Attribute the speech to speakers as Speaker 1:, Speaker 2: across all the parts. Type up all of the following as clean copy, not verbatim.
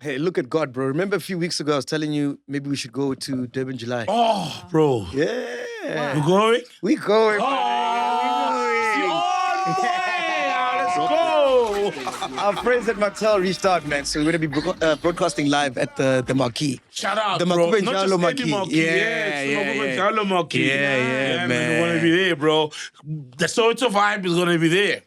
Speaker 1: Hey, look at God, bro. Remember a few weeks ago I was telling you maybe we should go to Durban July.
Speaker 2: Oh, bro.
Speaker 1: Yeah.
Speaker 2: You going?
Speaker 1: We going.
Speaker 2: Let's go.
Speaker 1: Our friends at Mattel reached out, man. So we're going to be broadcasting live at the MacG.
Speaker 2: Shout out,
Speaker 1: The
Speaker 2: bro.
Speaker 1: Mokaba
Speaker 2: Not just
Speaker 1: Njalo
Speaker 2: any
Speaker 1: MacG.
Speaker 2: MacG.
Speaker 1: Yeah,
Speaker 2: It's
Speaker 1: yeah,
Speaker 2: the
Speaker 1: yeah.
Speaker 2: Mokaba Njalo MacG.
Speaker 1: Yeah,
Speaker 2: man. We want to be there, bro. The Soweto vibe is going to be there.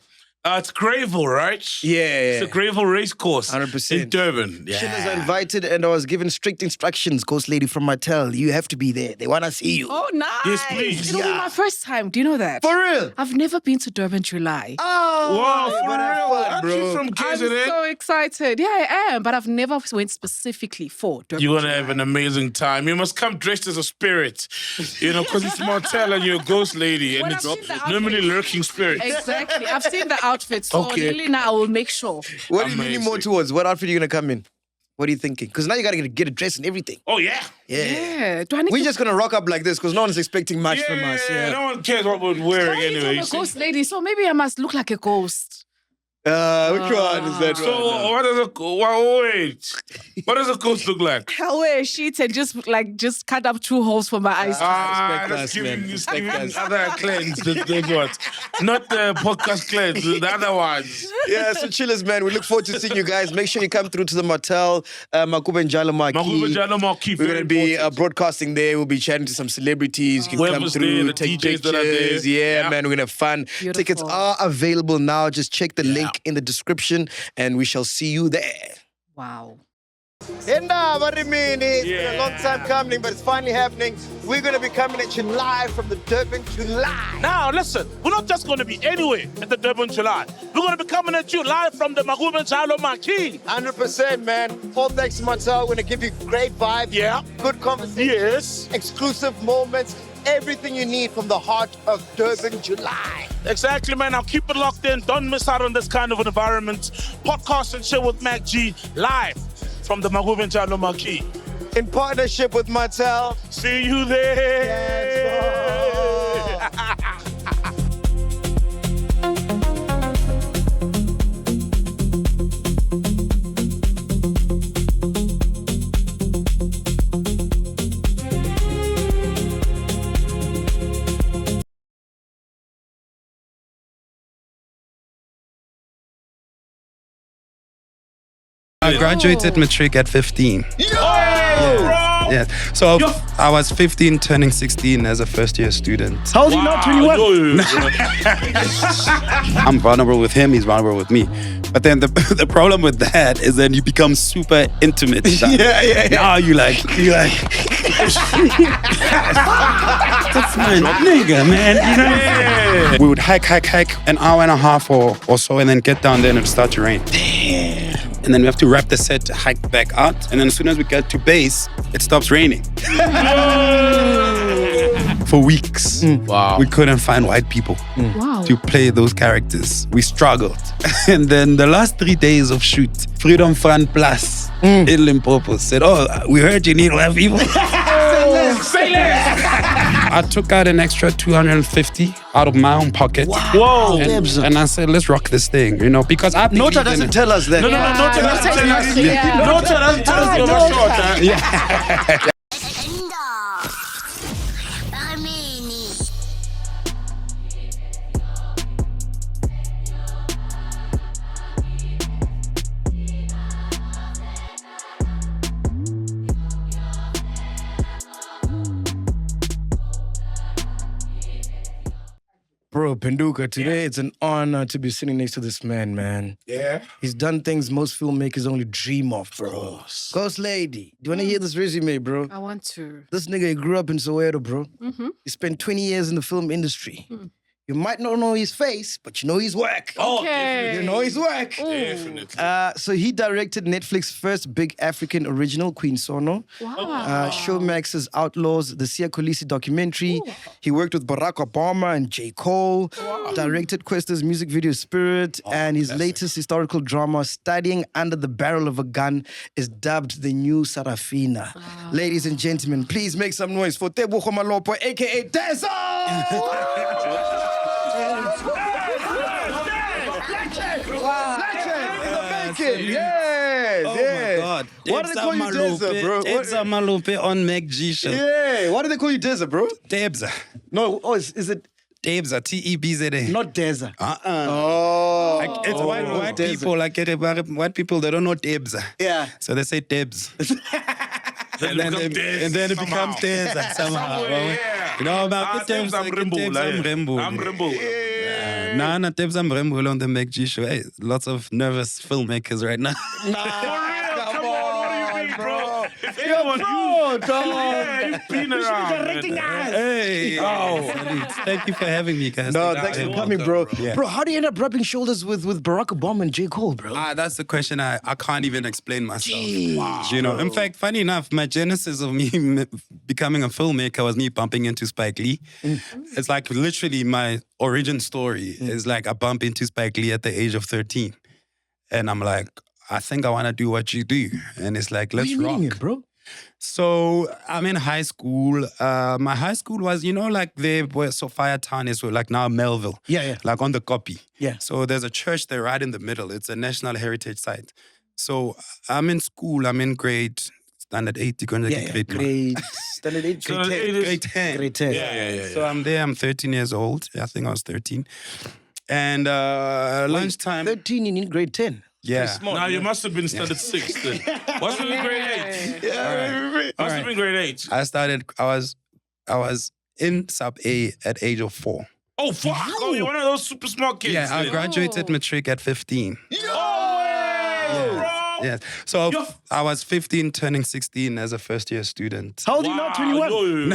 Speaker 2: It's Gravel, right?
Speaker 1: Yeah.
Speaker 2: It's a Gravel race course
Speaker 1: 100%.
Speaker 2: in Durban. Yeah.
Speaker 1: Chillers are invited, and I was given strict instructions, Ghost Lady from Mattel. You have to be there. They want to see you.
Speaker 3: Oh, nice.
Speaker 2: Yes, please.
Speaker 3: It'll be my first time. Do you know that?
Speaker 1: For real?
Speaker 3: I've never been to Durban July.
Speaker 1: Oh,
Speaker 2: Wow, for
Speaker 1: but have
Speaker 2: real?
Speaker 1: fun,
Speaker 2: Aren't
Speaker 1: bro.
Speaker 2: you from
Speaker 3: I'm
Speaker 2: KZN?
Speaker 3: so excited. Yeah, I am. But I've never went specifically for Durban
Speaker 2: You're going to
Speaker 3: July.
Speaker 2: have an amazing time. You must come dressed as a spirit, because it's Martell and you're a ghost lady, and
Speaker 3: When
Speaker 2: it's
Speaker 3: I've seen the
Speaker 2: normally
Speaker 3: outfit-
Speaker 2: lurking spirits.
Speaker 3: Exactly. I've seen the outfit. So
Speaker 2: Okay.
Speaker 3: really now I will make sure.
Speaker 1: What are you leaning more
Speaker 2: Amazing.
Speaker 1: towards? What outfit are you going to come in? What are you thinking? Because now you got to get a dress and everything.
Speaker 2: Oh, yeah.
Speaker 3: Yeah. Do I need
Speaker 1: We're
Speaker 3: to
Speaker 1: just going to rock up like this because no one's expecting much from us.
Speaker 2: Yeah,
Speaker 1: Yeah.
Speaker 2: no one cares what we're wearing
Speaker 3: I'm
Speaker 2: anyway.
Speaker 3: a ghost lady, so maybe I must look like a ghost.
Speaker 1: Which one is that?
Speaker 2: So what does a ghost look like?
Speaker 3: I'll wear a sheet and just cut up 2 holes for my eyes.
Speaker 1: Respect
Speaker 2: That's
Speaker 1: us,
Speaker 2: giving
Speaker 1: man.
Speaker 2: you
Speaker 1: Respect us.
Speaker 2: other cleanse. Those ones. Not the podcast cleanse, the other ones.
Speaker 1: Yeah, so chillers, man. We look forward to seeing you guys. Make sure you come through to the Mattel, Mokaba Njalo MacG.
Speaker 2: Mokaba Njalo MacG,
Speaker 1: We're
Speaker 2: very
Speaker 1: going to be
Speaker 2: important.
Speaker 1: broadcasting there. We'll be chatting to some celebrities. You can come
Speaker 2: Whoever's
Speaker 1: through,
Speaker 2: there, the
Speaker 1: take
Speaker 2: DJs that are there.
Speaker 1: pictures. Yeah,
Speaker 2: Yeah.
Speaker 1: man, we're going to have fun.
Speaker 3: Beautiful.
Speaker 1: Tickets are available now. Just check the link in the description and we shall see you there.
Speaker 3: Wow.
Speaker 1: It's been a long time
Speaker 2: Yeah.
Speaker 1: coming, but it's finally happening. We're going to be coming at you live from the Durban July.
Speaker 4: Now, listen, we're not just going to be anywhere at the Durban July. We're going to be coming at you live from the Mokaba Njalo MacG.
Speaker 1: 100%, man. All thanks to Mattel. We're going to give you great vibes.
Speaker 4: Yeah.
Speaker 1: Good conversation.
Speaker 4: Yes.
Speaker 1: Exclusive moments. Everything you need from the heart of Durban July.
Speaker 4: Exactly, man. Now keep it locked in. Don't miss out on this kind of an environment. Podcast and show with MacG live from the Mokaba Njalo MacG.
Speaker 1: In partnership with Mattel.
Speaker 4: See you there.
Speaker 5: I graduated matric at 15. Yeah. So I was 15 turning 16 as a first year student.
Speaker 1: How old are you now? 21?
Speaker 5: I'm vulnerable with him, he's vulnerable with me. But then the problem with that is then you become super intimate.
Speaker 1: Yeah.
Speaker 5: Now you like that's my nigga, man. You know? We would hike an hour and a half or so and then get down there and it'd start to rain. And then we have to wrap the set, hike back out. And then as soon as we get to base, it stops raining. For weeks.
Speaker 2: Wow.
Speaker 5: We couldn't find white people
Speaker 3: Wow.
Speaker 5: to play those characters. We struggled. And then the last 3 days of shoot, Freedom Front Plus in Limpopo said, oh, we heard you need white people. I took out an extra 250 out of my own pocket.
Speaker 4: Whoa.
Speaker 5: And I said, let's rock this thing, because I believe
Speaker 1: Nota
Speaker 5: in
Speaker 1: doesn't
Speaker 5: it.
Speaker 1: tell us that.
Speaker 4: No, Nota doesn't tell us.
Speaker 3: Yeah.
Speaker 4: Nota doesn't tell us you're short.
Speaker 1: Bro, Penduka, today it's an honor to be sitting next to this man.
Speaker 2: Yeah.
Speaker 1: He's done things most filmmakers only dream of, bro. Ghost Lady, do you want to hear this resume, bro?
Speaker 3: I want to.
Speaker 1: This nigga, he grew up in Soweto, bro. He spent 20 years in the film industry. You might not know his face, but you know his work.
Speaker 3: Okay.
Speaker 1: You know his work.
Speaker 2: Definitely.
Speaker 1: So he directed Netflix's first big African original, Queen Sono.
Speaker 3: Wow.
Speaker 1: Showmax's Outlaws, the Sia Kolisi documentary. He worked with Barack Obama and J. Cole. Directed Questa's music video Spirit. And his latest historical drama, Studying Under the Barrel of a Gun, is dubbed the new Sarafina. Ladies and gentlemen, please make some noise for Tebogo Malope, a.k.a. Tessa! Legend in the making. Yes.
Speaker 5: Oh my God.
Speaker 1: Why do they call you Deza, bro?
Speaker 5: Tebogo Malope on MacG show.
Speaker 1: Yeah, why do they call you Deza, bro?
Speaker 5: Tebza.
Speaker 1: No, is it
Speaker 5: Tebza, Tebza.
Speaker 1: not Deza?
Speaker 5: Oh.
Speaker 1: Oh,
Speaker 5: It's white people, like white people, they don't know Tebza.
Speaker 1: Yeah.
Speaker 5: So they say Tebs. and then it becomes Teza somehow.
Speaker 2: Yeah.
Speaker 5: You know about
Speaker 2: Tebs
Speaker 5: Rembo.
Speaker 2: I'm Rembo.
Speaker 5: Nah, Tebs Rembo on the MacG show. Hey, lots of nervous filmmakers right now.
Speaker 2: For real, come on, what do you mean, bro? If
Speaker 1: You're
Speaker 2: anyone,
Speaker 1: pro, dog.
Speaker 2: yeah, you've been around. Man.
Speaker 5: Hey, thank you for having me, guys.
Speaker 1: No, thanks for coming, bro.
Speaker 5: Yeah.
Speaker 1: Bro, how do you end up rubbing shoulders with Barack Obama and J. Cole, bro?
Speaker 5: That's the question I can't even explain myself.
Speaker 1: Jeez.
Speaker 5: Wow. You know, in fact, funny enough, my genesis of me becoming a filmmaker was me bumping into Spike Lee. It's like literally my origin story is like I bump into Spike Lee at the age of 13. And I'm like, I think I want to do what you do. And it's like, let's rock.
Speaker 1: It, bro?
Speaker 5: So I'm in high school. My high school was, you know, like there were Sophia Town is like now Melville.
Speaker 1: Yeah.
Speaker 5: Like on the copy.
Speaker 1: Yeah.
Speaker 5: So there's a church there right in the middle. It's a national heritage site. So I'm in school. I'm in grade standard 8. You're going to get
Speaker 1: grade standard 8, grade 10.
Speaker 5: Grade 10.
Speaker 1: Grade 10.
Speaker 2: Yeah.
Speaker 5: So I'm there. I'm 13 years old. I think I was 13. And lunchtime.
Speaker 1: 13 in grade 10.
Speaker 5: Yeah.
Speaker 2: Now you must have been standard 6 then. Must have been grade 8.
Speaker 1: Yeah.
Speaker 2: Must have been grade 8.
Speaker 5: I was in sub A at age of 4.
Speaker 2: Oh, fuck. Oh, you're one of those super smart kids.
Speaker 5: Yeah, I
Speaker 2: then.
Speaker 5: graduated matric at 15.
Speaker 2: No way, bro.
Speaker 5: Yes. So I was 15 turning 16 as a first year student.
Speaker 1: How old are you now? 21?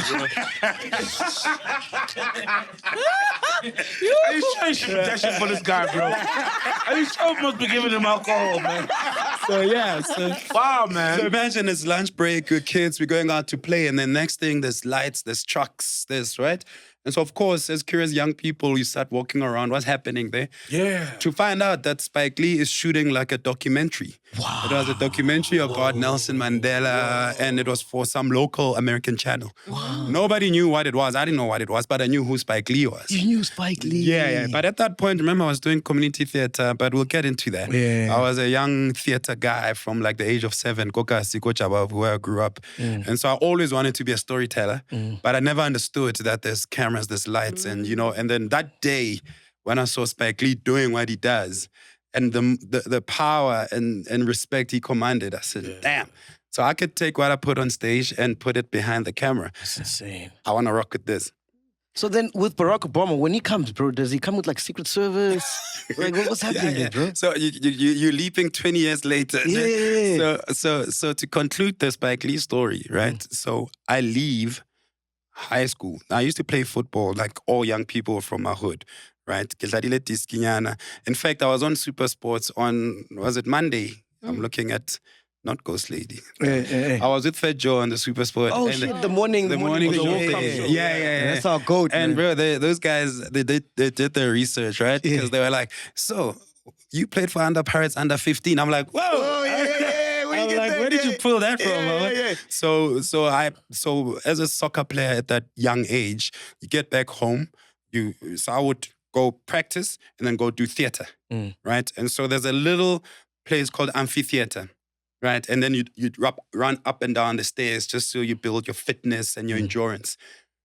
Speaker 2: Are you sure you should be dashing for this guy, bro? Are you sure you must be giving him alcohol, man?
Speaker 5: So yeah, so
Speaker 2: Wow, man.
Speaker 5: So imagine it's lunch break, we're kids, we're going out to play, and then next thing there's lights, there's trucks, there's right? And so of course, as curious young people, you start walking around, what's happening there?
Speaker 2: Yeah.
Speaker 5: To find out that Spike Lee is shooting like a documentary. Wow. It was a documentary about Nelson Mandela, and it was for some local American channel. Wow. Nobody knew what it was. I didn't know what it was, but I knew who Spike Lee was.
Speaker 1: You knew Spike Lee?
Speaker 5: Yeah. But at that point, remember, I was doing community theater, but we'll get into that.
Speaker 1: Yeah.
Speaker 5: I was a young theater guy from like the age of 7, where I grew up. And so I always wanted to be a storyteller, but I never understood that there's cameras, there's lights, and you know, and then that day when I saw Spike Lee doing what he does and the power and respect he commanded, I said, damn. So I could take what I put on stage and put it behind the camera.
Speaker 1: That's insane.
Speaker 5: I want to rock with this.
Speaker 1: So then with Barack Obama, when he comes, bro, does he come with like Secret Service? Like what's happening there, bro?
Speaker 5: So you're leaping 20 years later.
Speaker 1: Yeah.
Speaker 5: So to conclude the Spike Lee story, right? So I leave high school. I used to play football like all young people from my hood, right? In fact, I was on Super Sports on, was it Monday? I'm looking at, not Ghost Lady. I was with Fat Joe on the Super Sport.
Speaker 1: Oh, shit, the morning
Speaker 5: show. Yeah.
Speaker 1: That's our goat,
Speaker 5: And
Speaker 1: man.
Speaker 5: bro, those guys, they did their research, right? Because they were like, so you played for Under Pirates under 15. I'm like, whoa.
Speaker 1: Oh, yeah.
Speaker 5: I'm like, where did you pull that from?
Speaker 1: Yeah.
Speaker 5: So as a soccer player at that young age, you get back home. So I would go practice and then go do theater, right? And so there's a little place called amphitheater, right? And then you'd run up and down the stairs just so you build your fitness and your endurance.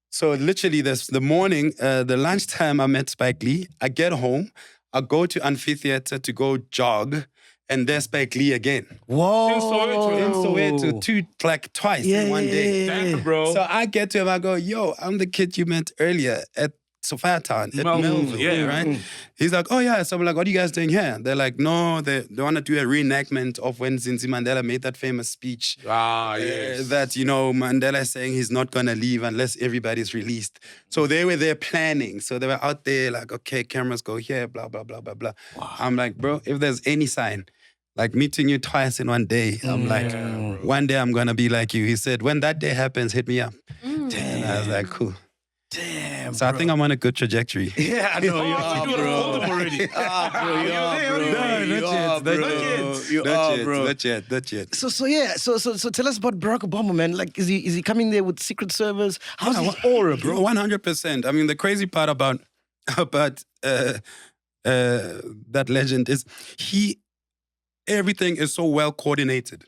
Speaker 5: So literally, there's the morning, the lunchtime, I met Spike Lee. I get home, I go to amphitheater to go jog. And there's Spike Lee again.
Speaker 1: Whoa.
Speaker 2: In
Speaker 5: Soweto, twice in one day.
Speaker 2: Damn, bro.
Speaker 5: So I get to him, I go, yo, I'm the kid you met earlier at Sophia Town, at Melville, right? He's like, oh yeah. So I'm like, what are you guys doing here? They're like, no, they want to do a reenactment of when Zinzi Mandela made that famous speech.
Speaker 2: Yes.
Speaker 5: That, you know, Mandela is saying he's not going to leave unless everybody's released. So they were there planning. So they were out there like, okay, cameras go here, blah, blah, blah, blah, blah. Wow. I'm like, bro, if there's any sign, like meeting you twice in one day, I'm like, one day I'm going to be like you. He said, when that day happens, hit me up. And I was like, cool.
Speaker 1: Damn,
Speaker 5: So I think I'm on a good trajectory.
Speaker 1: Yeah, I know you are,
Speaker 2: You would have
Speaker 1: bro.
Speaker 2: told him already.
Speaker 1: You
Speaker 5: Not yet.
Speaker 1: So tell us about Barack Obama, man. Like, is he coming there with Secret Service? How's his aura, bro?
Speaker 5: 100%. I mean, the crazy part about that legend is everything is so well coordinated.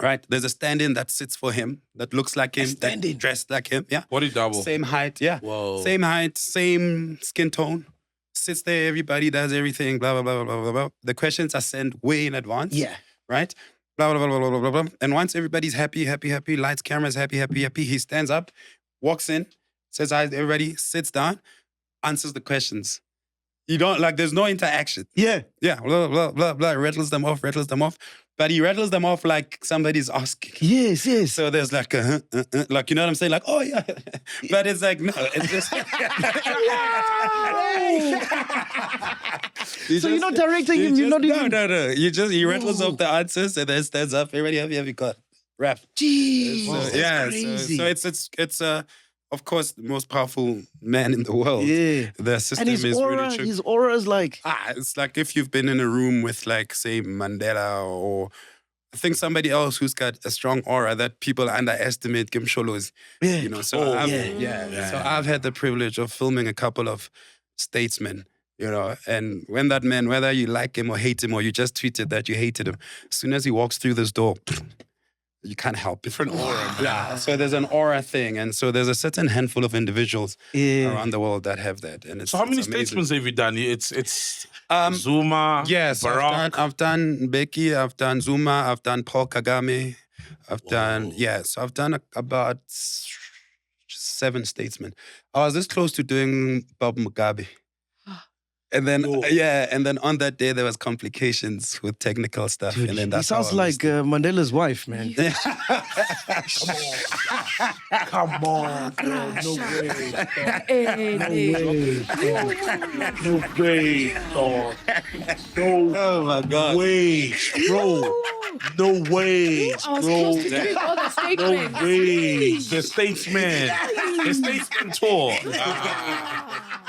Speaker 5: right? There's a stand-in that sits for him, that looks like him, that dressed like him. Yeah.
Speaker 2: Body double.
Speaker 5: Same height, yeah.
Speaker 2: Whoa.
Speaker 5: Same height, same skin tone. Sits there, everybody does everything, blah, blah, blah, blah, blah, blah. The questions are sent way in advance.
Speaker 1: Yeah.
Speaker 5: Right? Blah, blah, blah, blah, blah, blah, blah. And once everybody's happy, lights, cameras, happy, he stands up, walks in, says hi to everybody, sits down, answers the questions. You don't, like, there's no interaction.
Speaker 1: Yeah.
Speaker 5: Yeah, blah, blah, blah, blah, rattles them off. But he rattles them off like somebody's asking.
Speaker 1: Yes.
Speaker 5: So there's like like, you know what I'm saying? Like, oh yeah. But it's like, no, it's just.
Speaker 1: So you're not directing him, you're not even...
Speaker 5: No. He rattles off the answers and then stands up. Everybody happy, got rap.
Speaker 1: Jeez.
Speaker 5: So,
Speaker 1: That's crazy.
Speaker 5: So it's of course, the most powerful man in the world.
Speaker 1: Yeah.
Speaker 5: The system
Speaker 1: And his
Speaker 5: is
Speaker 1: aura,
Speaker 5: really tricky.
Speaker 1: his aura is like...
Speaker 5: It's like if you've been in a room with, like, say, Mandela or I think somebody else who's got a strong aura that people underestimate, Kim Sholos.
Speaker 1: Yeah.
Speaker 5: You know, so So I've had the privilege of filming a couple of statesmen, you know, and when that man, whether you like him or hate him or you just tweeted that you hated him, as soon as he walks through this door, you can't help it.
Speaker 2: Different aura.
Speaker 5: Yeah. So there's an aura thing. And so there's a certain handful of individuals around the world that have that. And it's,
Speaker 2: So how many
Speaker 5: it's amazing.
Speaker 2: statesmen have you done? It's Zuma,
Speaker 5: Yes,
Speaker 2: Barack.
Speaker 5: I've done Becky, I've done Zuma, I've done Paul Kagame, I've done about 7 statesmen. I was this close to doing Bob Mugabe. And then, and then on that day, there was complications with technical stuff.
Speaker 1: Dude,
Speaker 5: and then
Speaker 1: he
Speaker 5: that's
Speaker 1: sounds
Speaker 5: how I
Speaker 1: like Mandela's wife, man.
Speaker 2: Come on, bro. No way. No way, dog.
Speaker 5: Oh my God.
Speaker 2: Way, bro. No way,
Speaker 3: I was
Speaker 2: bro.
Speaker 3: close to doing all the
Speaker 2: No
Speaker 3: statements.
Speaker 2: way. The statesman. The statesman tour.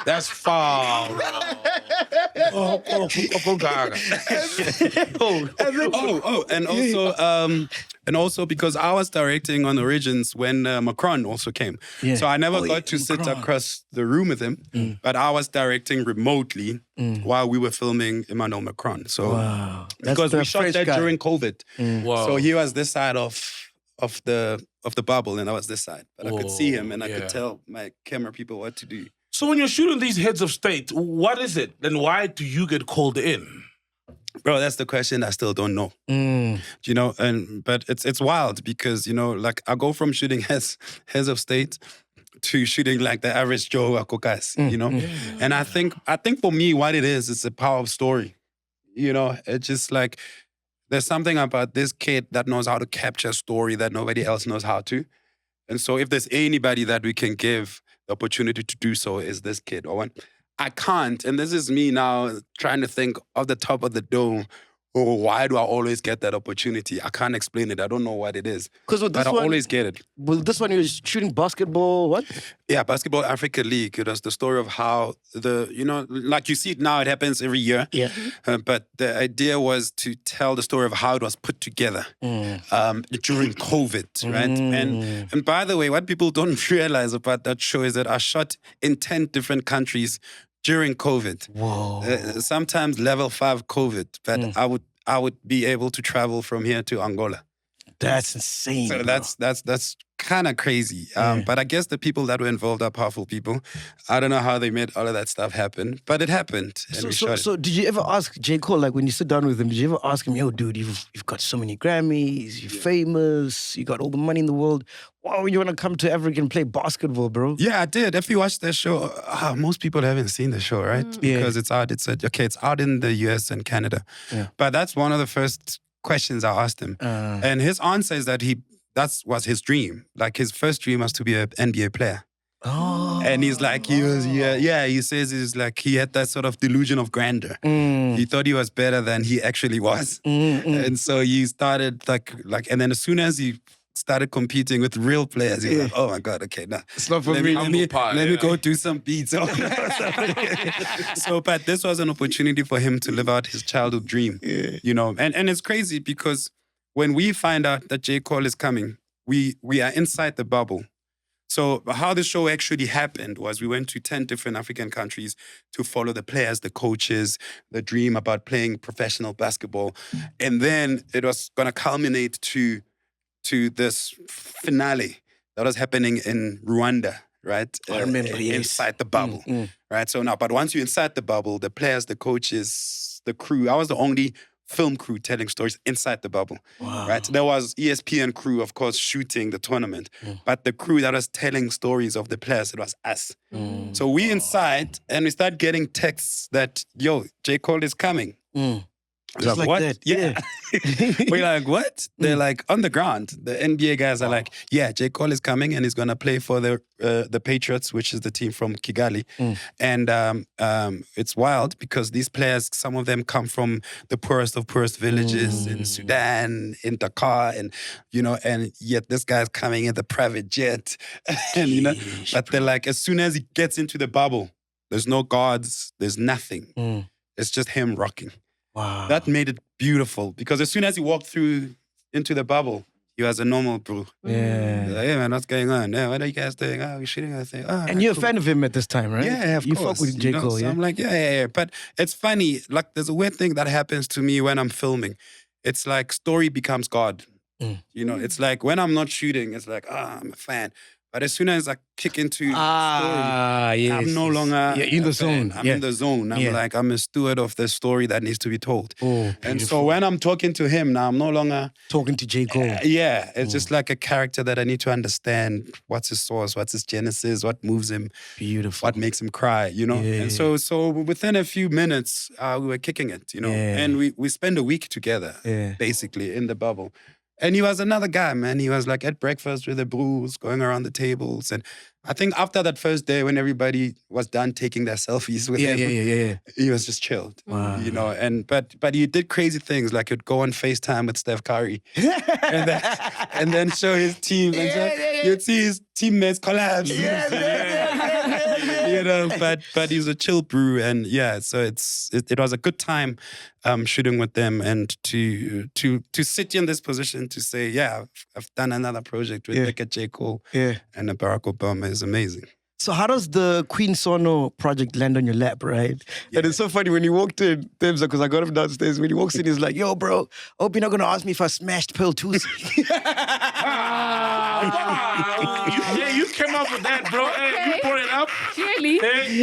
Speaker 2: That's foul.
Speaker 5: And also because I was directing on Origins when Macron also came.
Speaker 1: Yeah.
Speaker 5: So I never got to sit across the room with him, but I was directing remotely while we were filming Emmanuel Macron. So
Speaker 1: Wow. That's
Speaker 5: because
Speaker 1: the
Speaker 5: we shot
Speaker 1: fresh
Speaker 5: that
Speaker 1: guy.
Speaker 5: during COVID.
Speaker 2: Wow.
Speaker 5: So he was this side of the bubble and I was this side. But I could see him and I could tell my camera people what to do.
Speaker 2: So when you're shooting these heads of state, what is it? And why do you get called in?
Speaker 5: Bro, that's the question I still don't know. You know, but it's wild because, you know, like I go from shooting heads of state to shooting like the average Joe Akokas, you know? And I think for me what it is, it's the power of story. You know, it's just like there's something about this kid that knows how to capture a story that nobody else knows how to. And so if there's anybody that we can give the opportunity to do so is this kid. I can't, and this is me now trying to think off the top of the dome, why do I always get that opportunity? I can't explain it. I don't know what it is. But I always get it.
Speaker 1: Well, this one you're shooting basketball, what?
Speaker 5: Yeah, Basketball Africa League. It was the story of how like you see it now, it happens every year.
Speaker 1: Yeah.
Speaker 5: But the idea was to tell the story of how it was put together during COVID, right? And by the way, what people don't realize about that show is that I shot in 10 different countries during COVID. Whoa. Sometimes level 5 COVID, but I would be able to travel from here to Angola.
Speaker 1: That's insane.
Speaker 5: So
Speaker 1: bro.
Speaker 5: that's kind of crazy. But I guess the people that were involved are powerful people. I don't know how they made all of that stuff happen, but it happened. And we shot it.
Speaker 1: So did you ever ask J. Cole, like when you sit down with him, did you ever ask him, yo, dude, you've got so many Grammys, you're famous, you got all the money in the world. Why would you want to come to Africa and play basketball, bro?
Speaker 5: Yeah, I did. If you watch that show, most people haven't seen the show, right? Because it's out. It's out in the US and Canada. Yeah. But that's one of the first questions I asked him. And his answer is that that was his dream. Like his first dream was to be an NBA player. Oh. And he's like, he says he's like, he had that sort of delusion of grandeur. He thought he was better than he actually was. And so he started like, and then as soon as he started competing with real players, he was like, oh my God, okay, now.
Speaker 2: It's not for
Speaker 5: let
Speaker 2: me.
Speaker 5: me go do some beats. So, but this was an opportunity for him to live out his childhood dream, you know. And it's crazy because when we find out that J. Cole is coming, we are inside the bubble. So how the show actually happened was we went to 10 different African countries to follow the players, the coaches, the dream about playing professional basketball. And then it was going to culminate to to this finale that was happening in Rwanda, right?
Speaker 1: I remember, yes.
Speaker 5: Inside the bubble, right? So now, but once you're inside the bubble, the players, the coaches, the crew, I was the only film crew telling stories inside the bubble, right? There was ESPN crew, of course, shooting the tournament, but the crew that was telling stories of the players, it was us. So we inside, and we start getting texts that, yo, J. Cole is coming.
Speaker 1: Just like
Speaker 5: what?
Speaker 1: that.
Speaker 5: Yeah. We're like, what? They're like, on the ground. The NBA guys are like, yeah, J. Cole is coming and he's going to play for the Patriots, which is the team from Kigali. And it's wild because these players, some of them come from the poorest of poorest villages in Sudan, in Dakar, and, you know, and yet this guy's coming in the private jet. And, you know, but they're like, as soon as he gets into the bubble, there's no guards, there's nothing. It's just him rocking.
Speaker 1: Wow.
Speaker 5: That made it beautiful because as soon as he walked through into the bubble, he was a normal bro.
Speaker 1: Yeah.
Speaker 5: Like, hey man, what's going on? Yeah, what are you guys doing? Oh, we're shooting a thing. Oh,
Speaker 1: And you're
Speaker 5: cool.
Speaker 1: a fan of him at this time, right?
Speaker 5: Yeah, of
Speaker 1: you
Speaker 5: course.
Speaker 1: fuck with J.
Speaker 5: You know,
Speaker 1: Cole,
Speaker 5: so
Speaker 1: yeah?
Speaker 5: I'm like, yeah. But it's funny, like there's a weird thing that happens to me when I'm filming. It's like story becomes God. You know, it's like when I'm not shooting, it's like, I'm a fan. But as soon as I kick into story,
Speaker 1: yes.
Speaker 5: I'm no longer
Speaker 1: in the
Speaker 5: a fan.
Speaker 1: zone.
Speaker 5: I'm in the zone. I'm like, I'm a steward of the story that needs to be told.
Speaker 1: Oh,
Speaker 5: and so when I'm talking to him now, I'm no longer
Speaker 1: talking to J. Cole.
Speaker 5: it's just like a character that I need to understand. What's his source? What's his genesis? What moves him?
Speaker 1: Beautiful.
Speaker 5: What makes him cry? You know.
Speaker 1: Yeah.
Speaker 5: And so within a few minutes, we were kicking it. You know, and we spent a week together, basically in the bubble. And he was another guy, man. He was like at breakfast with the brews, going around the tables. And I think after that first day, when everybody was done taking their selfies with him, he was just chilled.
Speaker 1: Wow.
Speaker 5: You know, and but he did crazy things, like he'd go on FaceTime with Steph Curry and then show his team. And so you'd see his teammates collapse. You know, but he's a chill brew, and so it was a good time shooting with them, and to sit in this position to say, I've done another project with like a J. Cole and a Barack Obama is amazing.
Speaker 1: So how does the Queen Sono project land on your lap, right? And it's so funny when he walked in, because I got him downstairs. When he walks in, he's like, yo, bro, I hope you're not going to ask me if I smashed Pearl Tusi.
Speaker 2: You came up with that, bro. Hey, you brought it up.
Speaker 3: Clearly.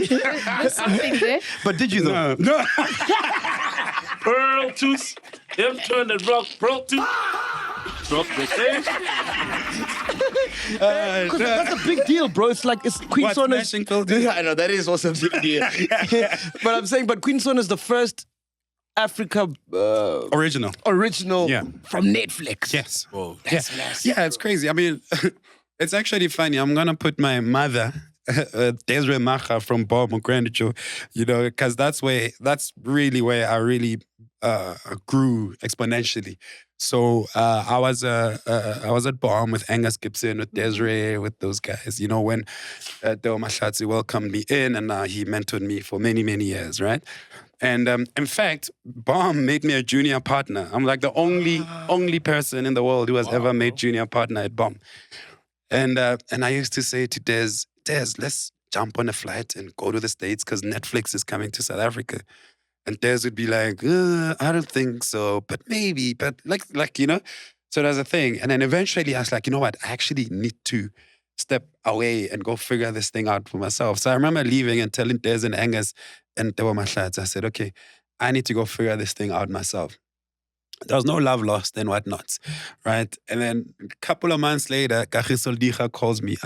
Speaker 3: There's something there.
Speaker 1: But did you though?
Speaker 5: No.
Speaker 2: Pearl Tooth. Them turned the rock. Pearl Tooth. Drop the thing.
Speaker 1: Because that's a big deal, bro. It's like, it's Queen Sono's...
Speaker 5: Yeah,
Speaker 1: I know, that is also a big deal. But I'm saying, Queen Sono is the first Africa...
Speaker 5: original
Speaker 1: from Netflix.
Speaker 5: Yes.
Speaker 2: Whoa.
Speaker 1: That's massive.
Speaker 5: Yeah, it's crazy. I mean, it's actually funny. I'm going to put my mother, Desiree Macha from Bob McGrandicho, you know, because that's really where I really grew exponentially. So I was at Bomb with Angus Gibson, with Desiree, with those guys. You know, when Deo Mahlatsi welcomed me in, and he mentored me for many, many years, right? And in fact, Bomb made me a junior partner. I'm like the only person in the world who has ever made junior partner at Bomb. And I used to say to Des, let's jump on a flight and go to the States because Netflix is coming to South Africa. And Des would be like, I don't think so, but maybe, but like, you know, so there's a thing. And then eventually I was like, you know what, I actually need to step away and go figure this thing out for myself. So I remember leaving and telling Des and Angus and they were my lads. I said, okay, I need to go figure this thing out myself. There was no love lost and whatnot, right? And then a couple of months later, Kagiso Diga calls me.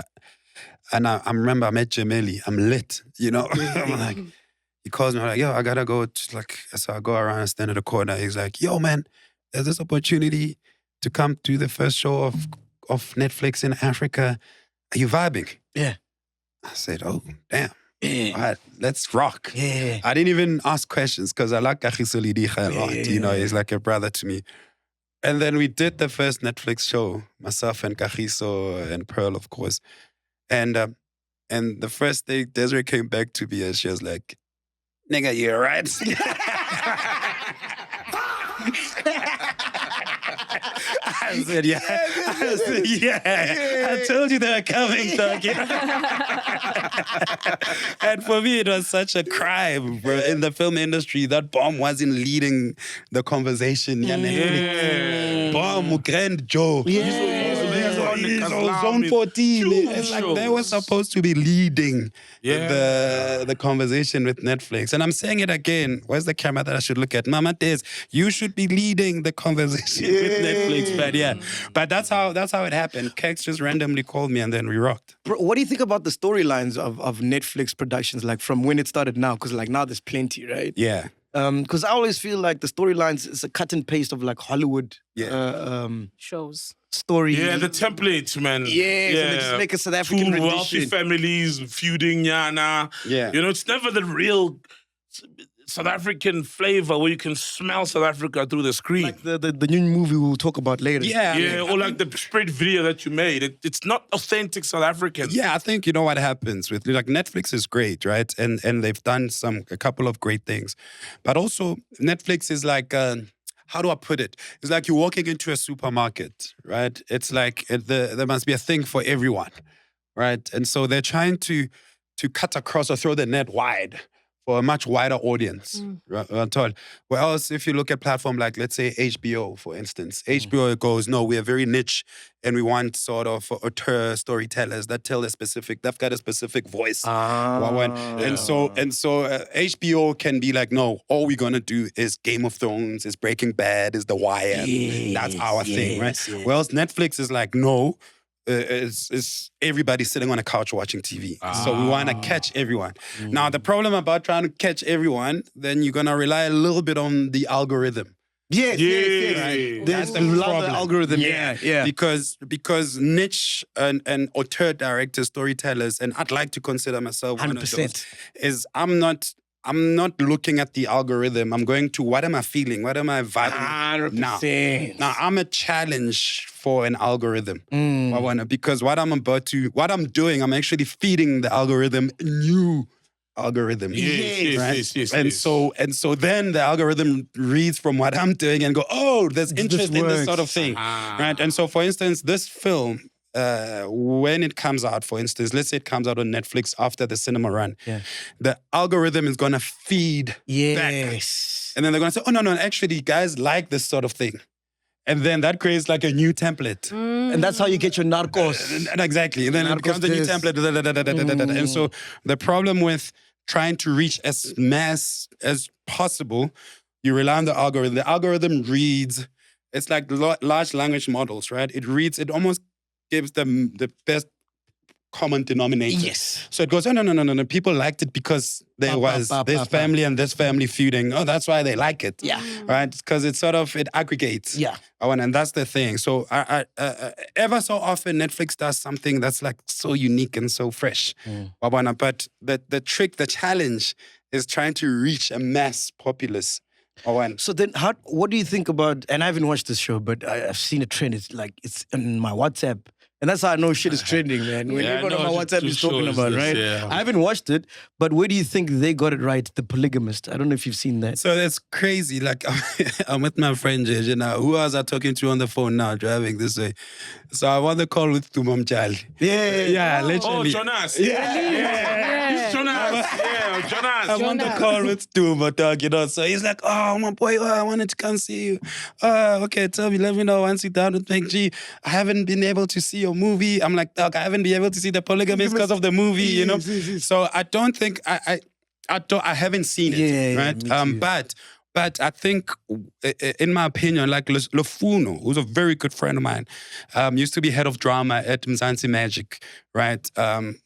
Speaker 5: And I remember I met Jameli. I'm lit, you know? I'm like, he calls me, I'm like, yo, I gotta go. So I go around and stand at the corner. He's like, yo, man, there's this opportunity to come to the first show of Netflix in Africa. Are you vibing?
Speaker 1: Yeah.
Speaker 5: I said, oh, damn.
Speaker 1: Yeah.
Speaker 5: All right, let's rock.
Speaker 1: Yeah.
Speaker 5: I didn't even ask questions because I like Kagiso Diga a lot. You know, he's like a brother to me. And then we did the first Netflix show, myself and Kagiso and Pearl, of course. And the first day, Desiree came back to me and she was like, nigga, you right? I said, yeah. I said, yeah. I told you they were coming, dog. And for me, it was such a crime, bro. In the film industry, that Bomb wasn't leading the conversation. Bomb, Grand Joe.
Speaker 2: Iconic as
Speaker 5: Zone 14.
Speaker 2: huge
Speaker 5: It's like they were
Speaker 2: shows.
Speaker 5: supposed to be leading
Speaker 2: Yeah.
Speaker 5: the conversation with Netflix. And I'm saying it again. Where's the camera that I should look at? Mama Des, you should be leading the conversation with Netflix. But yeah, but that's how it happened. Kex just randomly called me and then we rocked.
Speaker 1: Bro, what do you think about the storylines of Netflix productions, like from when it started now? Because like now there's plenty, right?
Speaker 5: Yeah.
Speaker 1: Because I always feel like the storylines is a cut and paste of like Hollywood
Speaker 3: Shows.
Speaker 1: story.
Speaker 2: Yeah, the templates, man.
Speaker 1: Yes, and they just make a South African
Speaker 2: Two wealthy
Speaker 1: rendition.
Speaker 2: families feuding, Yana.
Speaker 5: Yeah.
Speaker 2: You know, it's never the real South African flavor where you can smell South Africa through the screen.
Speaker 1: Like the new movie we'll talk about later.
Speaker 5: Yeah.
Speaker 2: Yeah, or like the spread video that you made. It's not authentic South African.
Speaker 5: Yeah, I think you know what happens with like Netflix is great, right? And they've done a couple of great things, but also Netflix is like how do I put it? It's like you're walking into a supermarket, right? It's like there must be a thing for everyone, right? And so they're trying to cut across or throw the net wide for a much wider audience. Right? Whereas if you look at platform like, let's say, HBO, for instance, HBO goes, no, we are very niche and we want sort of auteur storytellers that tell they've got a specific voice. And so HBO can be like, no, all we're going to do is Game of Thrones, is Breaking Bad, is The Wire. That's our thing, right?
Speaker 1: Yes.
Speaker 5: Whereas Netflix is like, no, it's everybody sitting on a couch watching TV. So we want to catch everyone. Now, the problem about trying to catch everyone, then you're going to rely a little bit on the algorithm.
Speaker 1: Yes.
Speaker 2: Right.
Speaker 1: That's the algorithm. Yeah.
Speaker 5: Because niche and auteur directors, storytellers, and I'd like to consider myself one of those,
Speaker 1: 100%.
Speaker 5: is I'm not looking at the algorithm. I'm going to what am I feeling? What am I vibing?
Speaker 1: 100%.
Speaker 5: Now I'm a challenge for an algorithm. Because what I'm doing, I'm actually feeding the algorithm a new algorithm.
Speaker 2: Yes.
Speaker 5: And so then the algorithm reads from what I'm doing and go, oh, there's interest in this sort of thing. Right. And so for instance, this film, when it comes out, for instance, let's say it comes out on Netflix after the cinema run, the algorithm is going to feed back.
Speaker 1: Yes.
Speaker 5: And then they're going to say, oh, no, actually, guys like this sort of thing. And then that creates like a new template.
Speaker 1: And that's how you get your narcos.
Speaker 5: Exactly. And then it becomes a new template. And so the problem with trying to reach as mass as possible, you rely on the algorithm. The algorithm reads, it's like large language models, right? It almost gives them the best common denominator.
Speaker 1: Yes.
Speaker 5: So it goes, oh, no. People liked it because there was this family and this family feuding. Oh, that's why they like it.
Speaker 1: Yeah.
Speaker 5: Right? Because it aggregates.
Speaker 1: Yeah.
Speaker 5: And that's the thing. So I ever so often Netflix does something that's like so unique and so fresh. But the trick, the challenge is trying to reach a mass populace.
Speaker 1: So then, what do you think about? And I haven't watched this show, but I've seen a trend. It's in my WhatsApp, and that's how I know shit is trending, man. When everyone on my WhatsApp is talking about, right?
Speaker 2: Yeah.
Speaker 1: I haven't watched it, but where do you think they got it right? The Polygamist. I don't know if you've seen that.
Speaker 5: So that's crazy. Like I'm with my friend JJ now. Who else are talking to on the phone now, driving this way? So I want to call with Tumom Charlie.
Speaker 1: Yeah.
Speaker 5: Literally.
Speaker 2: Oh, Jonas. He's Jonas. Jonas.
Speaker 5: I want to call with Tumo dog, So he's like, oh, my boy, I wanted to come see you. Okay, tell me, let me know once you're down with MacG. I haven't been able to see your movie. I'm like, dog, I haven't been able to see The Polygamist because of the movie, So I don't think, I haven't seen it, right?
Speaker 1: Yeah, me too.
Speaker 5: But I think, in my opinion, like Lufuno, who's a very good friend of mine, used to be head of drama at Mzansi Magic, right?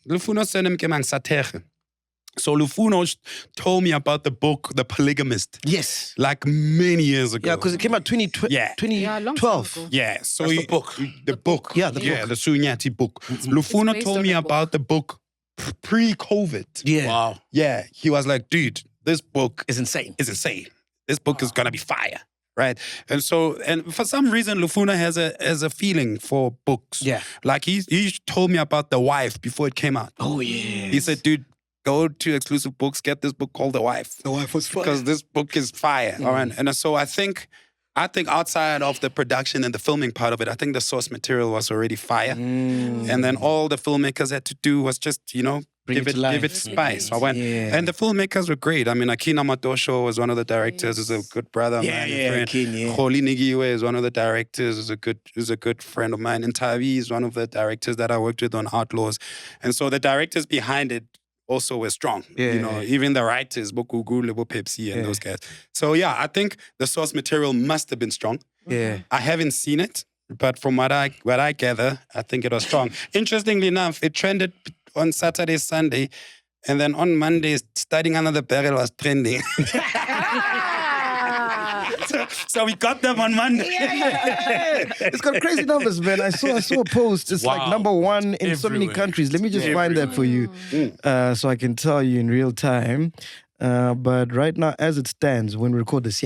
Speaker 5: Lufuno sent him Sateche. So Lufuno told me about the book, The Polygamist.
Speaker 1: Yes.
Speaker 5: Like many years ago.
Speaker 1: Yeah, because it came out 2012.
Speaker 3: Yeah, a long time ago.
Speaker 5: Yeah, so
Speaker 2: That's the book.
Speaker 5: The book.
Speaker 1: Yeah, the book.
Speaker 5: the Sunyati book. Lufuno
Speaker 3: based
Speaker 5: told
Speaker 3: on
Speaker 5: me
Speaker 3: the book.
Speaker 5: about the book pre-COVID.
Speaker 1: Yeah.
Speaker 2: Wow.
Speaker 5: Yeah, he was like, dude, this book
Speaker 1: It's insane.
Speaker 5: is insane. This book is gonna be fire, right? And for some reason, Lufuno has a feeling for books.
Speaker 1: Yeah.
Speaker 5: Like he told me about The Wife before it came out.
Speaker 1: Oh, yeah.
Speaker 5: He said, dude, go to Exclusive Books, get this book called The Wife.
Speaker 1: The Wife was fun.
Speaker 5: Because this book is fire. All right. And so I think outside of the production and the filming part of it, I think the source material was already fire. And then all the filmmakers had to do was just,
Speaker 1: Bring it to life.
Speaker 5: give it spice. I went,
Speaker 1: Yeah.
Speaker 5: and the filmmakers were great. I mean, Akina Matosho was one of the directors. Is a good brother of mine. and friend.
Speaker 1: Akin, yeah.
Speaker 5: Kholi Nigiwe is one of the directors. Is a good friend of mine. And Tavi is one of the directors that I worked with on Outlaws. And so the directors behind it also were strong.
Speaker 1: Yeah.
Speaker 5: You know, even the writers, Bokugu, Lebo Pepsi, and those guys. So yeah, I think the source material must have been strong.
Speaker 1: Yeah.
Speaker 5: I haven't seen it, but from what I gather, I think it was strong. Interestingly enough, it trended on Saturday, Sunday, and then on Monday, Studying Under the Barrel was trending. so we got them on Monday.
Speaker 1: It's got crazy numbers, man. I saw a post. It's like
Speaker 2: Wow.
Speaker 1: #1 in so many
Speaker 2: Everywhere.
Speaker 1: countries. Let me just find that for you, so I can tell you in real time. But right now, as it stands, when we record this,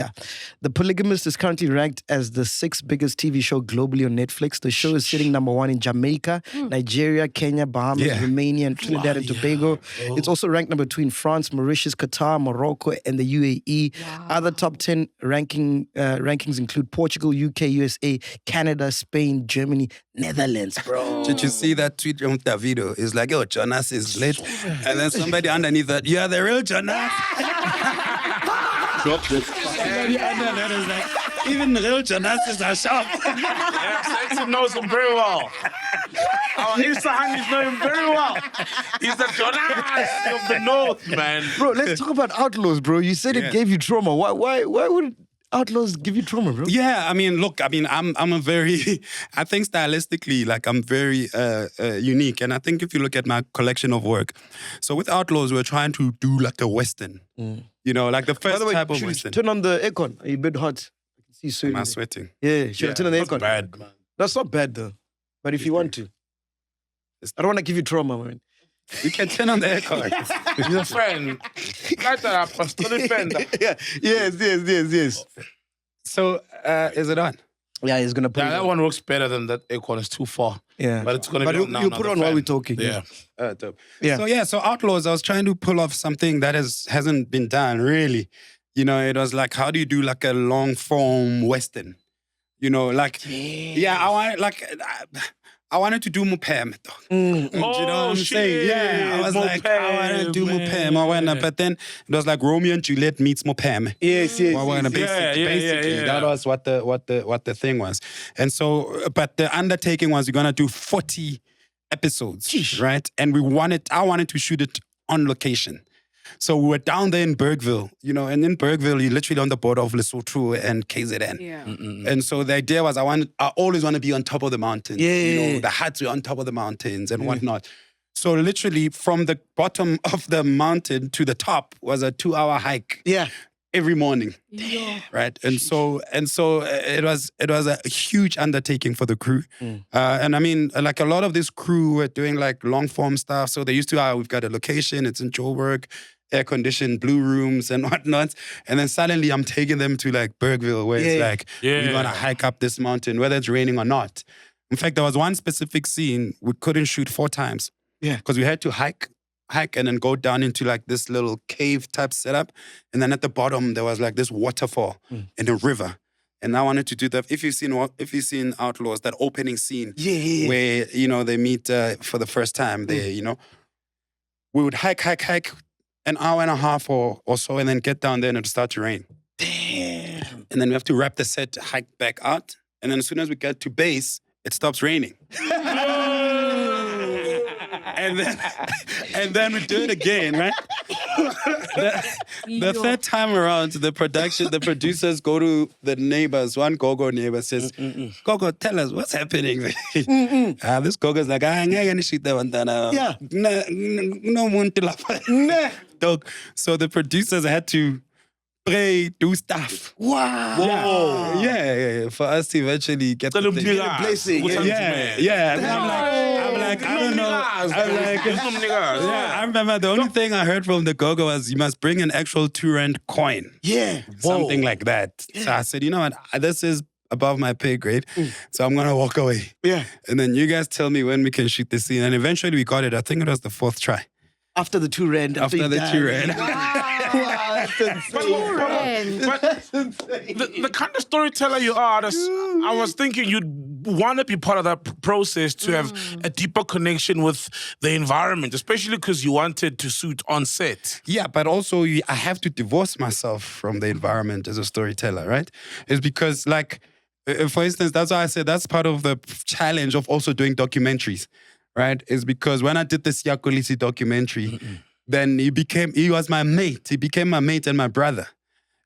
Speaker 1: The Polygamist is currently ranked as the 6th biggest TV show globally on Netflix. The show is sitting #1 in Jamaica, Nigeria, Kenya, Bahamas, Romania, and Trinidad and Tobago. It's also ranked #2 in France, Mauritius, Qatar, Morocco, and the UAE. Other top 10 rankings include Portugal, UK, USA, Canada, Spain, Germany, Netherlands, bro.
Speaker 5: Did you see that tweet from Davido? It's like, yo, Jonas is late. And then somebody underneath that, yeah, the real Jonas. Somebody under that is like, even real Jonas are sharp.
Speaker 2: Yeah, Sexy knows him very well. Our Insta honeys know him very well. He's the Jonas of the North, man.
Speaker 1: Bro, let's talk about Outlaws, bro. You said it gave you trauma. Why would Outlaws give you trauma, bro?
Speaker 5: Yeah, I mean, look, I'm a very, I think stylistically, like I'm very unique. And I think if you look at my collection of work, so with Outlaws, we're trying to do like a Western, you know, like the
Speaker 1: By
Speaker 5: first
Speaker 1: the way,
Speaker 5: type of
Speaker 1: should we
Speaker 5: Western.
Speaker 1: turn on the aircon. Are you a bit hot? I can see soon.
Speaker 5: Am I sweating?
Speaker 1: Yeah, should I turn on the
Speaker 2: That's
Speaker 1: aircon?
Speaker 2: bad, man.
Speaker 1: That's not bad though. But if you want to. I don't want to give you trauma, man.
Speaker 5: You can turn on the aircon.
Speaker 2: He's a friend. Light that up, still a friend.
Speaker 1: Yeah. Yes.
Speaker 5: So, is it on?
Speaker 1: Yeah, he's gonna put
Speaker 2: Yeah,
Speaker 1: it
Speaker 2: that
Speaker 1: on.
Speaker 2: one works better than that aircon. It's too far.
Speaker 1: Yeah.
Speaker 2: But it's going to
Speaker 1: But
Speaker 2: be on now.
Speaker 1: you'll
Speaker 2: now
Speaker 1: put
Speaker 2: the
Speaker 1: on while
Speaker 2: fan.
Speaker 1: we're talking.
Speaker 2: Yeah.
Speaker 5: Dope.
Speaker 1: Yeah.
Speaker 5: So Outlaws, I was trying to pull off something that hasn't been done really. You know, it was like, how do you do like a long form Western? You know, like, I wanted to do Mopem. Do you know what I'm saying? Yeah, I was like, I want to do Mopem. But then it was like Romeo and Juliet meets Mopem.
Speaker 1: Yes.
Speaker 5: Basically, that was what the thing was. And so, but the undertaking was, you're gonna do 40 episodes, right? And I wanted to shoot it on location. So we were down there in Bergville, you know, and in Bergville, you're literally on the border of Lesotho and KZN.
Speaker 3: Yeah.
Speaker 5: And so the idea was, I always want to be on top of the mountains.
Speaker 1: Yeah.
Speaker 5: You know, the huts were on top of the mountains and whatnot. So literally from the bottom of the mountain to the top was a 2-hour hike.
Speaker 1: Yeah.
Speaker 5: Every morning.
Speaker 3: Yeah.
Speaker 5: Right. And so it was a huge undertaking for the crew. And I mean, like a lot of this crew were doing like long form stuff. So they used to, we've got a location, it's in Joburg, air conditioned blue rooms and whatnot. And then suddenly I'm taking them to like Bergville, where it's like, we're gonna hike up this mountain, whether it's raining or not. In fact, there was one specific scene we couldn't shoot 4 times.
Speaker 1: Yeah.
Speaker 5: Because we had to hike and then go down into like this little cave type setup. And then at the bottom, there was like this waterfall and a river. And I wanted to do that. If you've seen Outlaws, that opening scene where, you know, they meet for the first time there, you know, we would hike an hour and a half or so, and then get down there and it'd start to rain. Damn. And then we have to wrap the set, hike back out. And then as soon as we get to base, it stops raining. and then we do it again, right? The third time around, the producers go to the neighbors. One Gogo neighbor says, Gogo, tell us what's happening. This Gogo's like, I'm going to shoot that one.
Speaker 1: Yeah.
Speaker 5: No one to laugh. Dog. So the producers had to pray, do stuff.
Speaker 1: Wow.
Speaker 5: Yeah. For us to eventually get the thing.
Speaker 1: blessing.
Speaker 5: Yeah. And I'm like, I don't know. I remember the only thing I heard from the Gogo was, you must bring an actual 2-rand coin.
Speaker 1: Yeah.
Speaker 5: Something like that. So I said, you know what? This is above my pay grade. So I'm going to walk away.
Speaker 1: Yeah.
Speaker 5: And then you guys tell me when we can shoot the scene. And eventually we got it. I think it was the 4th try.
Speaker 1: After the 2 rand.
Speaker 5: After the 2 rand.
Speaker 1: Wow,
Speaker 4: The kind of storyteller you are, I was thinking you'd want to be part of that process to have a deeper connection with the environment, especially because you wanted to shoot on set.
Speaker 5: Yeah, but also I have to divorce myself from the environment as a storyteller, right? It's because, like, for instance, that's why I said that's part of the challenge of also doing documentaries, right? Is because when I did the Siya Kolisi documentary, then he was my mate. He became my mate and my brother.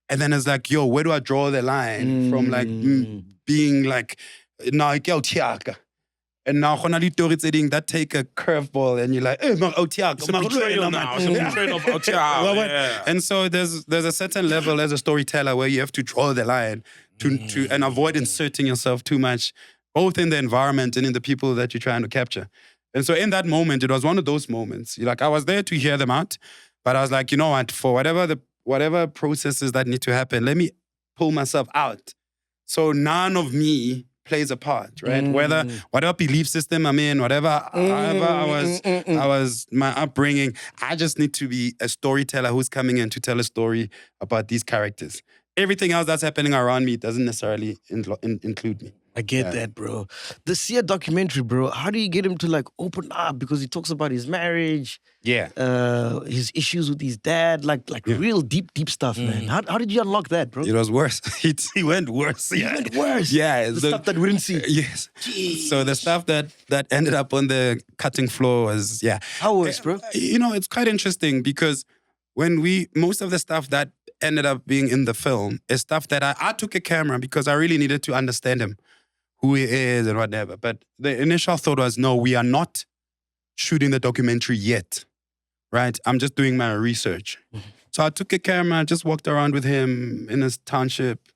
Speaker 5: And then it's like, yo, where do I draw the line from like being like, nah, ke ao tiaka. And now that take a curveball and you're like, hey, no, Otiago.
Speaker 4: It's a betrayal now. It's a betrayal of Otiago. Yeah.
Speaker 5: And so there's a certain level as a storyteller where you have to draw the line to and avoid inserting yourself too much, both in the environment and in the people that you're trying to capture. And so in that moment, it was one of those moments. Like, I was there to hear them out, but I was like, you know what, for whatever processes that need to happen, let me pull myself out. So none of me plays a part, right? Whatever belief system I'm in, however I was my upbringing, I just need to be a storyteller who's coming in to tell a story about these characters. Everything else that's happening around me doesn't necessarily include me.
Speaker 1: I get that, bro. The Sia documentary, bro, how do you get him to like open up? Because he talks about his marriage, his issues with his dad, like real deep stuff, man. How did you unlock that, bro?
Speaker 5: It was worse. He went worse.
Speaker 1: He went worse.
Speaker 5: Yeah.
Speaker 1: The stuff that we didn't see.
Speaker 5: Yes.
Speaker 1: Jeez.
Speaker 5: So the stuff that ended up on the cutting floor was,
Speaker 1: How was, bro?
Speaker 5: You know, it's quite interesting because most of the stuff that ended up being in the film is stuff that I took a camera because I really needed to understand him, who he is and whatever. But the initial thought was, no, we are not shooting the documentary yet, right? I'm just doing my research. So I took a camera, just walked around with him in his township,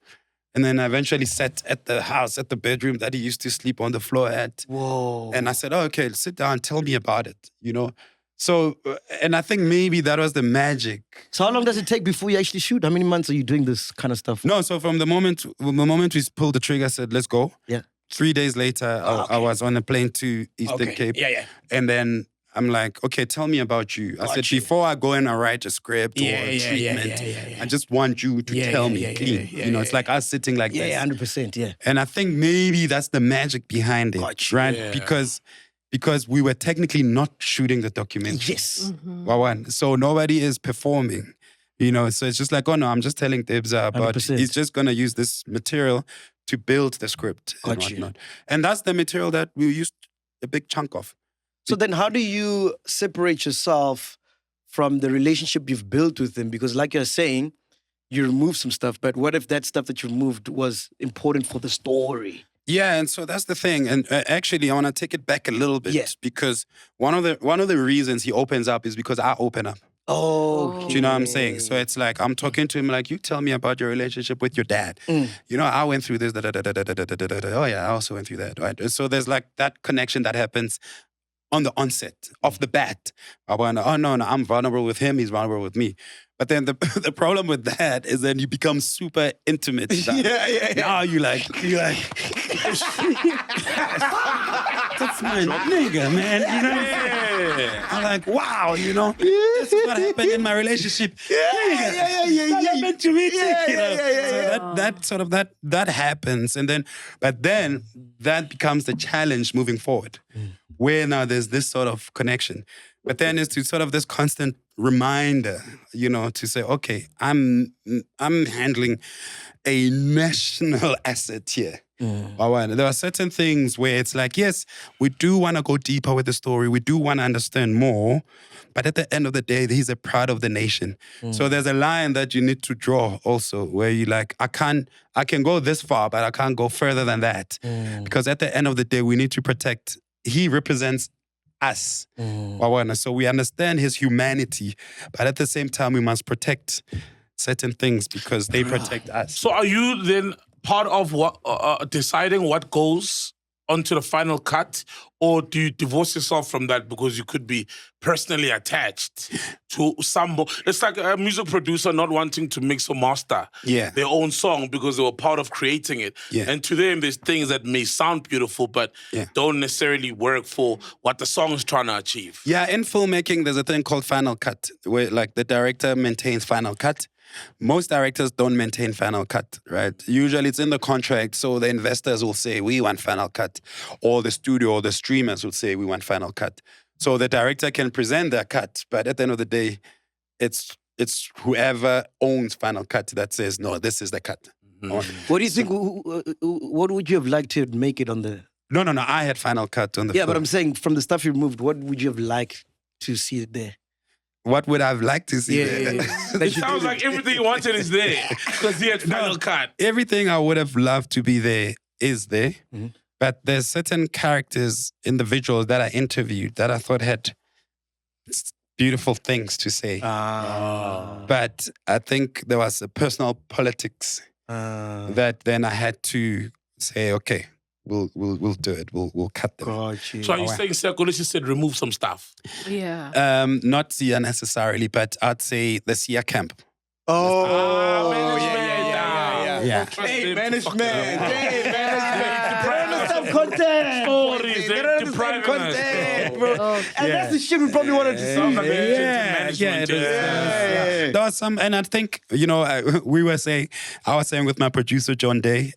Speaker 5: and then I eventually sat at the house, at the bedroom that he used to sleep on the floor at.
Speaker 1: Whoa.
Speaker 5: And I said, oh, okay, sit down, tell me about it, you know? So, and I think maybe that was the magic.
Speaker 1: So how long does it take before you actually shoot? How many months are you doing this kind of stuff?
Speaker 5: No, so from the moment we pulled the trigger, I said, let's go.
Speaker 1: Yeah.
Speaker 5: 3 days later, I was on a plane to Eastern Cape.
Speaker 4: Yeah.
Speaker 5: And then I'm like, okay, tell me about you. I said, before I go and I write a script or a treatment, I just want you to tell me clean. You know, it's like us sitting like this.
Speaker 1: Yeah, 100%, yeah.
Speaker 5: And I think maybe that's the magic behind it, right?
Speaker 4: Yeah.
Speaker 5: Because we were technically not shooting the documentary.
Speaker 1: Yes.
Speaker 5: So nobody is performing. You know, so it's just like, oh no, I'm just telling Debza about
Speaker 1: 100%.
Speaker 5: he's just gonna use this material to build the script and whatnot. And that's the material that we used a big chunk of.
Speaker 1: So then how do you separate yourself from the relationship you've built with him? Because like you're saying, you removed some stuff, but what if that stuff that you removed was important for the story?
Speaker 5: Yeah, and so that's the thing. And actually, I want to take it back a little bit because one of the reasons he opens up is because I open up.
Speaker 1: Oh,
Speaker 5: Do you know what I'm saying? So it's like I'm talking to him like, you tell me about your relationship with your dad. You know, I went through this. Oh yeah, I also went through that. Right. So there's like that connection that happens on the onset, off the bat. I went, oh no, I'm vulnerable with him. He's vulnerable with me. But then the problem with that is then you become super intimate.
Speaker 1: Yeah.
Speaker 5: Now you like. That's my nigga, man. You know what I'm saying? I'm like, wow, you know, this is what happened in my relationship. Yeah. Meant to meet you. So that sort of that happens, but then that becomes the challenge moving forward, where now there's this sort of connection. But then it's to sort of this constant reminder, you know, to say, okay, I'm handling a national asset here. There are certain things where it's like, yes, we do want to go deeper with the story. We do want to understand more. But at the end of the day, he's a pride of the nation. So there's a line that you need to draw also where you like, I can go this far, but I can't go further than that. Because at the end of the day, we need to protect. He represents us. So we understand his humanity, but at the same time, we must protect certain things because they protect us.
Speaker 4: So are you then part of what deciding what goes onto the final cut, or do you divorce yourself from that because you could be personally attached to Sambo? It's like a music producer not wanting to mix or master their own song because they were part of creating it. And to them, there's things that may sound beautiful but don't necessarily work for what the song is trying to achieve.
Speaker 5: Yeah, in filmmaking, there's a thing called final cut, where like the director maintains final cut. most directors don't maintain final cut, right? Usually it's in the contract, so the investors will say, we want final cut. Or the studio or the streamers will say, we want final cut. So the director can present their cut, but at the end of the day, it's whoever owns final cut that says, no, this is the cut.
Speaker 1: What do you think? What would you have liked to make it on the?
Speaker 5: No, I had final cut on the
Speaker 1: Yeah,
Speaker 5: film.
Speaker 1: but I'm saying from the stuff you removed, what would you have liked to see it there?
Speaker 5: What would I have liked to see there?
Speaker 4: It sounds like everything you wanted is there because he had final cut.
Speaker 5: Everything I would have loved to be there is there. But there's certain characters, individuals that I interviewed that I thought had beautiful things to say. But I think there was a personal politics that then I had to say, okay, we'll do it. We'll cut them.
Speaker 4: So are you saying Siyakolisi said remove some stuff?
Speaker 3: Yeah.
Speaker 5: Not Sia necessarily, but I'd say the Sia camp. Yeah.
Speaker 1: Hey, management. They understand content.
Speaker 4: Stories,
Speaker 1: They
Speaker 4: they
Speaker 1: don't
Speaker 4: depriving
Speaker 1: understand content, bro.
Speaker 3: Okay.
Speaker 1: And that's the shit we probably wanted to see.
Speaker 4: Sounds like
Speaker 5: It is. There was some, and I think, I was saying with my producer, John Day,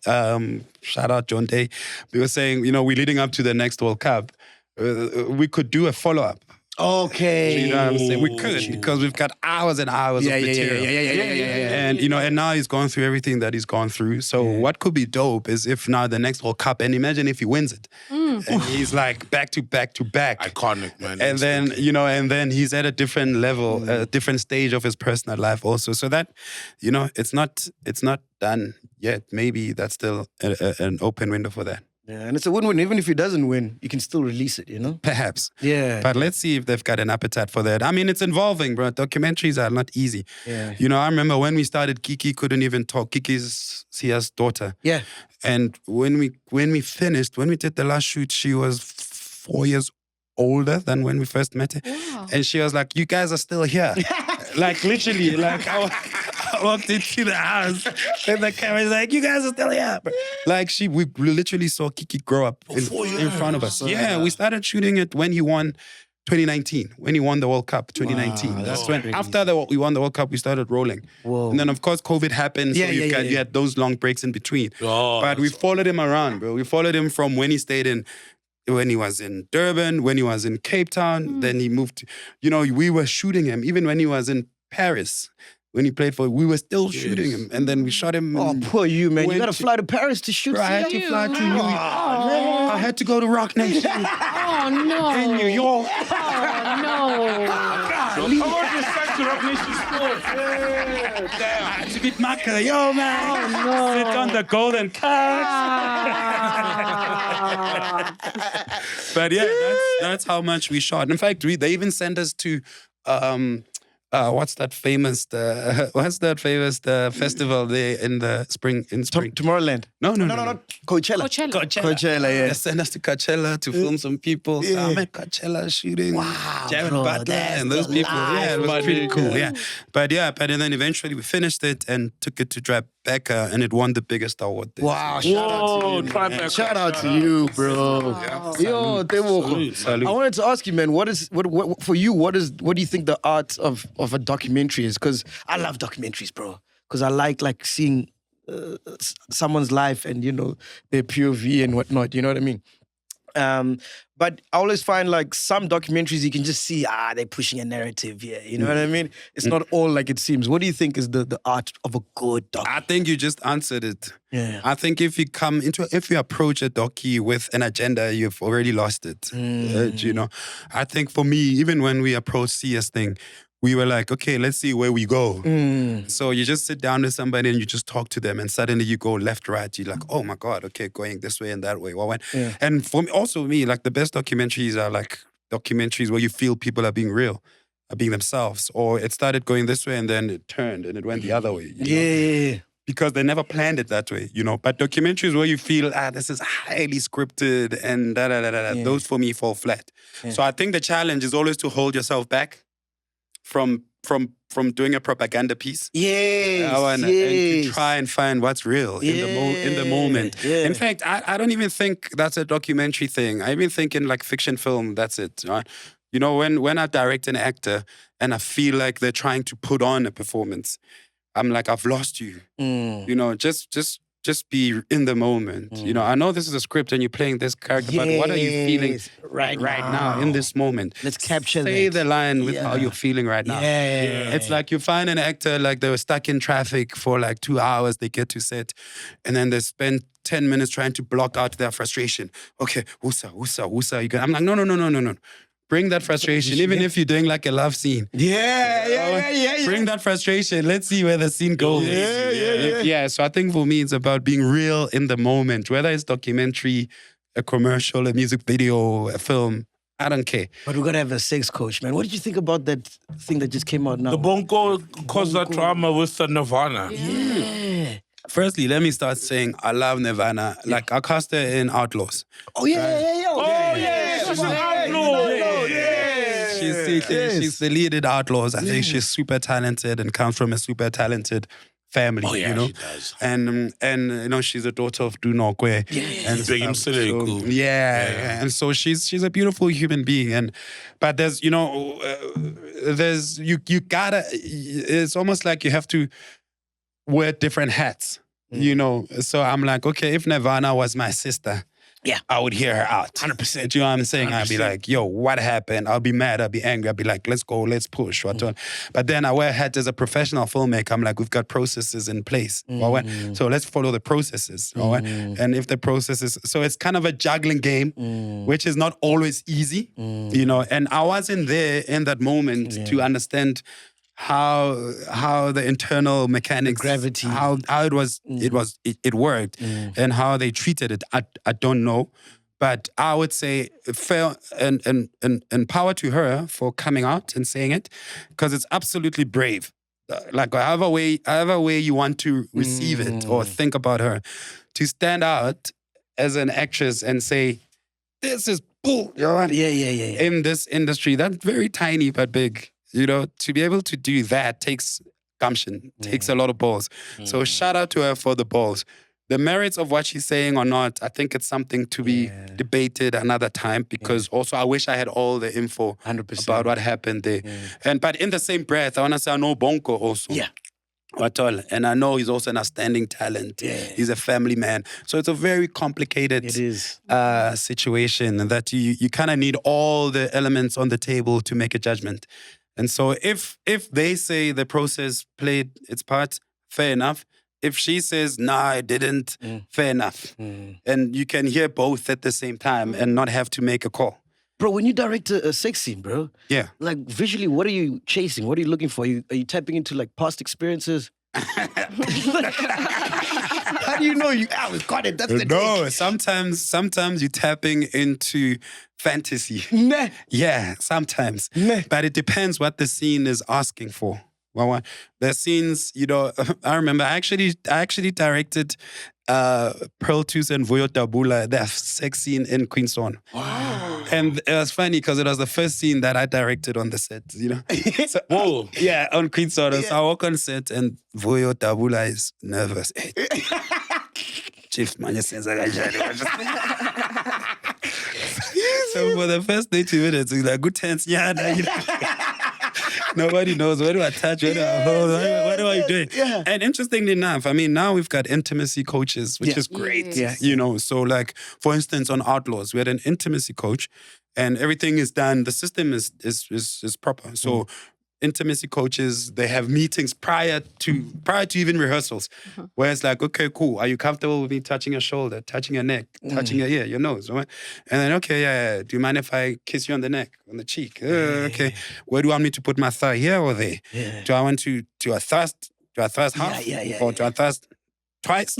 Speaker 5: shout out John Day, we were saying, we're leading up to the next World Cup. We could do a follow-up.
Speaker 1: Okay.
Speaker 5: You know what I'm saying? We could, because we've got hours and hours of material. And, and now he's gone through everything that he's gone through. So what could be dope is if now the next World Cup, and imagine if he wins it. And he's like back to back to back.
Speaker 4: Iconic, man.
Speaker 5: And then, and then he's at a different level, a different stage of his personal life also. So that, it's not done yet. Maybe that's still an open window for that.
Speaker 1: Yeah, and it's a win-win. Even if he doesn't win, you can still release it,
Speaker 5: Perhaps.
Speaker 1: Yeah.
Speaker 5: But let's see if they've got an appetite for that. I mean, it's involving, bro. Documentaries are not easy.
Speaker 1: Yeah.
Speaker 5: I remember when we started, Kiki couldn't even talk. Kiki's Sia's daughter.
Speaker 1: Yeah.
Speaker 5: And when we finished, when we did the last shoot, she was 4 years older than when we first met her.
Speaker 3: Wow.
Speaker 5: And she was like, you guys are still here. Like literally, like I walked into the house and the camera's like, you guys are still here. Like we literally saw Kiki grow up in front of us. Yeah, we started shooting it when he won 2019, when he won the World Cup 2019.
Speaker 1: Wow,
Speaker 5: that's when, after we won the World Cup, we started rolling.
Speaker 1: Whoa.
Speaker 5: And then of course COVID happened, so you had those long breaks in between. But we followed him around, bro. We followed him from when he when he was in Durban, when he was in Cape Town, then he moved, we were shooting him, even when he was in Paris. When he played we were still shooting him. And then we shot him.
Speaker 1: Oh, poor you, man. You got to fly to Paris to shoot.
Speaker 5: I had to fly to New York. I had to go to Rock Nation
Speaker 3: Oh, no.
Speaker 5: in New York.
Speaker 3: Oh, no.
Speaker 4: How about you sent to Rock Nation Sports?
Speaker 5: I had to beat MacG. Yo, man.
Speaker 3: Oh, no.
Speaker 5: Sit on the golden couch. But yeah, that's how much we shot. In fact, they even sent us to what's that famous festival there in the spring?
Speaker 1: Tomorrowland.
Speaker 5: No.
Speaker 1: Coachella. Coachella, yeah.
Speaker 5: They sent us to Coachella to film some people. So I'm at Coachella shooting.
Speaker 1: Wow,
Speaker 5: Jared
Speaker 1: bro,
Speaker 5: Butler
Speaker 1: that's
Speaker 5: and those
Speaker 1: the
Speaker 5: people. Yeah, it was
Speaker 1: life,
Speaker 5: pretty
Speaker 1: buddy.
Speaker 5: cool. Yeah. But then eventually we finished it and took it to Tribeca and it won the biggest award there.
Speaker 1: Wow, shout out to you.
Speaker 4: Tribeca.
Speaker 1: Shout out to you, bro. Yo, Tebogo.
Speaker 4: Salute.
Speaker 1: I wanted to ask you, man, what for you, what do you think the art of a documentary is? Because I love documentaries, bro. Because I like seeing someone's life and, their POV and whatnot. You know what I mean? But I always find like some documentaries you can just see, they're pushing a narrative here. You know what I mean? It's not all like it seems. What do you think is the art of a good doc?
Speaker 5: I think you just answered it.
Speaker 1: Yeah.
Speaker 5: I think if you approach a docu with an agenda, you've already lost it. I think for me, even when we approached CS thing, we were like, okay, let's see where we go. So you just sit down with somebody and you just talk to them and suddenly you go left, right. You're like, oh my God, okay, going this way and that way. And for me, like the best documentaries are like documentaries where you feel people are being real, are being themselves. Or it started going this way and then it turned and it went the other way.
Speaker 1: Yeah.
Speaker 5: Because they never planned it that way, But documentaries where you feel, this is highly scripted and those for me fall flat.
Speaker 1: Yeah.
Speaker 5: So I think the challenge is always to hold yourself back from doing a propaganda piece.
Speaker 1: Yes,
Speaker 5: And to try and find what's real in the moment.
Speaker 1: Yeah.
Speaker 5: In fact, I don't even think that's a documentary thing. I even think in like fiction film, that's it. Right? When I direct an actor and I feel like they're trying to put on a performance, I'm like, I've lost you. You know, just be in the moment. You know, I know this is a script and you're playing this character, but what are you feeling
Speaker 1: right
Speaker 5: now in this moment?
Speaker 1: Let's capture
Speaker 5: Say
Speaker 1: that.
Speaker 5: the line with how you're feeling right now. It's like you find an actor, like they were stuck in traffic for like 2 hours, they get to set, and then they spend 10 minutes trying to block out their frustration. Okay, woosah. I'm like, no. Bring that frustration, even if you're doing like a love scene. Bring that frustration. Let's see where the scene goes. Yeah. So I think for me, it's about being real in the moment, whether it's documentary, a commercial, a music video, a film. I don't care.
Speaker 1: But we're gonna have a sex coach, man. What did you think about that thing that just came out now?
Speaker 4: The Bongo caused that drama with the Nirvana.
Speaker 1: Yeah.
Speaker 5: Firstly, let me start saying I love Nirvana. Like I cast her in Outlaws.
Speaker 1: Oh yeah.
Speaker 4: Oh yeah, she's an outlaw.
Speaker 5: She's the lead in Outlaws. I think she's super talented and comes from a super talented family.
Speaker 4: Oh yeah,
Speaker 5: you know,
Speaker 4: she does.
Speaker 5: and you know she's a daughter of Dunokwe.
Speaker 4: And Big
Speaker 5: So, and so she's a beautiful human being. But there's you gotta. It's almost like you have to wear different hats. You know, so I'm like, okay, if Nirvana was my sister, I would hear her out.
Speaker 1: 100%.
Speaker 5: Do you know what I'm saying? I'd be like, yo, what happened? I'll be mad, I'll be angry, I'll be like, let's go, let's push. But then I wear a hat as a professional filmmaker. I'm like, we've got processes in place. So let's follow the processes. And if the processes, so it's kind of a juggling game, which is not always easy, you know, and I wasn't there in that moment to understand how the internal mechanics,
Speaker 1: gravity,
Speaker 5: how it worked, and how they treated it. I don't know, but I would say fair and power to her for coming out and saying it, because it's absolutely brave. Like however way you want to receive it or think about her, to stand out as an actress and say, this is bull. In this industry, that's very tiny but big. You know, to be able to do that takes gumption, takes a lot of balls. So shout out to her for the balls. The merits of what she's saying or not, I think it's something to be debated another time, because also I wish I had all the info
Speaker 1: 100%.
Speaker 5: about what happened there. But in the same breath, I want to say I know Bonko also. And I know he's also an outstanding talent. He's a family man. So it's a very complicated situation that you kind of need all the elements on the table to make a judgment. And so if they say the process played its part, fair enough. If she says, nah, it didn't, fair enough. And you can hear both at the same time and not have to make a call.
Speaker 1: Bro, when you direct a sex scene, bro, like visually, what are you chasing? What are you looking for? Are you tapping into like past experiences? How do you know you got it? That's the
Speaker 5: No, sometimes you're tapping into fantasy.
Speaker 1: Nah.
Speaker 5: Yeah, sometimes. But it depends what the scene is asking for. Well, the scenes, you know, I remember I actually directed Pearl Tooth and Vuyo Tabula, their sex scene in Queenstown.
Speaker 1: Wow.
Speaker 5: And it was funny because it was the first scene that I directed on the set, you know. So, on Queenstown. So I walk on set and Vuyo Tabula is nervous. Chief, man, you sense So for the first 30 minutes, he's like, good tense, you know. Nobody knows. Where do I touch? Where do I hold? What am I doing? And interestingly enough, I mean, now we've got intimacy coaches, which is great. You know, so like, for instance, on Outlaws, we had an intimacy coach and everything is done. The system is proper. So intimacy coaches, they have meetings prior to even rehearsals, where it's like, okay, cool. Are you comfortable with me touching your shoulder, touching your neck, touching your ear, your nose? Right? And then, okay, do you mind if I kiss you on the neck, on the cheek? Okay. Where do you want me to put my thigh, here or there? Do I want to do I thrust half? Or do I thrust twice?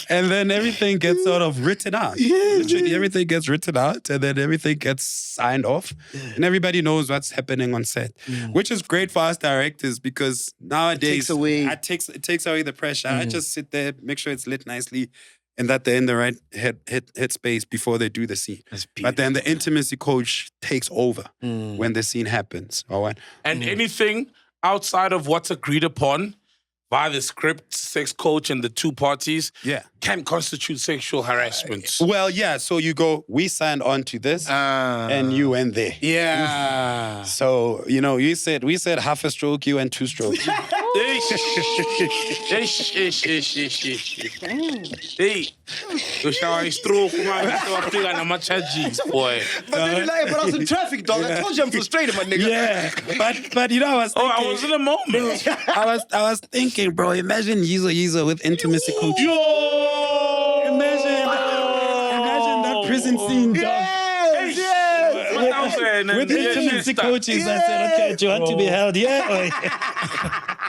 Speaker 5: And then everything gets sort of written out. Literally everything gets written out, and then everything gets signed off, and everybody knows what's happening on set, which is great for us directors, because nowadays it takes away the pressure. I just sit there, make sure it's lit nicely, and that they're in the right head space before they do the scene. But then the intimacy coach takes over when the scene happens. All right.
Speaker 4: And anything outside of what's agreed upon by the script, sex coach, and the two parties can constitute sexual harassment.
Speaker 5: Well, yeah. So you go, we signed on to this, and you went there.
Speaker 4: Yeah.
Speaker 5: So we said half a stroke, you went 2 strokes.
Speaker 4: Hey, you shower a stroke, man. I'm a charges, boy.
Speaker 1: But then you're like, but I was in traffic, dog. I told you I'm frustrated, my nigga.
Speaker 5: Yeah, but I was thinking,
Speaker 4: I was in the moment.
Speaker 5: I was thinking, bro, imagine Yeezo with intimacy coach.
Speaker 4: Yo!
Speaker 5: Imagine that prison scene, dog. With intimacy coaches, I said, okay, do you want to be held? Yeah. Or...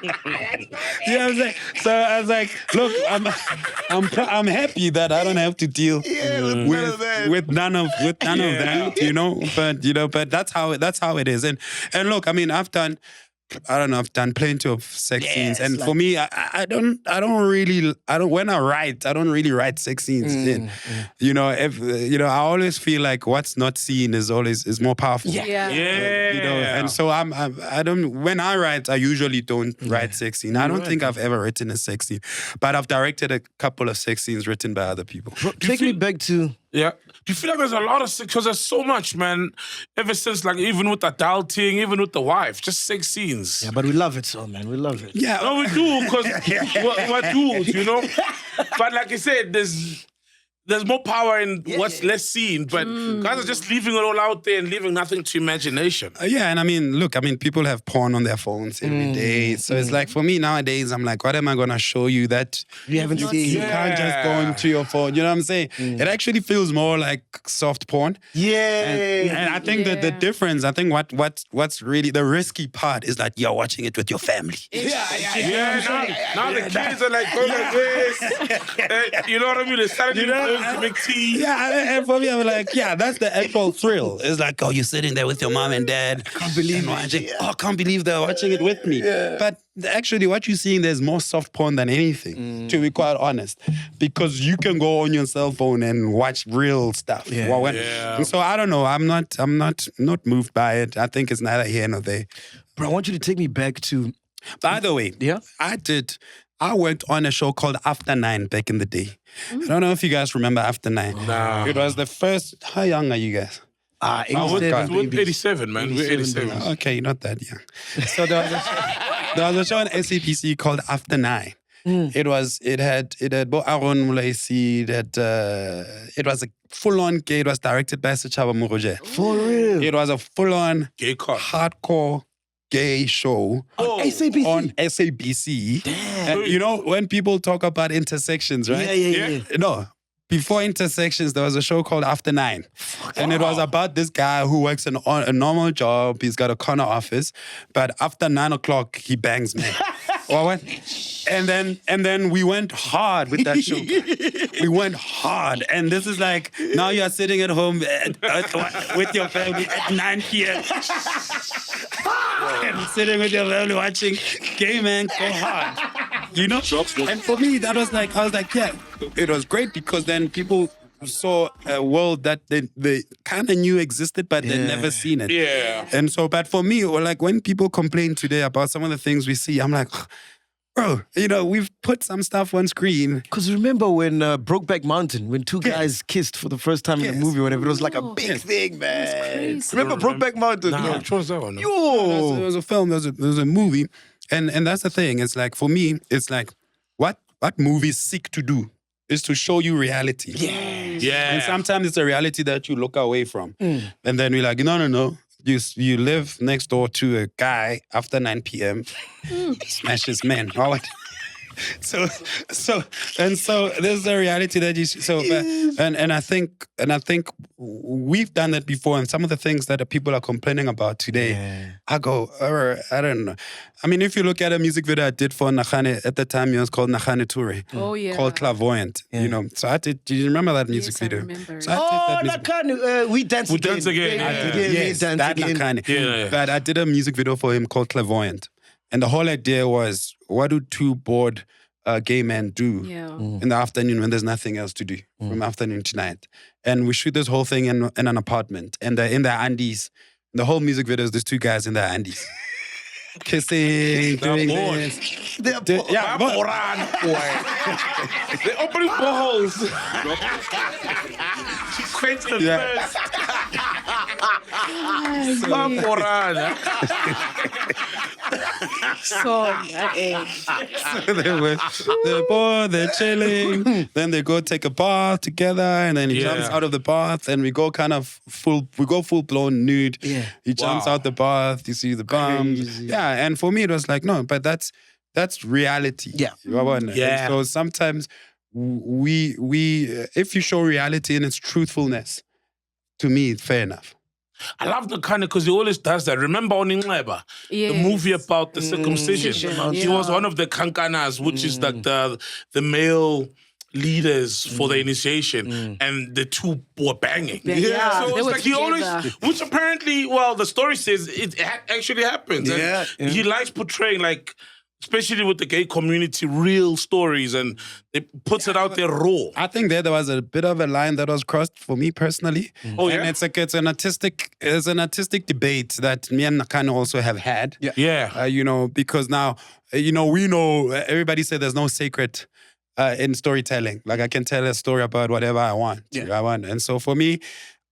Speaker 5: you know what I'm saying? So I was like, look, I'm happy that I don't have to deal with none of that, But that's how it is. And look, I mean, I've done plenty of sex scenes, and for me, I don't when I write, I don't really write sex scenes in. I always feel like what's not seen is more powerful. And so I don't when I write, I usually don't write sex scene. I don't think I've ever written a sex scene, but I've directed a couple of sex scenes written by other people.
Speaker 1: Take me back to...
Speaker 4: Yeah. Do you feel like there's a lot of sex? Because there's so much, man. Ever since, like, even with adulting, even with the wife, just sex scenes.
Speaker 1: Yeah, but we love it so, man. We love it.
Speaker 5: Yeah.
Speaker 4: No, we do, because we're dudes, But like I said, there's more power in what's less seen, but guys are just leaving it all out there and leaving nothing to imagination.
Speaker 5: And I mean, people have porn on their phones every day. So it's like, for me nowadays, I'm like, what am I going to show you that
Speaker 1: You haven't seen.
Speaker 5: you can't just go into your phone? You know what I'm saying? It actually feels more like soft porn.
Speaker 1: Yeah.
Speaker 5: And I think that the difference, I think what's really the risky part is that you're watching it with your family.
Speaker 4: Now the kids are like, go like this. You know what I mean? They started to make tea.
Speaker 5: Yeah, and for me, I'm like, that's the actual thrill. It's like, oh, you're sitting there with your mom and dad. I can't believe watching. Oh, I can't believe they're watching it with me. Yeah. But actually, what you're seeing, there's more soft porn than anything, to be quite honest. Because you can go on your cell phone and watch real stuff. And so I don't know. I'm not moved by it. I think it's neither here nor there.
Speaker 1: Bro, I want you to take me back to...
Speaker 5: By the way, I worked on a show called After 9 back in the day. I don't know if you guys remember After 9.
Speaker 4: No.
Speaker 5: It was the first... How young are you guys?
Speaker 4: 87, man. We're 87.
Speaker 5: Okay, you're not that young. So there was a show on SABC called After 9. It had Bo Aaron Mulaisi, it was a full-on gay, it was directed by Sechaba Moroje.
Speaker 1: For real?
Speaker 5: It was a full-on
Speaker 4: Gay cut.
Speaker 5: hardcore gay show
Speaker 1: on SABC.
Speaker 5: On SABC.
Speaker 1: Damn.
Speaker 5: And when people talk about intersections, right?
Speaker 1: Yeah.
Speaker 5: No. Before intersections, there was a show called After 9. And it was about this guy who works a normal job. He's got a corner office. But after 9 o'clock, he bangs me. And then we went hard with that show. We went hard. And this is like, now you're sitting at home with your family at 9 p.m. And sitting with your family watching gay men go hard. And for me, I was like, it was great because then people saw a world that they kind of knew existed, but they'd never seen it.
Speaker 4: Yeah.
Speaker 5: And so, but for me, or like when people complain today about some of the things we see, I'm like, bro, we've put some stuff on screen.
Speaker 1: Because remember when Brokeback Mountain, when two guys kissed for the first time in a movie, whatever, it was like a big thing, man. Remember Brokeback Mountain?
Speaker 4: No, which one's that one?
Speaker 1: Yo!
Speaker 5: There was a film, there was a movie. And that's the thing. It's like, for me, it's like, what movies seek to do is to show you reality.
Speaker 4: Yeah.
Speaker 5: And sometimes it's a reality that you look away from. And then we're like, no. You live next door to a guy after 9 p.m. Smashes men. So there's a reality that you see. So and I think we've done that before. And some of the things that the people are complaining about today, I go, I don't know. I mean, if you look at a music video I did for Nakhane at the time, it was called Nakhane Toure.
Speaker 3: Oh yeah.
Speaker 5: Called Clairvoyant. So I did. Do you remember that music video?
Speaker 3: I remember.
Speaker 5: So I did that
Speaker 1: Nakhane, we dance again.
Speaker 4: Dance again.
Speaker 5: I did,
Speaker 1: Yes,
Speaker 5: that Nakhane.
Speaker 4: Yeah.
Speaker 5: But I did a music video for him called Clairvoyant. And the whole idea was, what do two bored gay men do in the afternoon when there's nothing else to do from afternoon to night? And we shoot this whole thing in an apartment. And they're in their undies. The whole music video is these two guys in their undies. kissing, doing
Speaker 4: bored.
Speaker 5: this.
Speaker 1: They're
Speaker 5: Yeah, but,
Speaker 4: They're opening boreholes. She quenched the
Speaker 5: Yeah.
Speaker 4: thirst. Vaporana.
Speaker 5: they're chilling. Then they go take a bath together, and then he jumps
Speaker 4: Yeah.
Speaker 5: out of the bath, and we go full blown nude.
Speaker 1: Yeah.
Speaker 5: He jumps
Speaker 4: Wow.
Speaker 5: out the bath. You see the bums.
Speaker 1: Crazy.
Speaker 5: Yeah, and for me it was like no, but that's reality.
Speaker 1: Yeah.
Speaker 5: And
Speaker 4: Yeah.
Speaker 5: so sometimes we if you show reality in its truthfulness, to me, fair enough.
Speaker 4: I love the kind of because he always does that. Remember on Ongkgopotse, the
Speaker 3: Yes.
Speaker 4: movie about the circumcision. He
Speaker 3: Yeah.
Speaker 4: was one of the kankanas, which is like the male leaders for the initiation, and the two were banging.
Speaker 3: Yeah,
Speaker 4: So
Speaker 3: they
Speaker 4: it's
Speaker 3: were
Speaker 4: like he always,
Speaker 3: together.
Speaker 4: which apparently, well, the story says it actually happens. And
Speaker 1: Yeah, yeah.
Speaker 4: he likes portraying like. Especially with the gay community, real stories, and it puts it out there raw.
Speaker 5: I think there was a bit of a line that was crossed for me personally.
Speaker 4: Oh,
Speaker 5: And
Speaker 4: yeah?
Speaker 5: it's an artistic debate that me and Nakano also have had.
Speaker 4: Yeah.
Speaker 5: Because now, we know everybody said there's no sacred in storytelling. Like I can tell a story about whatever I want. And so for me,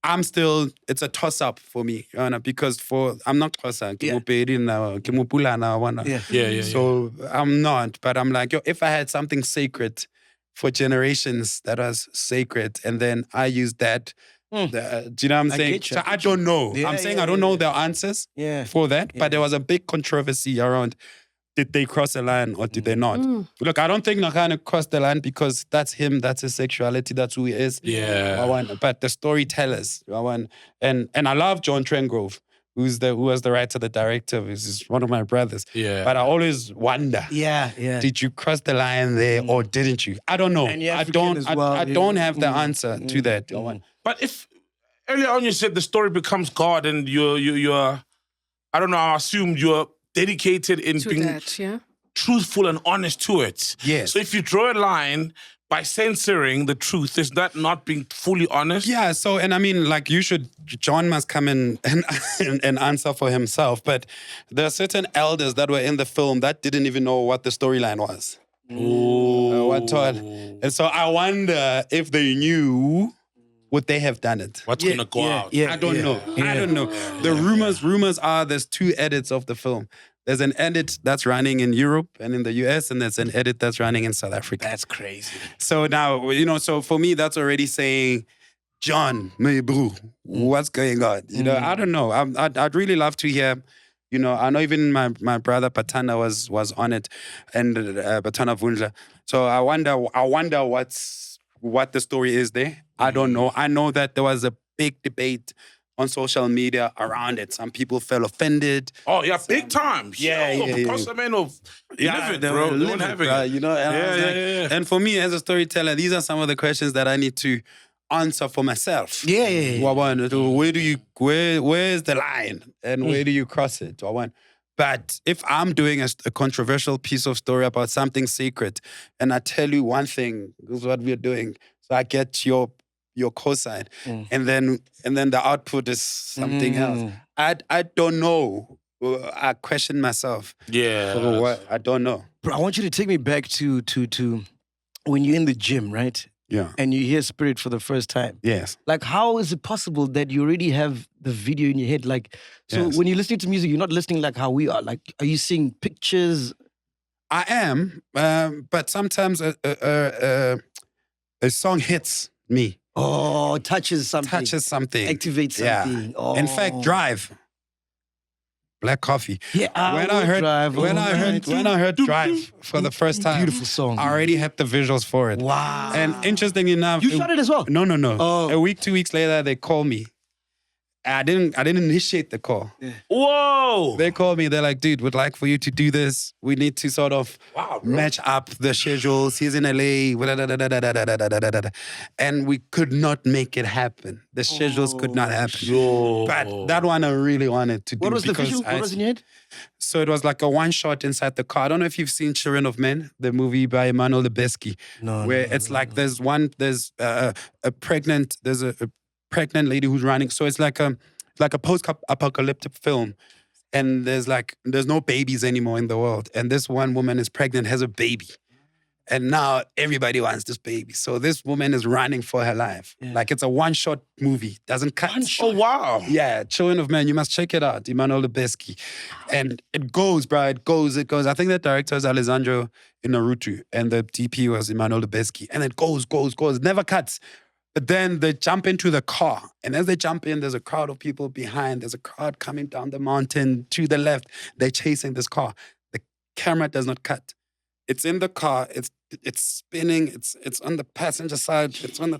Speaker 5: it's a toss up for me, because I'm not Xhosa, ke Mopedi now, ke Mopula now,
Speaker 4: Yeah.
Speaker 5: So I'm not, but I'm like, if I had something sacred for generations that was sacred, and then I used that, do you know what I'm saying?
Speaker 1: get you.
Speaker 5: So I don't know.
Speaker 1: Yeah,
Speaker 5: I'm saying
Speaker 1: yeah,
Speaker 5: I don't
Speaker 1: yeah,
Speaker 5: know
Speaker 1: yeah.
Speaker 5: the answers
Speaker 1: Yeah.
Speaker 5: for that, but there was a big controversy around did they cross the line or did they not? Look, I don't think Nakano crossed the line because that's him, that's his sexuality, that's who he is.
Speaker 4: Yeah.
Speaker 5: But the storytellers, and I love John Trengrove, who was the writer, the director, is one of my brothers.
Speaker 4: Yeah.
Speaker 5: But I always wonder,
Speaker 1: Yeah.
Speaker 5: did you cross the line there or didn't you? I don't know.
Speaker 1: And you're
Speaker 5: I
Speaker 1: African
Speaker 5: don't.
Speaker 1: as well,
Speaker 5: I
Speaker 1: yeah.
Speaker 5: don't have the answer to that.
Speaker 4: But if earlier on you said the story becomes God and you're I don't know, I assumed you're dedicated in
Speaker 3: To
Speaker 4: being
Speaker 3: that, yeah.
Speaker 4: truthful and honest to it.
Speaker 5: Yes.
Speaker 4: So if you draw a line by censoring the truth, is that not being fully honest?
Speaker 5: Yeah, so, and I mean, like, John must come in and answer for himself, but there are certain elders that were in the film that didn't even know what the storyline was. And so I wonder if they knew, would they have done it?
Speaker 4: What's gonna go out?
Speaker 5: I don't know. I don't know. The rumors are there's 2 edits of the film. There's an edit that's running in Europe and in the US, and there's an edit that's running in South Africa.
Speaker 1: That's crazy.
Speaker 5: So now, so for me, that's already saying, John, my bro, what's going on? I don't know. I'd really love to hear. I know even my brother Patana was on it, and Patana Vundla. So I wonder what the story is there. I don't know. I know that there was a big debate on social media around it. Some people felt offended.
Speaker 4: Oh yeah, big time.
Speaker 5: Yeah.
Speaker 4: Because men of livid,
Speaker 5: they
Speaker 4: bro.
Speaker 5: were
Speaker 4: Don't
Speaker 5: livid,
Speaker 4: have
Speaker 5: bro,
Speaker 4: it.
Speaker 5: and I was like-
Speaker 4: Yeah.
Speaker 5: And for me as a storyteller, these are some of the questions that I need to answer for myself.
Speaker 1: Yeah.
Speaker 5: Where's the line and where do you cross it? But if I'm doing a controversial piece of story about something sacred, and I tell you one thing, this is what we're doing, so I get your cosign, and then the output is something else. I don't know. I question myself.
Speaker 4: Yeah.
Speaker 5: So what? I don't know.
Speaker 1: Bro, I want you to take me back to when you're in the gym, right?
Speaker 5: Yeah.
Speaker 1: And you hear Spirit for the first time.
Speaker 5: Yes.
Speaker 1: Like, how is it possible that you already have the video in your head? Like, so
Speaker 5: Yes.
Speaker 1: when you're listening to music, you're not listening like how we are. Like, are you seeing pictures?
Speaker 5: I am, but sometimes a song hits me,
Speaker 1: Oh, touches something. Activates something.
Speaker 5: Yeah.
Speaker 1: Oh.
Speaker 5: In fact, Drive, Black Coffee.
Speaker 1: Yeah,
Speaker 5: When I heard
Speaker 1: Drive.
Speaker 5: when I heard Drive for the first time,
Speaker 1: Beautiful song.
Speaker 5: I already had the visuals for it.
Speaker 1: Wow.
Speaker 5: And interesting enough,
Speaker 1: You shot it as well?
Speaker 5: No.
Speaker 1: Oh.
Speaker 5: A week, 2 weeks later, they call me. I didn't initiate the call.
Speaker 4: Whoa.
Speaker 5: They called me. They're like, dude, we'd like for you to do this. We need to sort of match up the schedules. He's in LA. And we could not make it happen. The schedules could not happen. But that one I really wanted to do.
Speaker 1: What was the
Speaker 5: because
Speaker 1: visual? What was in your head?
Speaker 5: So it was like a one shot inside the car. I don't know if you've seen Children of Men, the movie by Emmanuel Lubezki, where it's like there's a pregnant lady who's running. So it's like a post-apocalyptic film. and there's no babies anymore in the world. And this one woman is pregnant, has a baby. And now everybody wants this baby. So this woman is running for her life. Like it's a one-shot movie. Doesn't cut.
Speaker 4: Oh, wow.
Speaker 5: Yeah, Children of Men. You must check it out. Emmanuel Lubezki. And it goes, bro. It goes. I think the director is Alessandro Inarutu. And the DP was Emmanuel Lubezki. And it goes. It never cuts. But then they jump into the car. And as they jump in, there's a crowd of people behind. There's a crowd coming down the mountain to the left. They're chasing this car. The camera does not cut. It's in the car. It's spinning. It's on the passenger side.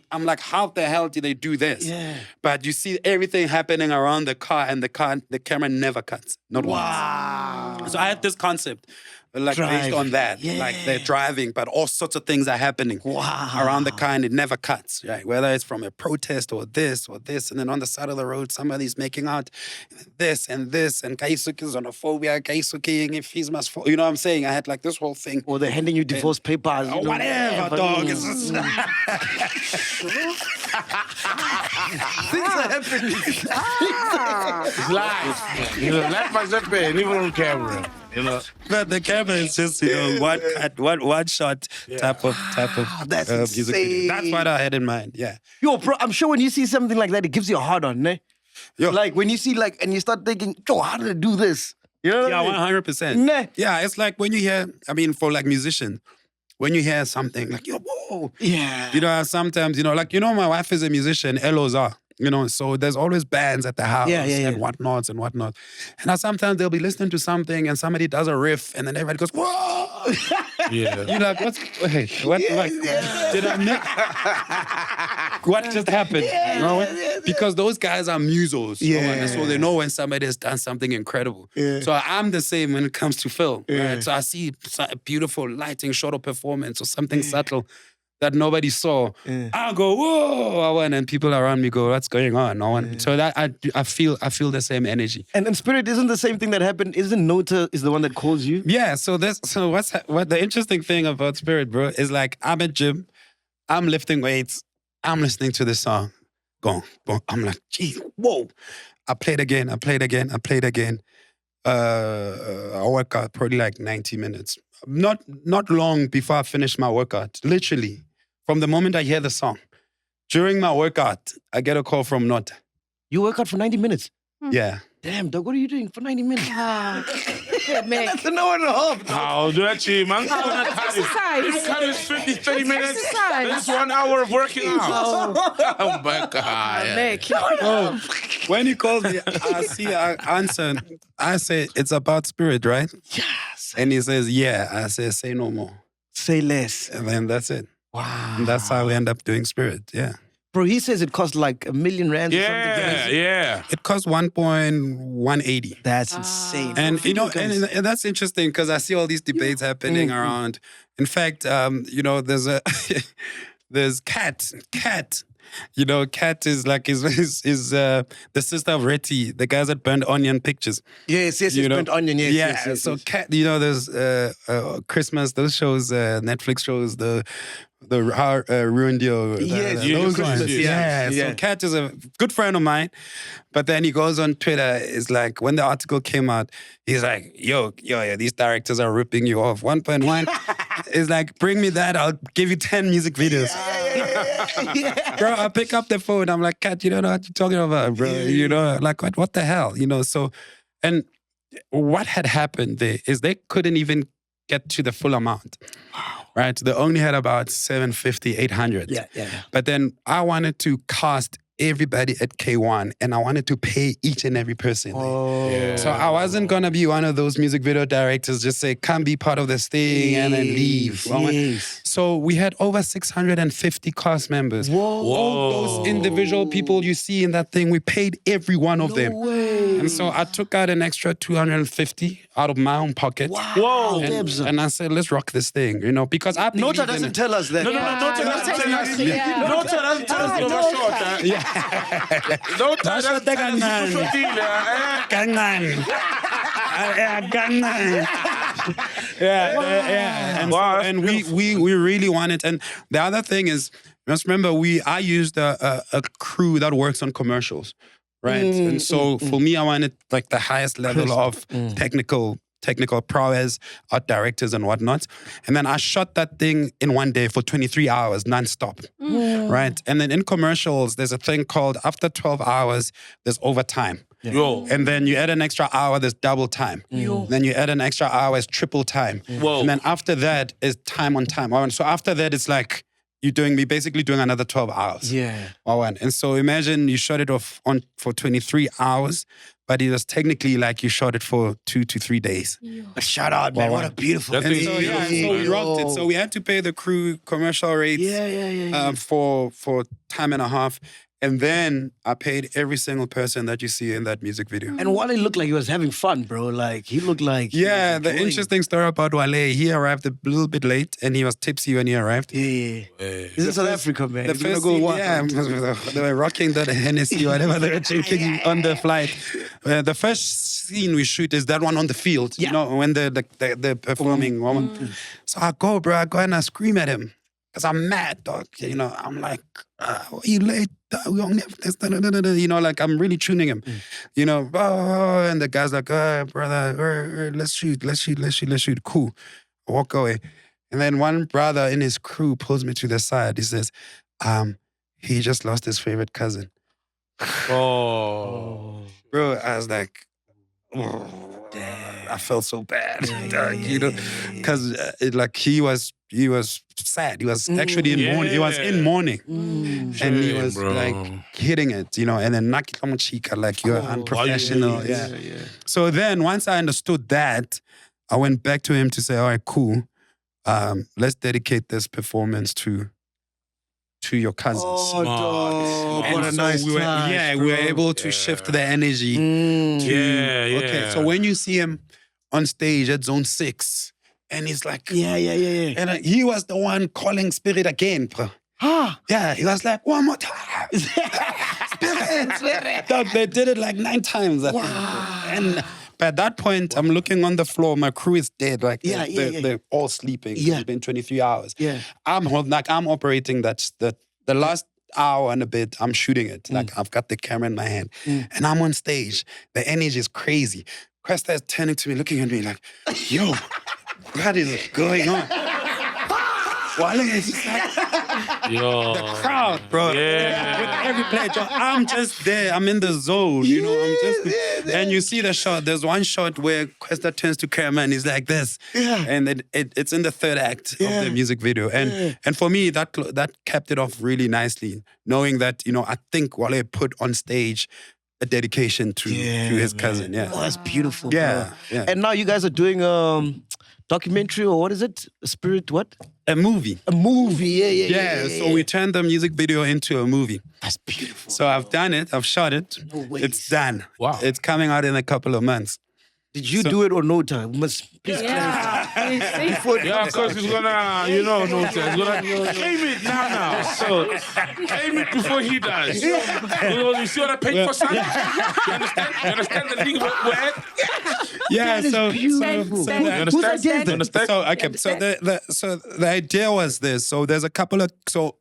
Speaker 5: I'm like, how the hell did they do this?
Speaker 1: Yeah.
Speaker 5: But you see everything happening around the car, and the camera never cuts. Not once. So I had this concept, like based on that.
Speaker 1: Yeah.
Speaker 5: Like they're driving, but all sorts of things are happening around the car, and it never cuts. Right? Whether it's from a protest or this, and then on the side of the road, somebody's making out this, and Kaisuke is on a phobia, Kaisuke, if he's must fall. You know what I'm saying? I had like this whole thing.
Speaker 1: Or they're handing you divorce papers. You know,
Speaker 5: Whatever, dog. It's just-
Speaker 1: Things are happening.
Speaker 4: It's live. You know, life must happen, even on camera. You know.
Speaker 5: But the camera is just, one cut, one shot type of
Speaker 1: That's
Speaker 5: music video.
Speaker 1: insane.
Speaker 5: That's what I had in mind, yeah.
Speaker 1: Yo, bro, I'm sure when you see something like that, it gives you a hard on, ne?
Speaker 5: Yo.
Speaker 1: Like when you see and you start thinking, yo, how did I do this? You know what
Speaker 5: Yeah,
Speaker 1: I mean?
Speaker 5: 100%.
Speaker 1: Nah.
Speaker 5: Yeah, it's like when you hear, for like musicians, when you hear something like, yo, whoa.
Speaker 1: Yeah.
Speaker 5: Sometimes, my wife is a musician, Elos are. So there's always bands at the house and whatnots. And sometimes they'll be listening to something and somebody does a riff and then everybody goes, whoa!
Speaker 4: Yeah.
Speaker 5: You're like, what? Did I miss? What just happened? Because those guys are musos. And so they know when somebody has done something incredible.
Speaker 1: Yeah.
Speaker 5: So I'm the same when it comes to film. Right? So I see a beautiful lighting, short of performance or something subtle that nobody saw. I'll go, whoa! And people around me go, what's going on? So that I feel the same energy.
Speaker 1: And Spirit isn't the same thing that happened. Isn't Nota is the one that calls you?
Speaker 5: Yeah, so what the interesting thing about Spirit, bro, is like I'm at gym, I'm lifting weights, I'm listening to this song. Go. I'm like, gee, whoa. I played again. I work out probably like 90 minutes. Not long before I finish my workout, literally. From the moment I hear the song. During my workout, I get a call from Nota.
Speaker 1: You work out for 90 minutes.
Speaker 5: Yeah.
Speaker 1: Damn, dog, what are you doing for 90 minutes?
Speaker 3: Make
Speaker 1: That's an hour and a half. dog.
Speaker 4: How do you, man?
Speaker 3: exercise.
Speaker 4: You cut it 50, 30 minutes.
Speaker 3: Exercise.
Speaker 4: That's 1 hour of working out. Oh my God.
Speaker 3: Make.
Speaker 5: Oh, when he calls me, I answer. I say, it's about Spirit, right?
Speaker 1: Yes.
Speaker 5: And he says, yeah. I say, say no more.
Speaker 1: Say less.
Speaker 5: And then that's it.
Speaker 1: Wow.
Speaker 5: And that's how we end up doing Spirit, yeah.
Speaker 1: Bro, he says it costs like R1 million or something.
Speaker 4: Yeah.
Speaker 5: It comes 1.180.
Speaker 1: That's insane.
Speaker 5: And and that's interesting because I see all these debates happening around. In fact, there's Kat. Kat is like is the sister of Reti, the guys that burned Onion Pictures.
Speaker 1: Yes, Burnt Onion, yes.
Speaker 5: So Kat, there's Christmas, those shows, Netflix shows, the How Ruined Your those ones.
Speaker 1: Yeah.
Speaker 5: So Kat is a good friend of mine, but then he goes on Twitter. It's like when the article came out, he's like, yo, these directors are ripping you off. 1.1 is like, bring me that, I'll give you 10 music videos. Bro, I pick up the phone. I'm like, Kat, you don't know what you're talking about, bro. Like what the hell? So, and what had happened there is they couldn't even get to the full amount. Wow. Right? They only had about 750, 800.
Speaker 1: Yeah.
Speaker 5: But then I wanted to cast everybody at K1 and I wanted to pay each and every person.
Speaker 1: Oh.
Speaker 4: Yeah.
Speaker 5: So I wasn't going to be one of those music video directors just say, come be part of this thing and then leave.
Speaker 1: Yes.
Speaker 5: So we had over 650 cast members.
Speaker 1: Whoa.
Speaker 5: All those individual people you see in that thing, we paid every one of them.
Speaker 1: Way.
Speaker 5: And so I took out an extra 250 out of my own pocket.
Speaker 1: Wow.
Speaker 4: Whoa.
Speaker 5: And I said, let's rock this thing, because I believe
Speaker 1: Nota
Speaker 5: in
Speaker 1: doesn't
Speaker 5: it.
Speaker 1: tell us that.
Speaker 4: No, Nota doesn't tell us. Nota doesn't tell us no short. Nota doesn't tell us no short.
Speaker 5: Gangan. Yeah. And,
Speaker 4: Wow,
Speaker 5: and we really want it. And the other thing is, just remember, I used a crew that works on commercials. right? And so for me, I wanted like the highest level of technical prowess, art directors and whatnot. And then I shot that thing in one day for 23 hours, nonstop, right? And then in commercials, there's a thing called after 12 hours, there's overtime.
Speaker 4: Yo.
Speaker 5: And then you add an extra hour, there's double time. Then you add an extra hour, it's triple time.
Speaker 4: Whoa.
Speaker 5: And then after that is time on time. So after that, it's like you're basically doing another 12 hours.
Speaker 1: Yeah.
Speaker 5: And so imagine you shot it off for 23 hours, but it was technically like you shot it for 2 to 3 days.
Speaker 1: Shout out, man. What a beautiful
Speaker 4: That
Speaker 5: And
Speaker 4: thing
Speaker 5: so,
Speaker 4: is
Speaker 5: yeah,
Speaker 4: beautiful,
Speaker 5: so we rocked it. So we had to pay the crew commercial rates for time and a half. And then I paid every single person that you see in that music video.
Speaker 1: And Wale looked like he was having fun, bro. Like, he looked like... he
Speaker 5: Yeah,
Speaker 1: was
Speaker 5: the
Speaker 1: enjoying.
Speaker 5: interesting story about Wale, he arrived a little bit late and he was tipsy when he arrived.
Speaker 1: Yeah. This is South Africa, man.
Speaker 5: The
Speaker 1: If you're
Speaker 5: first
Speaker 1: gonna go
Speaker 5: scene, yeah, they were rocking that Hennessy, whatever they were drinking on the flight. The first scene we shoot is that one on the field, you know, when the performing woman. So I go and I scream at him. Because I'm mad, dog. You know, I'm like, you late? We only have this, you know, like I'm really tuning him. You know, and the guy's like, brother, let's shoot. Cool. I walk away. And then one brother in his crew pulls me to the side. He says, he just lost his favorite cousin.
Speaker 4: Oh.
Speaker 5: Bro, I was like, I felt so bad, dog, you know, because like he was sad. He was actually in mourning. He was in mourning, and he was like hitting it, you know. And then like you're unprofessional, yeah. So then once I understood that, I went back to him to say, all right, cool, let's dedicate this performance to your cousins.
Speaker 1: Oh, dog.
Speaker 5: And
Speaker 1: What a
Speaker 5: so
Speaker 1: nice
Speaker 5: we were,
Speaker 1: touch,
Speaker 5: we were
Speaker 1: bro.
Speaker 5: able to shift the energy.
Speaker 4: Yeah.
Speaker 5: Okay, so when you see him on stage at Zone 6, and he's like,
Speaker 1: Yeah.
Speaker 5: and he was the one calling Spirit again, bro. Yeah, he was like, one more time. Spirit. Dog, they did it like 9 times. I think. And by that point, I'm looking on the floor. My crew is dead. Like they're all sleeping.
Speaker 1: Yeah.
Speaker 5: It's been 23 hours.
Speaker 1: Yeah.
Speaker 5: I'm operating the last hour and a bit. I'm shooting it. Like I've got the camera in my hand, and I'm on stage. The energy is crazy. Cresta is turning to me, looking at me like, "Yo, what is going on?" Wale is just like,
Speaker 4: Yo.
Speaker 5: the crowd, bro.
Speaker 4: Yeah.
Speaker 5: With every play, Joe, I'm just there. I'm in the zone, you know. I'm just, and you see the shot. There's one shot where Questa turns to camera and he's like this, and it's in the third act of the music video. And for me, that capped it off really nicely, knowing that I think Wale put on stage a dedication to his cousin. Yeah,
Speaker 1: Oh, that's beautiful.
Speaker 5: Yeah,
Speaker 1: bro.
Speaker 5: yeah.
Speaker 1: And now you guys are doing documentary, or what is it? Spirit what?
Speaker 5: A movie.
Speaker 1: A movie.
Speaker 5: Yeah, so we turned the music video into a movie.
Speaker 1: That's beautiful.
Speaker 5: So I've done it. I've shot it.
Speaker 1: No way.
Speaker 5: It's done.
Speaker 4: Wow.
Speaker 5: It's coming out in a couple of months.
Speaker 1: Did you do it or no time? Please clarify.
Speaker 4: Yeah, because he's gonna, no time. He's gonna claim it now. So claim it before he does. You see what I paid for, son? You understand the legal word?
Speaker 5: Yeah, so
Speaker 1: beautiful.
Speaker 4: You understand? You understand?
Speaker 5: So okay, so the idea was this. So there's a couple of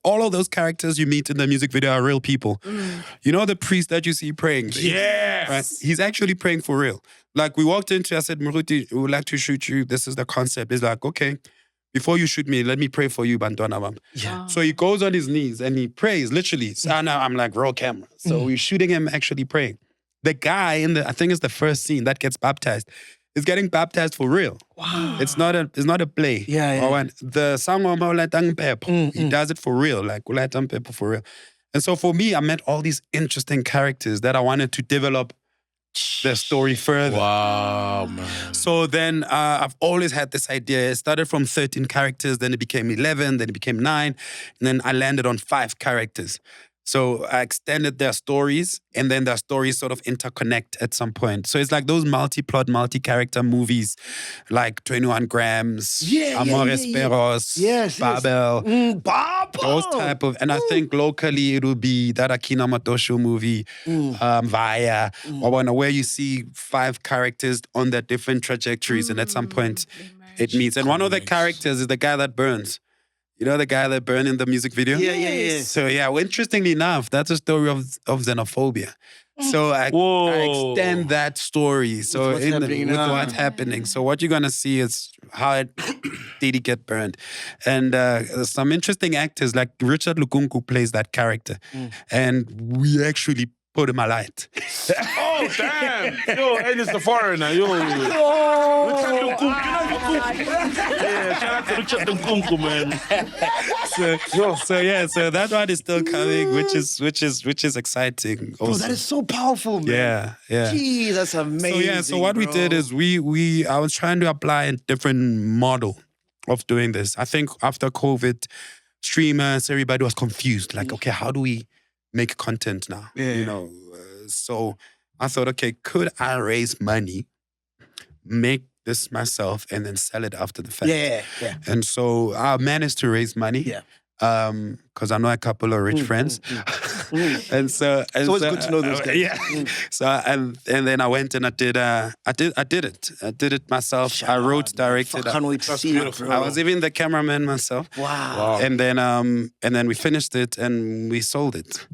Speaker 5: all of those characters you meet in the music video are real people. You know the priest that you see praying?
Speaker 4: Yes.
Speaker 5: Right? He's actually praying for real. Like we walked into, I said, Muruti, we would like to shoot you. This is the concept. He's like, okay, before you shoot me, let me pray for you, Bantwana Bam.
Speaker 1: Yeah.
Speaker 5: So he goes on his knees and he prays, literally. So now I'm like, roll camera. So we're shooting him actually praying. The guy I think it's the first scene that gets baptized, is getting baptized for real. Wow. It's not a play.
Speaker 1: Yeah.
Speaker 5: Or when the song he does it for real, like Ulatang Pepo for real. And so for me, I met all these interesting characters that I wanted to develop the story further.
Speaker 4: Wow, man.
Speaker 5: So then I've always had this idea. It started from 13 characters, then it became 11, then it became 9, and then I landed on 5 characters. So I extended their stories, and then their stories sort of interconnect at some point. So it's like those multi-plot, multi-character movies, like 21 Grams, Amores Perros, Babel,
Speaker 1: Babel.
Speaker 5: those type of. And I think locally it will be that Akina Matosho movie, Vaya, where you see 5 characters on their different trajectories, and at some point it meets. And one of the characters is the guy that burns. You know the guy that burned in the music video?
Speaker 1: Yeah.
Speaker 5: So well, interestingly enough, that's a story of xenophobia. So I
Speaker 4: Whoa.
Speaker 5: extend that story. So
Speaker 1: what's
Speaker 5: with
Speaker 1: happening now.
Speaker 5: what's happening. So what you're gonna see is how it did he get burned, and some interesting actors like Richard Lukunku plays that character, and we actually put him alight.
Speaker 4: Oh, damn. Yo, and it's the foreigner. Yo. Richard Nkunku. Yeah, shout out to Richard Nkunku, man.
Speaker 5: So that one is still coming, which is exciting. Also.
Speaker 1: Bro, that is so powerful, man.
Speaker 5: Yeah.
Speaker 1: Gee, that's amazing.
Speaker 5: So what we did is I was trying to apply a different model of doing this. I think after COVID, streamers, everybody was confused. Like, okay, how do we make content now?
Speaker 1: Yeah.
Speaker 5: You know, so I thought, okay, could I raise money, make this myself, and then sell it after the fact?
Speaker 1: Yeah.
Speaker 5: And so I managed to raise money.
Speaker 1: Yeah.
Speaker 5: Because I know a couple of rich friends. And so
Speaker 1: It's always good to know those guys.
Speaker 5: Yeah. So and then I went and I did it. I did it myself. I wrote, directed.
Speaker 1: I can't wait to see it, bro.
Speaker 5: I was even the cameraman myself.
Speaker 1: Wow.
Speaker 5: And then we finished it and we sold it.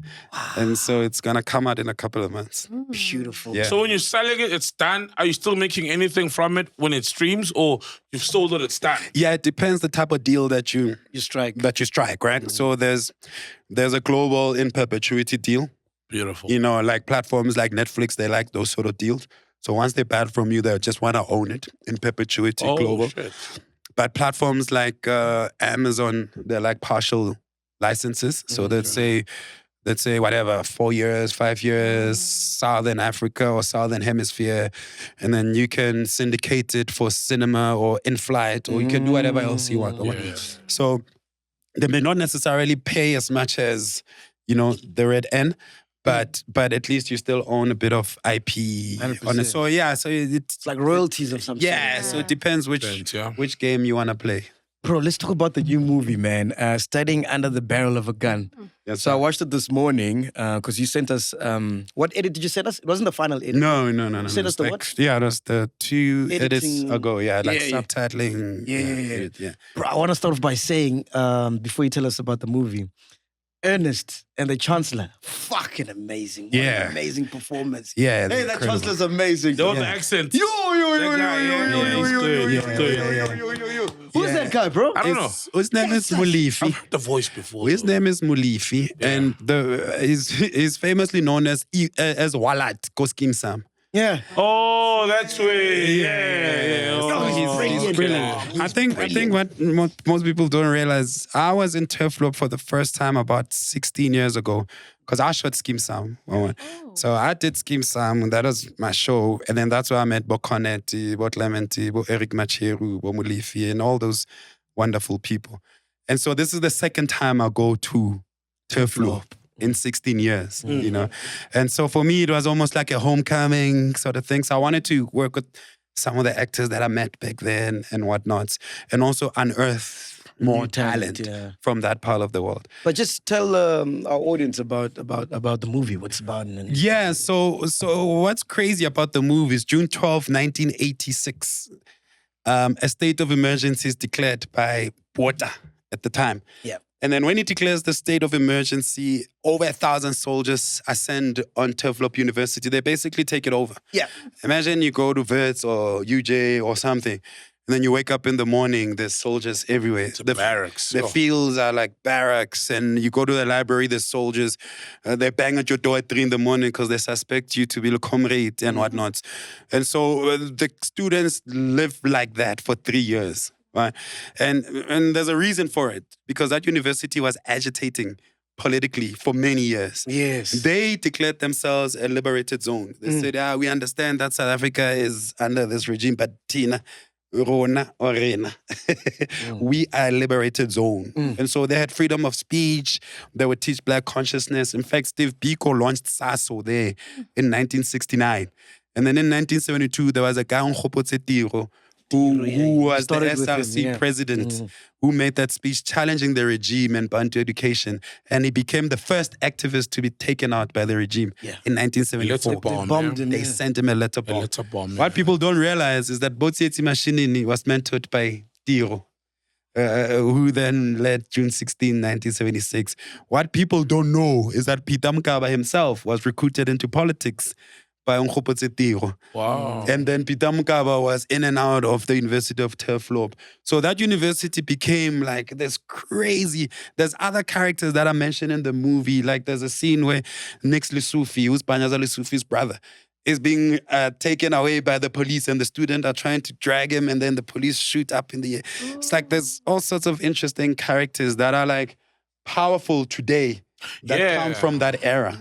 Speaker 5: And so it's gonna come out in a couple of months.
Speaker 1: Beautiful.
Speaker 5: Yeah.
Speaker 4: So when you're selling it, it's done. Are you still making anything from it when it streams, or you've sold it, it's done?
Speaker 5: Yeah, it depends the type of deal that you
Speaker 1: strike,
Speaker 5: right? So there's a global in perpetuity deal.
Speaker 4: Beautiful.
Speaker 5: You know, like platforms like Netflix, they like those sort of deals. So once they buy it from you, they just want to own it in perpetuity, global.
Speaker 4: Shit.
Speaker 5: But platforms like Amazon, they're like partial licenses. So let's say whatever, 4 years, 5 years, Southern Africa or Southern Hemisphere. And then you can syndicate it for cinema or in flight, or you can do whatever else you want.
Speaker 4: Yeah.
Speaker 5: So they may not necessarily pay as much as, you know, the Red N, but at least you still own a bit of IP on it.
Speaker 1: 100%.
Speaker 5: So yeah, so it's
Speaker 1: like royalties of some sort.
Speaker 5: yeah, so it depends which game you want to play.
Speaker 1: Bro, let's talk about the new movie, man. Studying Under the Barrel of a Gun.
Speaker 5: Yes,
Speaker 1: So I watched it this morning because you sent us. What edit did you send us? It wasn't the final edit.
Speaker 5: No.
Speaker 1: Send us the
Speaker 5: Like,
Speaker 1: what?
Speaker 5: yeah, that's the 2 edits
Speaker 1: Editing.
Speaker 5: ago. Yeah, like
Speaker 1: Yeah.
Speaker 5: subtitling.
Speaker 1: Yeah. Bro, I want to start off by saying, before you tell us about the movie, Ernest and the Chancellor, fucking amazing. What
Speaker 5: Yeah.
Speaker 1: an amazing performance.
Speaker 5: Yeah,
Speaker 1: Hey, that
Speaker 5: incredible.
Speaker 1: Chancellor's amazing.
Speaker 4: There was the accent.
Speaker 1: Yo.
Speaker 4: That guy, yeah, he's good, he's good.
Speaker 1: Who's that guy, bro?
Speaker 4: I don't know.
Speaker 5: His name is
Speaker 4: I've
Speaker 5: Mulifi.
Speaker 4: heard the voice before.
Speaker 5: His name is Mulifi, and he's famously known as Walat Koskim Sam.
Speaker 1: Yeah.
Speaker 4: Oh, that's way. Yeah.
Speaker 1: No, he's brilliant.
Speaker 5: I think what most people don't realize, I was in Turflop for the first time about 16 years ago because I shot Skim Sam. So I did Skim Sam, and that was my show. And then that's where I met Bo Conetti, Bo Clementi, Bo Eric Macheru, Bo Mulifi, and all those wonderful people. And so this is the second time I go to Turflop in 16 years, you know. And so for me, it was almost like a homecoming sort of thing. So I wanted to work with some of the actors that I met back then and whatnot, and also unearth more talent from that part of the world.
Speaker 1: But just tell our audience about the movie, what's about. And
Speaker 5: Yeah, so what's crazy about the movie is June 12, 1986, a state of emergency is declared by Botha at the time.
Speaker 1: Yeah.
Speaker 5: And then when he declares the state of emergency, over 1,000 soldiers ascend on Turflop University. They basically take it over.
Speaker 1: Yeah.
Speaker 5: Imagine you go to Wits or UJ or something, and then you wake up in the morning, there's soldiers everywhere.
Speaker 4: It's a barracks.
Speaker 5: The fields are like barracks, and you go to the library, there's soldiers. They bang at your door at 3 in the morning because they suspect you to be a comrade and whatnot. And so the students live like that for 3 years. Right? And there's a reason for it, because that university was agitating politically for many years.
Speaker 1: Yes.
Speaker 5: They declared themselves a liberated zone. They said, we understand that South Africa is under this regime, but Tina, Rona or Rena, we are a liberated zone. And so they had freedom of speech. They would teach black consciousness. In fact, Steve Biko launched SASO there in 1969. And then in 1972, there was a guy, Ongkgopotse Tiro, who was the SRC president, who made that speech challenging the regime and Bantu education. And he became the first activist to be taken out by the regime in 1974. They sent him a letter bomb. What people don't realize is that Botsietsi Mashinini was mentored by Tiro. who then led June 16, 1976. What people don't know is that Peter Mokaba himself was recruited into politics by Ongkgopotse Tiro.
Speaker 4: Wow.
Speaker 5: And then Peter Mokaba was in and out of the University of Turfloop. So that university became like this crazy. There's other characters that are mentioned in the movie. Like there's a scene where Nix Lesufi, who's Banyaza Lesufi's brother, is being taken away by the police, and the students are trying to drag him, and then the police shoot up in the air. It's like there's all sorts of interesting characters that are like powerful today that come from that era.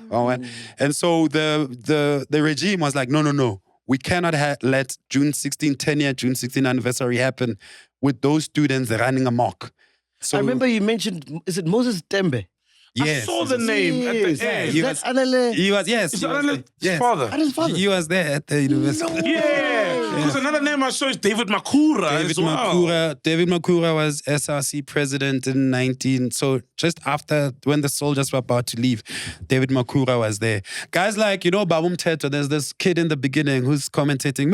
Speaker 5: And so the regime was like, no. We cannot let June 16, 10-year June 16 anniversary happen with those students running amok. So
Speaker 1: I remember you mentioned, is it Moses Tembe?
Speaker 5: yes.
Speaker 4: I saw the name at the end.
Speaker 5: he
Speaker 1: Is that Anele?
Speaker 5: He was, yes.
Speaker 4: Is
Speaker 5: he
Speaker 4: that
Speaker 5: was
Speaker 4: Anele's
Speaker 5: yes.
Speaker 4: father?
Speaker 1: His father?
Speaker 5: He was there at the university.
Speaker 4: Yeah. Because another name I saw is David Makura
Speaker 5: David
Speaker 4: as well.
Speaker 5: David Makura was SRC president in 19. So just after, when the soldiers were about to leave, David Makura was there. Guys like, Babum Teto, there's this kid in the beginning who's commentating.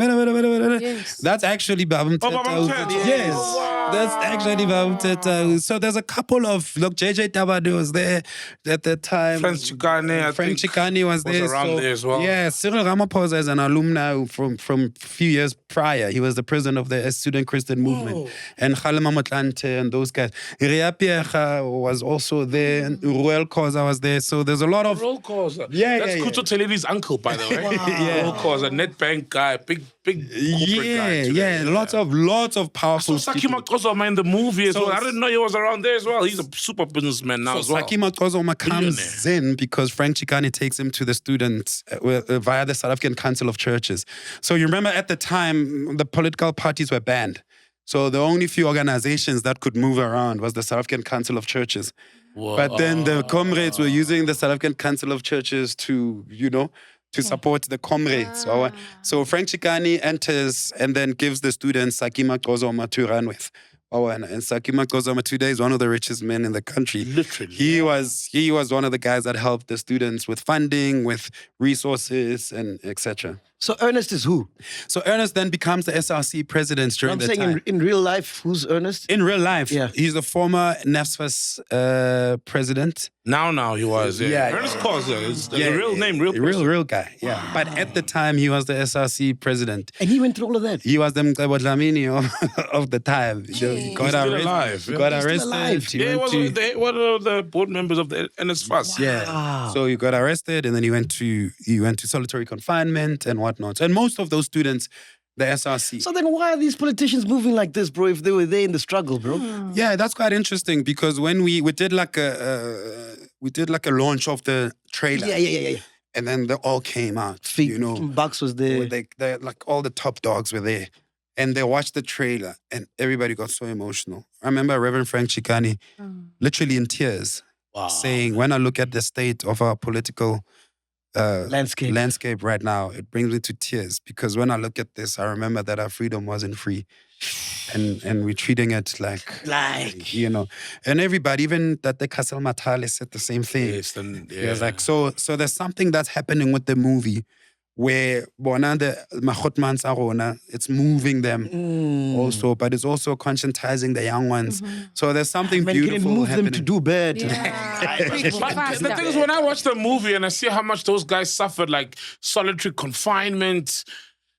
Speaker 3: Yes.
Speaker 5: That's actually Babum Teto.
Speaker 4: Babum Teto.
Speaker 5: Yes.
Speaker 4: Oh, wow.
Speaker 5: That's actually Babum Teto. So there's a couple of, look, JJ Tabade was there at that time.
Speaker 4: Frank Chikane, I
Speaker 5: Frank
Speaker 4: think,
Speaker 5: Chikane was there.
Speaker 4: around there as well.
Speaker 5: Yeah, Cyril Ramaphosa is an alumni from a few years prior. He was the president of the Student Christian Movement. And Kgalema Motlanthe and those guys. Ria Pierre was also there. And Ruel Koza was there. So there's a lot of...
Speaker 4: Roll calls.
Speaker 5: Yeah,
Speaker 4: That's
Speaker 5: yeah,
Speaker 4: Kuto Teleli's uncle, by the way.
Speaker 5: Yeah.
Speaker 4: Roll calls, a net bank guy, big corporate guy.
Speaker 5: Yeah, lots of powerful
Speaker 4: So Saki Makozoma in the movie as well. I didn't know he was around there as well. He's a super businessman now as well.
Speaker 5: Saki Makozoma comes in because Frank Chikane takes him to the students via the South African Council of Churches. So you remember at the time, the political parties were banned. So the only few organizations that could move around was the South African Council of Churches.
Speaker 4: Whoa.
Speaker 5: But then the comrades were using the South African Council of Churches to, to support the comrades. So Frank Chikane enters and then gives the students Saki Makozoma to run with. And Saki Makozoma today is one of the richest men in the country.
Speaker 4: Literally.
Speaker 5: He was one of the guys that helped the students with funding, with resources, and etc.
Speaker 1: So Ernest is who?
Speaker 5: So Ernest then becomes the SRC president during
Speaker 1: I'm
Speaker 5: the
Speaker 1: saying
Speaker 5: time.
Speaker 1: in real life, who's Ernest?
Speaker 5: In real life,
Speaker 1: Yeah.
Speaker 5: he's the former NAFSFAS president.
Speaker 4: Now he was.
Speaker 5: Yeah.
Speaker 4: Ernest Koza is the real name, real person.
Speaker 5: real guy. Yeah. But at the time, he was the SRC president.
Speaker 1: And he went through all of that.
Speaker 5: He was the Mokaba Dlamini of the time. He got
Speaker 4: He's still
Speaker 5: arrested.
Speaker 4: alive,
Speaker 5: He
Speaker 4: yeah.
Speaker 5: got
Speaker 1: He's still
Speaker 5: arrested.
Speaker 1: alive.
Speaker 5: He
Speaker 4: Yeah,
Speaker 5: went to-
Speaker 4: one of the board members of the NSFAS.
Speaker 5: Yeah. So he got arrested, and then he went to solitary confinement and whatnot. And most of those students, the SRC.
Speaker 1: So then why are these politicians moving like this, bro, if they were there in the struggle, bro?
Speaker 5: Yeah, that's quite interesting because when we did like a launch of the trailer,
Speaker 1: Yeah.
Speaker 5: and then they all came out.
Speaker 1: Bucks was there.
Speaker 5: They like all the top dogs were there, and they watched the trailer, and everybody got so emotional. I remember Reverend Frank Chikane, literally in tears, saying, "When I look at the state of our political landscape right now, it brings me to tears because when I look at this, I remember that our freedom wasn't free, and we're treating it like and everybody, even that the Castle Matale said the same thing.
Speaker 4: Yes,
Speaker 5: He was like, so there's something that's happening with the movie where the Mahotmans Arona, it's moving them also, but it's also conscientizing the young ones. So there's something
Speaker 1: Man, can it
Speaker 5: beautiful
Speaker 1: move
Speaker 5: happening.
Speaker 1: them to do bad?
Speaker 4: But the thing is, when I watch the movie and I see how much those guys suffered, like solitary confinement,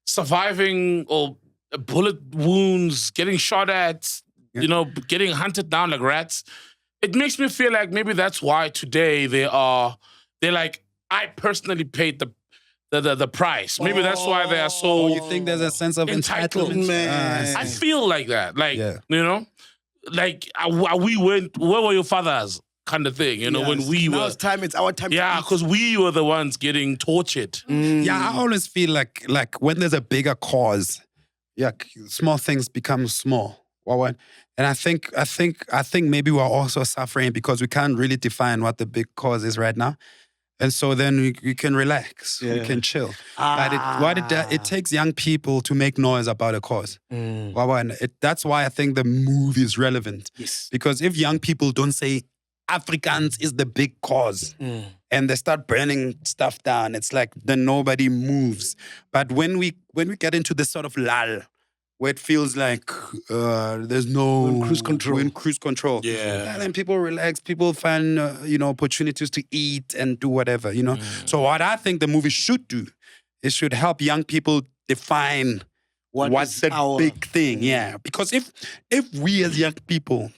Speaker 4: surviving or bullet wounds, getting shot at, getting hunted down like rats, it makes me feel like maybe that's why today they're like, I personally paid the price. Maybe that's why they are so.
Speaker 5: You think there's a sense of
Speaker 4: entitled.
Speaker 5: entitlement?
Speaker 1: Man.
Speaker 4: I feel like that. Like,
Speaker 5: Yeah.
Speaker 4: like where were your fathers? Kind of thing, when we
Speaker 1: Now
Speaker 4: were.
Speaker 1: it's time, it's our time.
Speaker 4: Yeah, because we were the ones getting tortured.
Speaker 5: Yeah, I always feel like when there's a bigger cause, small things become small. And I think maybe we're also suffering because we can't really define what the big cause is right now. And so then we can relax, we can chill. But it takes young people to make noise about a cause. That's why I think the movie is relevant.
Speaker 1: Yes.
Speaker 5: Because if young people don't say Afrikaans is the big cause and they start burning stuff down, it's like then nobody moves. But when we get into this sort of lull, where it feels like there's no...
Speaker 1: We're in cruise control.
Speaker 5: We're in cruise control.
Speaker 4: Yeah.
Speaker 5: And then people relax. People find, opportunities to eat and do whatever, So what I think the movie should do, it should help young people define what's the big thing. Yeah. Because if we as young people,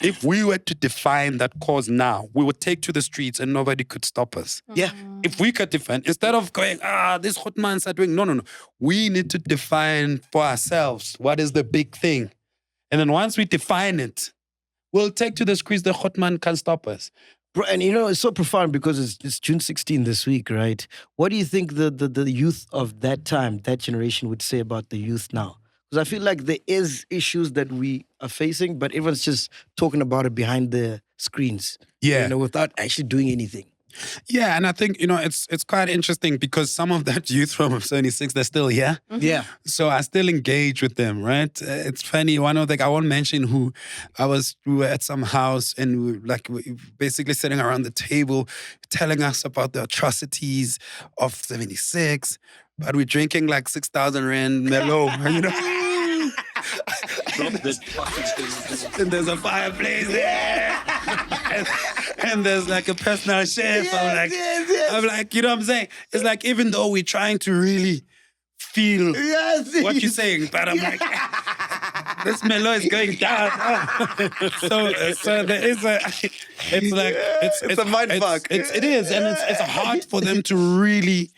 Speaker 5: if we were to define that cause now, we would take to the streets and nobody could stop us.
Speaker 1: Yeah.
Speaker 5: If we could define, instead of going, this hot man's are doing, no. We need to define for ourselves what is the big thing. And then once we define it, we'll take to the streets, the hot man can't stop us.
Speaker 1: Bro, and it's so profound because it's June 16 this week, right? What do you think the youth of that time, that generation would say about the youth now? Because I feel like there is issues that we are facing, but everyone's just talking about it behind the screens.
Speaker 5: Yeah.
Speaker 1: Without actually doing anything.
Speaker 5: Yeah, and I think, it's quite interesting because some of that youth from 76, they're still here.
Speaker 1: Yeah.
Speaker 5: So I still engage with them, right? It's funny. One of I won't mention who. We were at some house and we were basically sitting around the table telling us about the atrocities of 76, but we're drinking 6,000 Rand Merlot, And there's a fireplace there. And there's a personal chef. I'm like, you know what I'm saying? It's like, even though we're trying to really feel what you're saying, but I'm like, this mellow is going down. So there is it's
Speaker 1: a mind fuck.
Speaker 5: It is, and it's hard for them to really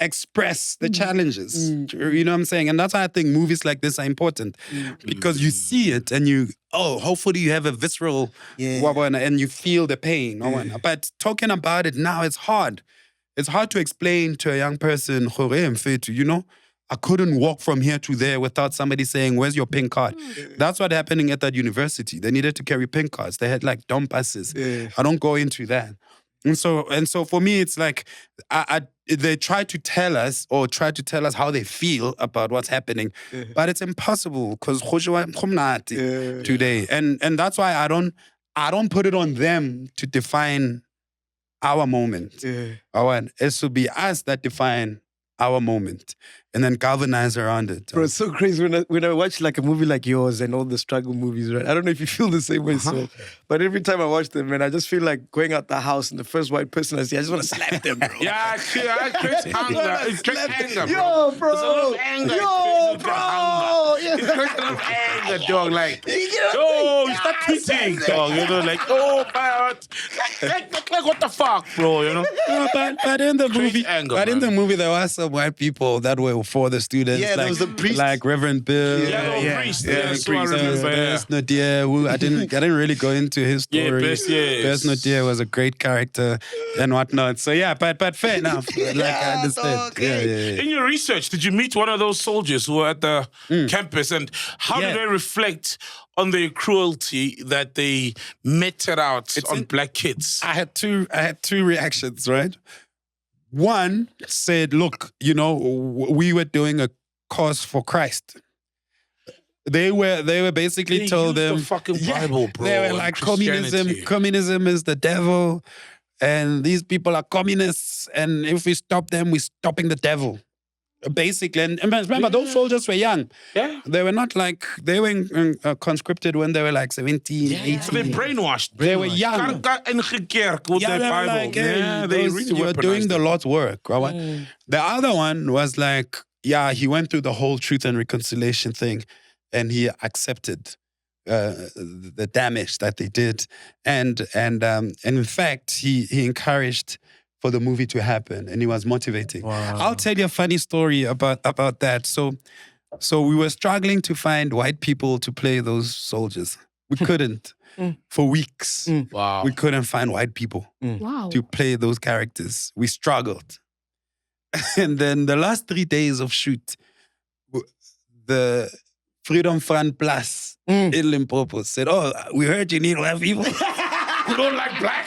Speaker 5: express the challenges. You know what I'm saying? And that's why I think movies like this are important because you see it and hopefully you have a visceral and you feel the pain. But talking about it now, it's hard. It's hard to explain to a young person, I couldn't walk from here to there without somebody saying, where's your pink card? That's what happening at that university. They needed to carry pink cards. They had dumb passes. I don't go into that. And so for me, it's like they try to tell us how they feel about what's happening, but it's impossible because today. And that's why I don't put it on them to define our moment. It should be us that define our moment and then galvanize around it.
Speaker 1: Bro, it's so crazy when I watch a movie like yours and all the struggle movies, right? I don't know if you feel the same way, so, but every time I watch them, man, I just feel like going out the house and the first white person I see, I just want to slap them, bro.
Speaker 4: Yeah, it creates anger. It creates anger, bro.
Speaker 1: Yo, bro.
Speaker 4: There's a lot of anger.
Speaker 1: Yo, bro.
Speaker 4: It creates a lot of anger, dog. You start tweeting, dog. Like, what the fuck, bro,
Speaker 5: No, but in the movie,
Speaker 4: anger,
Speaker 5: in the movie, there were some white people that were for the students.
Speaker 1: Yeah, there was the priest.
Speaker 5: Like Reverend Bill.
Speaker 4: Priest. That's what I remember.
Speaker 5: Best Nadia, who I didn't really go into his story. Best Nadia was a great character and whatnot. So yeah, but fair enough. I understand.
Speaker 1: Okay.
Speaker 5: Yeah.
Speaker 4: In your research, did you meet one of those soldiers who were at the campus, and how did they reflect on the cruelty that they meted out on black kids?
Speaker 5: I had two reactions, right? One said, look, we were doing a cause for Christ. They were basically told them
Speaker 4: the fucking Bible, bro.
Speaker 5: They were like, communism is the devil, and these people are communists, and if we stop them, we're stopping the devil. Basically, and remember, those soldiers were young.
Speaker 4: Yeah.
Speaker 5: They were not they were conscripted when they were 17, 18.
Speaker 4: So they brainwashed.
Speaker 5: They were young.
Speaker 4: They really
Speaker 5: were doing the Lord's work. Right? The other one was he went through the whole truth and reconciliation thing, and he accepted the damage that they did, and in fact, he encouraged for the movie to happen, and it was motivating.
Speaker 1: Wow.
Speaker 5: I'll tell you a funny story about that. So we were struggling to find white people to play those soldiers. We couldn't. For weeks.
Speaker 4: Wow.
Speaker 5: We couldn't find white people
Speaker 3: Wow.
Speaker 5: to play those characters. We struggled. And then the last 3 days of shoot, the Freedom Front Plus in Limpopo said, we heard you need white people.
Speaker 4: You don't like black?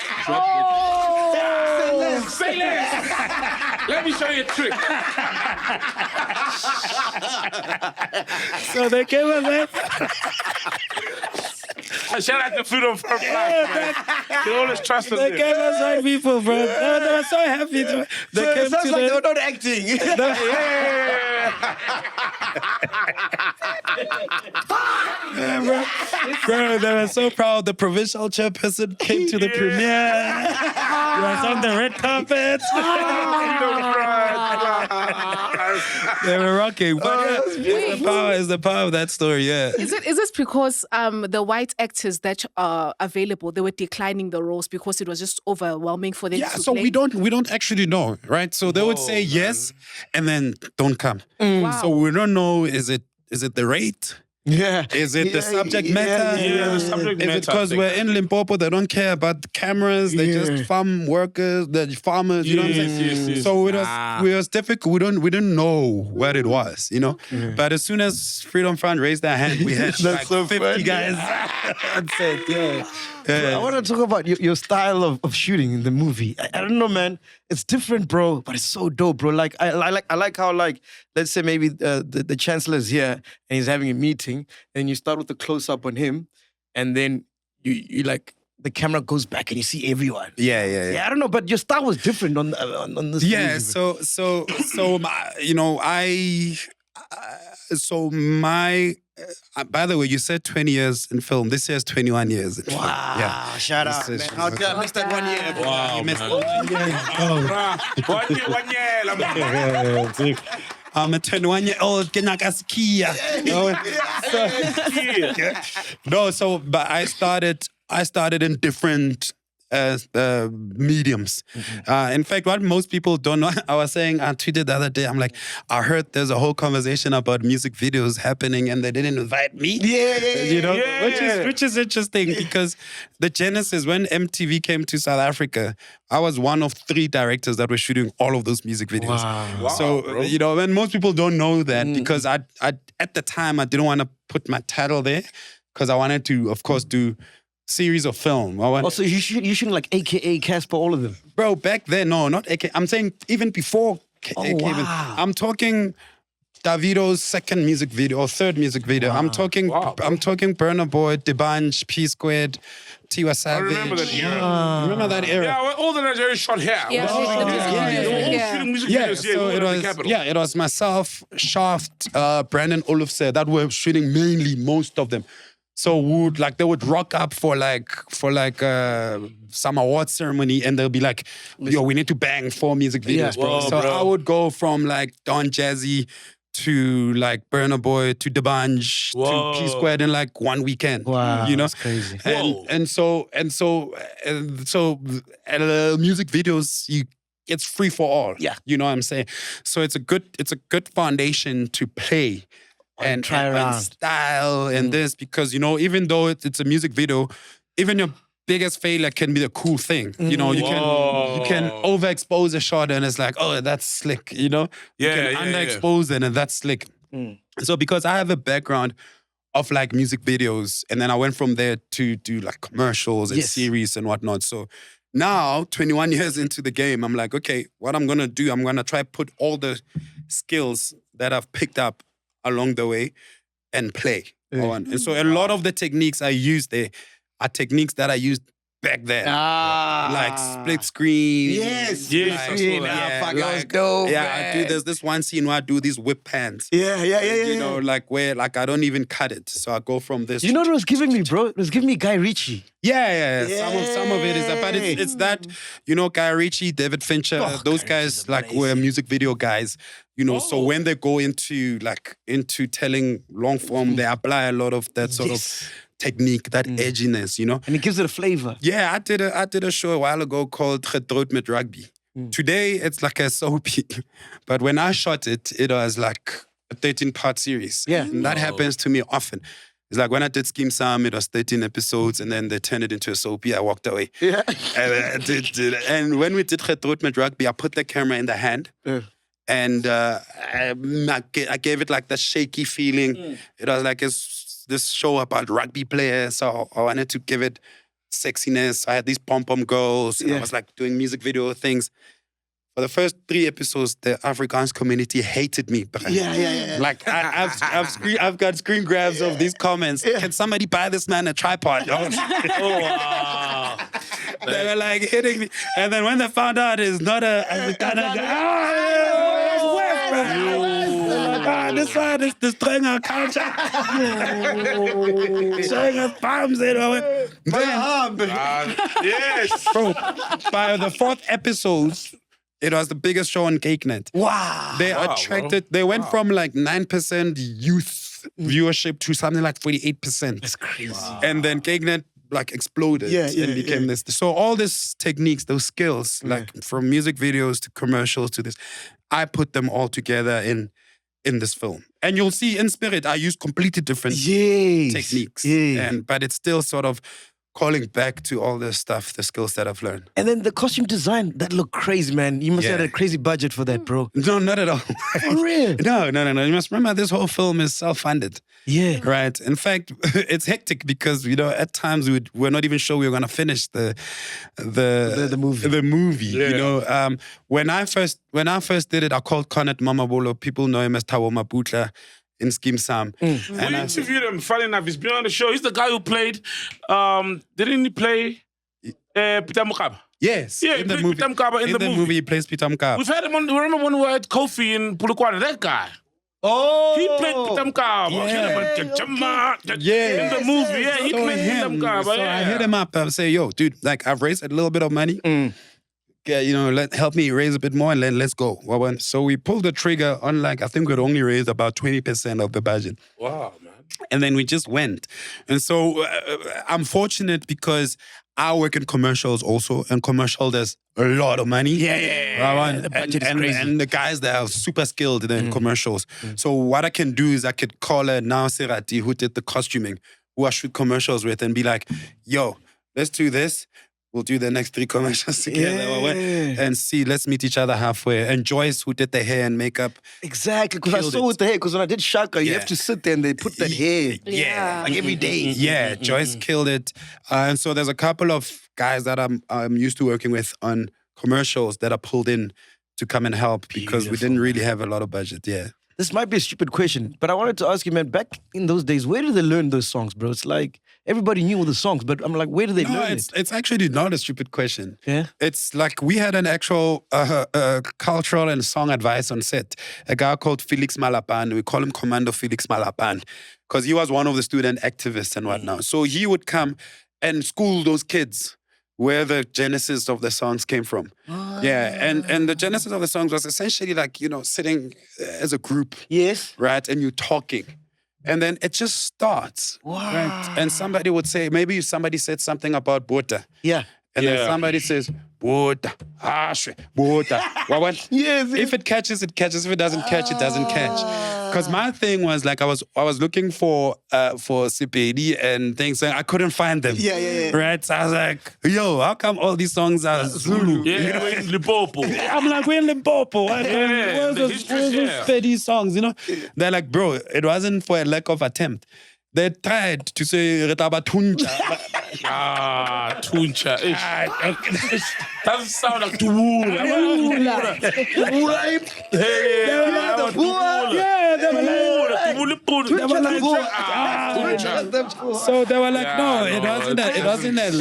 Speaker 4: Say less. Let me show you a trick.
Speaker 5: So they came up.
Speaker 4: Shout out to Freedom for Black. They always trusted
Speaker 5: They
Speaker 4: them.
Speaker 5: gave us white people, bro. They were so happy. They came
Speaker 1: It sounds
Speaker 5: to
Speaker 1: like
Speaker 5: the-
Speaker 1: they were not acting.
Speaker 4: Yeah.
Speaker 5: Bro, they were so proud. The provincial chairperson came to the premiere. He was on the red carpet. They were rocking. But it's the power of that story, yeah.
Speaker 3: Is this because the white actors that are available, they were declining the roles because it was just overwhelming for them
Speaker 5: Yeah,
Speaker 3: to
Speaker 5: so
Speaker 3: play?
Speaker 5: we don't actually know, right? So they would say yes and then don't come.
Speaker 3: Wow.
Speaker 5: So we don't know, is it the rate?
Speaker 1: Yeah.
Speaker 5: Is it the subject matter?
Speaker 4: Yeah, the subject
Speaker 5: Is
Speaker 4: matter,
Speaker 5: it because
Speaker 4: I
Speaker 5: we're
Speaker 4: think.
Speaker 5: in Limpopo, they don't care about the cameras, they just farm workers, the farmers, you know what I'm saying?
Speaker 4: Yes.
Speaker 5: So it was difficult. We didn't know what it was, you know? But as soon as Freedom Front raised their hand, we had like
Speaker 1: so
Speaker 5: 50
Speaker 1: funny.
Speaker 5: guys. That's it, yeah.
Speaker 1: I want to talk about your style of shooting in the movie. I don't know, man. It's different, bro, but it's so dope, bro. Like I like how, like, let's say maybe the chancellor's here and he's having a meeting, and you start with the close up on him, and then you like the camera goes back and you see everyone.
Speaker 5: Yeah.
Speaker 1: I don't know, but your style was different on this
Speaker 5: Yeah,
Speaker 1: movie.
Speaker 5: so you know, by the way, you said 20 years in film. This year's 21 years in film.
Speaker 1: Wow,
Speaker 5: Yeah.
Speaker 1: shout out,
Speaker 5: This
Speaker 1: man.
Speaker 5: is-
Speaker 1: How did I miss that 1 year?
Speaker 4: Wow,
Speaker 5: You missed
Speaker 4: man.
Speaker 5: 1 year.
Speaker 4: One year.
Speaker 5: I'm a 21-year-old. No, so but I started in different mediums. In fact, what most people don't know, I was saying, I tweeted the other day, I'm like, I heard there's a whole conversation about music videos happening and they didn't invite me. You know,
Speaker 4: Yeah.
Speaker 5: which is interesting because the genesis, when MTV came to South Africa, I was one of 3 directors that were shooting all of those music videos.
Speaker 4: Wow,
Speaker 5: So,
Speaker 4: bro.
Speaker 5: you know, and most people don't know that because I at the time, I didn't want to put my title there because I wanted to, of course, do series of film.
Speaker 1: Also, you shooting like AKA Casper, all of them.
Speaker 5: Bro, back then, no, not AK. I'm saying even before AK.
Speaker 1: wow.
Speaker 5: I'm talking Davido's second music video or third music video. I'm talking Burna Boy, Debanj, P Squared, Tiwa Savage.
Speaker 4: remember that era.
Speaker 5: Remember that era?
Speaker 4: Yeah, well, all the Nigerians shot here.
Speaker 3: Yeah, the music
Speaker 4: They were
Speaker 3: videos,
Speaker 4: all
Speaker 3: yeah.
Speaker 4: shooting music
Speaker 5: Yeah,
Speaker 4: videos here.
Speaker 5: so
Speaker 4: We
Speaker 5: it
Speaker 4: were in
Speaker 5: was
Speaker 4: the capital.
Speaker 5: it was myself, Shaft, Brandon Olufse that were shooting mainly most of them. So they would rock up for some award ceremony and they'll be like, yo, we need to bang 4 music videos,
Speaker 1: Yeah.
Speaker 5: bro.
Speaker 4: Whoa,
Speaker 5: So
Speaker 4: bro.
Speaker 5: I would go from like Don Jazzy to like Burna Boy to Debanj
Speaker 4: Whoa.
Speaker 5: to P Squared in like 1 weekend.
Speaker 1: Wow,
Speaker 5: You know?
Speaker 1: that's crazy.
Speaker 4: Whoa.
Speaker 5: And so music videos, it's free for all.
Speaker 1: Yeah.
Speaker 5: You know what I'm saying? So it's a good foundation to play and
Speaker 1: try
Speaker 5: and
Speaker 1: around.
Speaker 5: style and this, because, you know, even though it's a music video, even your biggest failure can be a cool thing. You know, you can overexpose a shot and it's like, oh, that's slick, you know?
Speaker 4: Yeah,
Speaker 5: You can
Speaker 4: yeah,
Speaker 5: underexpose it and that's slick. So because I have a background of like music videos, and then I went from there to do like commercials and
Speaker 1: Yes.
Speaker 5: series and whatnot. So now, 21 years into the game, I'm like, okay, what I'm gonna do, I'm gonna try put all the skills that I've picked up along the way and play on. And so a lot of the techniques I use there are techniques that I used back then. Like split screen.
Speaker 1: Yes.
Speaker 4: Yes,
Speaker 5: Like,
Speaker 4: I saw that.
Speaker 1: Fuck, that was dope,
Speaker 5: I
Speaker 1: man.
Speaker 5: do this one scene where I do these whip pans.
Speaker 1: Yeah.
Speaker 5: You know, like where like I don't even cut it. So I go from this.
Speaker 1: You know what it was giving me, bro? It was giving me Guy Ritchie.
Speaker 5: Yeah. Some of it is that, but it's that, you know, Guy Ritchie, David Fincher, those
Speaker 1: Guy
Speaker 5: guys
Speaker 1: Ritchie's
Speaker 5: like were music video guys, you know. So when they go into telling long form, they apply a lot of that sort
Speaker 1: Yes.
Speaker 5: of technique, that edginess, you know.
Speaker 1: And it gives it a flavor.
Speaker 5: Yeah, I did a show a while ago called Getroud met Rugby. Today it's like a soapy, but when I shot it, it was like a 13-part series.
Speaker 1: Yeah.
Speaker 5: And that happens to me often. It's like when I did Scheme Sam, it was 13 episodes, and then they turned it into a soapy. I walked away.
Speaker 1: Yeah.
Speaker 5: And when we did Getroud met Rugby, I put the camera in the hand. And I gave it like the shaky feeling. It was like this show about rugby players, so I wanted to give it sexiness. I had these pom-pom girls, and I was like doing music video things. For the first 3 episodes, the Afrikaans community hated me.
Speaker 1: Yeah.
Speaker 5: Like I've got screen grabs of these comments. Can somebody buy this man a tripod?
Speaker 4: Oh, wow.
Speaker 5: They were like hitting me, and then when they found out it's not a Afrikaner guy, this one is destroying our culture. Showing us bombs.
Speaker 4: Yes.
Speaker 5: Bro, by the 4th episode, it was the biggest show on GakeNet.
Speaker 1: Wow.
Speaker 5: They
Speaker 4: Wow,
Speaker 5: attracted, they went from like 9% youth viewership to something like 48%.
Speaker 1: That's crazy.
Speaker 5: And then GakeNet like exploded and became this. So all these techniques, those skills, like from music videos to commercials to this, I put them all together in this film. And you'll see in Spirit, I use completely different techniques. But it's still sort of calling back to all the stuff, the skills that I've learned.
Speaker 1: And then the costume design, that looked crazy, man. You must have had a crazy budget for that, bro.
Speaker 5: No, not at all.
Speaker 1: For real?
Speaker 5: No. You must remember this whole film is self-funded.
Speaker 1: Yeah.
Speaker 5: Right. In fact, it's hectic because, at times we're not even sure we were going to finish the
Speaker 1: movie.
Speaker 5: The movie.
Speaker 4: Yeah.
Speaker 5: When I first did it, I called Connett Mamabolo. People know him as Tebogo Malope in Scheme Sam.
Speaker 4: We interviewed him, funny enough. He's been on the show. He's the guy who played, didn't he play Peter Mokaba?
Speaker 5: Yes.
Speaker 4: Yeah, he played Peter Mokaba in the movie.
Speaker 5: He plays Peter Mokaba.
Speaker 4: We've had him on, remember when we were at Kofi in Polokwane, that guy.
Speaker 1: Oh.
Speaker 4: He played Peter Mokaba. In the movie. Yeah, he played Peter Mokaba.
Speaker 5: So I hit him up and say, yo, dude, like I've raised a little bit of money. Yeah, help me raise a bit more and then let's go. So we pulled the trigger on I think we'd only raised about 20% of the budget.
Speaker 4: Wow, man.
Speaker 5: And then we just went. And so I'm fortunate because I work in commercials also. And commercial, there's a lot of money.
Speaker 1: The budget is crazy.
Speaker 5: And the guys that are super skilled in commercials. So what I can do is I could call a Now Serati who did the costuming, who I shoot commercials with and be like, yo, let's do this. We'll do the next 3 commercials together and see, let's meet each other halfway. And Joyce, who did the hair and makeup.
Speaker 1: Exactly, because I saw with the hair, because when I did Shaka, you have to sit there and they put that hair.
Speaker 3: Yeah.
Speaker 1: Like every day.
Speaker 5: Yeah, Joyce killed it. And so there's a couple of guys that I'm used to working with on commercials that are pulled in to come and help because we didn't really have a lot of budget,
Speaker 1: This might be a stupid question, but I wanted to ask you, man, back in those days, where did they learn those songs, bro? It's like everybody knew all the songs, but I'm like, where did they learn it?
Speaker 5: It's actually not a stupid question.
Speaker 1: Yeah?
Speaker 5: It's like we had an actual cultural and song advice on set. A guy called Felix Malapan. We call him Commando Felix Malapan because he was one of the student activists and whatnot. So he would come and school those kids where the genesis of the songs came from. And the genesis of the songs was essentially like, sitting as a group.
Speaker 1: Yes.
Speaker 5: Right? And you're talking. And then it just starts.
Speaker 1: Wow.
Speaker 5: Right? And somebody would say, maybe somebody said something about Bota.
Speaker 1: Yeah.
Speaker 5: And then somebody says, Bota, Bota.
Speaker 1: Yes.
Speaker 5: If it catches, it catches. If it doesn't catch, it doesn't catch. Because my thing was like I was looking for Sepedi and things, and I couldn't find them.
Speaker 1: Yeah.
Speaker 5: Right? So I was like, yo, how come all these songs are Zulu?
Speaker 4: Yeah, we're in Limpopo.
Speaker 5: I'm like, we're in Limpopo. Where's those steady songs? They're like, bro, it wasn't for a lack of attempt. They tried to say Retaba Tuncha.
Speaker 4: Tuncha. Doesn't sound like Tuwula.
Speaker 5: So they were like, no, it wasn't a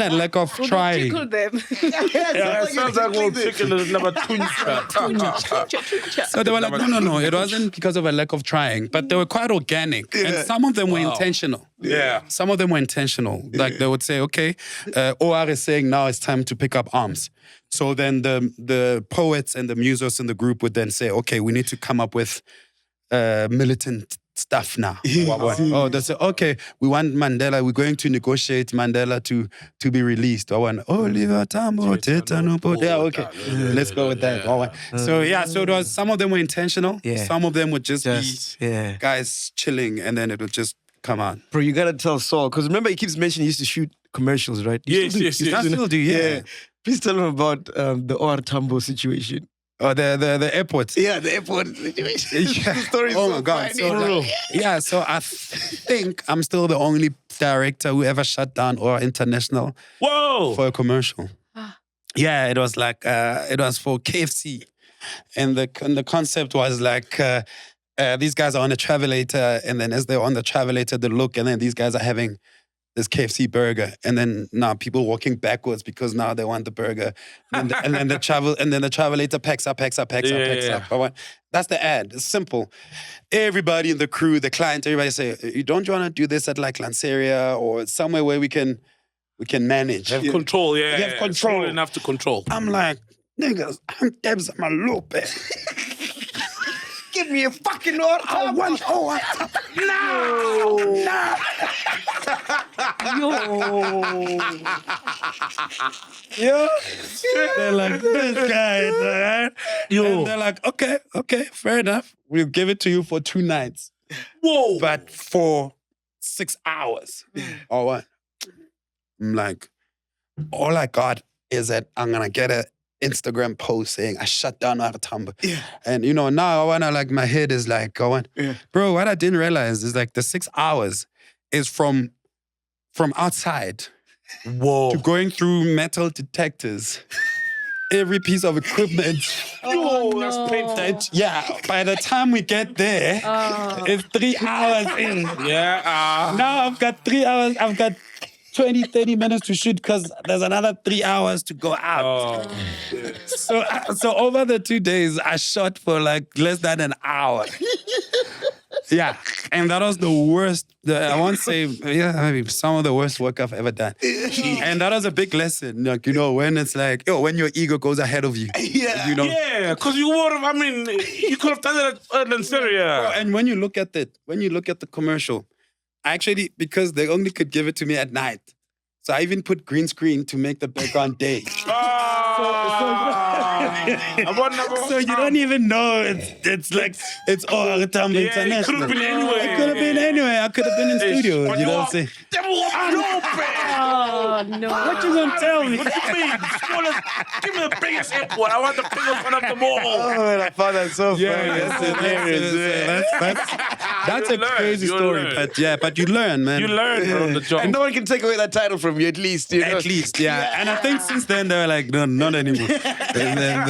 Speaker 5: lack of trying.
Speaker 3: Tickle them.
Speaker 4: It sounds like old chicken is never Tuncha.
Speaker 5: So they were like, no, it wasn't because of a lack of trying, but they were quite organic. And some of them were intentional.
Speaker 4: Yeah.
Speaker 5: Some of them were intentional. Like they would say, okay, OR is saying now it's time to pick up arms. So then the poets and the musos in the group would then say, okay, we need to come up with militant stuff now. Oh, they say, okay, we want Mandela, we're going to negotiate Mandela to be released. I want Oliver Tambo, yeah, okay. Let's go with that. So it was, some of them were intentional.
Speaker 1: Yeah.
Speaker 5: Some of them would just be guys chilling and then it would just come on.
Speaker 1: Bro, you gotta tell Saul, because remember he keeps mentioning he used to shoot commercials, right?
Speaker 4: Yes.
Speaker 5: I still do, yeah.
Speaker 1: Please tell him about the OR Tambo situation.
Speaker 5: Oh, the airport.
Speaker 1: Yeah, the airport situation. The story is
Speaker 5: oh
Speaker 1: so
Speaker 5: my God.
Speaker 1: funny.
Speaker 5: So I think I'm still the only director who ever shut down OR International for a commercial. Yeah, it was like, it was for KFC. And the concept was like, these guys are on a travelator, and then as they're on the travelator, they look, and then these guys are having this KFC burger, and then now people walking backwards because now they want the burger, and then the travelator packs up. But that's the ad. It's simple. Everybody in the crew, the client, everybody say, "You don't want to do this at like Lanceria or somewhere where we can manage,
Speaker 4: Have control, yeah.
Speaker 5: have control
Speaker 4: Small enough to control.
Speaker 5: I'm like, niggas, I'm Tebogo Malope.
Speaker 1: Give me a fucking order.
Speaker 5: I want Yo. They're like, this guy, right? And they're like, okay, fair enough. We'll give it to you for 2 nights.
Speaker 4: Whoa.
Speaker 5: But for 6 hours. Or what? I'm like, all I got is that I'm gonna get an Instagram post saying I shut down our Tambo.
Speaker 1: Yeah.
Speaker 5: And now I wanna like my head is like going, bro, what I didn't realize is like the 6 hours is from outside
Speaker 4: Whoa.
Speaker 5: to going through metal detectors. Every piece of equipment.
Speaker 4: That's painful.
Speaker 5: By the time we get there, it's 3 hours in.
Speaker 4: Yeah.
Speaker 5: Now I've got 3 hours, I've got 20, 30 minutes to shoot because there's another 3 hours to go out. So over the 2 days, I shot for like less than an hour. Yeah, and that was the worst, I won't say, maybe some of the worst work I've ever done. And that was a big lesson, like, when it's like, when your ego goes ahead of you.
Speaker 1: Yeah.
Speaker 4: Yeah, because you would have, you could have done it at Lanceria.
Speaker 5: And when you look at the commercial, actually, because they only could give it to me at night. So I even put green screen to make the background day. So you don't even know it's like it's all Tambo International.
Speaker 4: It could have been anywhere.
Speaker 5: It could have been anywhere. I could have been in studio. You know what I'm saying?
Speaker 3: Oh, no.
Speaker 5: What you gonna tell me?
Speaker 4: What do you mean? Give me the biggest airport. I want the biggest one of them all.
Speaker 1: Oh, man, I found that so funny. That's hilarious.
Speaker 5: That's a crazy story. But you learn, man.
Speaker 4: You learn from the job.
Speaker 1: And no one can take away that title from you, at least.
Speaker 5: At least, yeah. And I think since then, they were like, no, not anymore. And then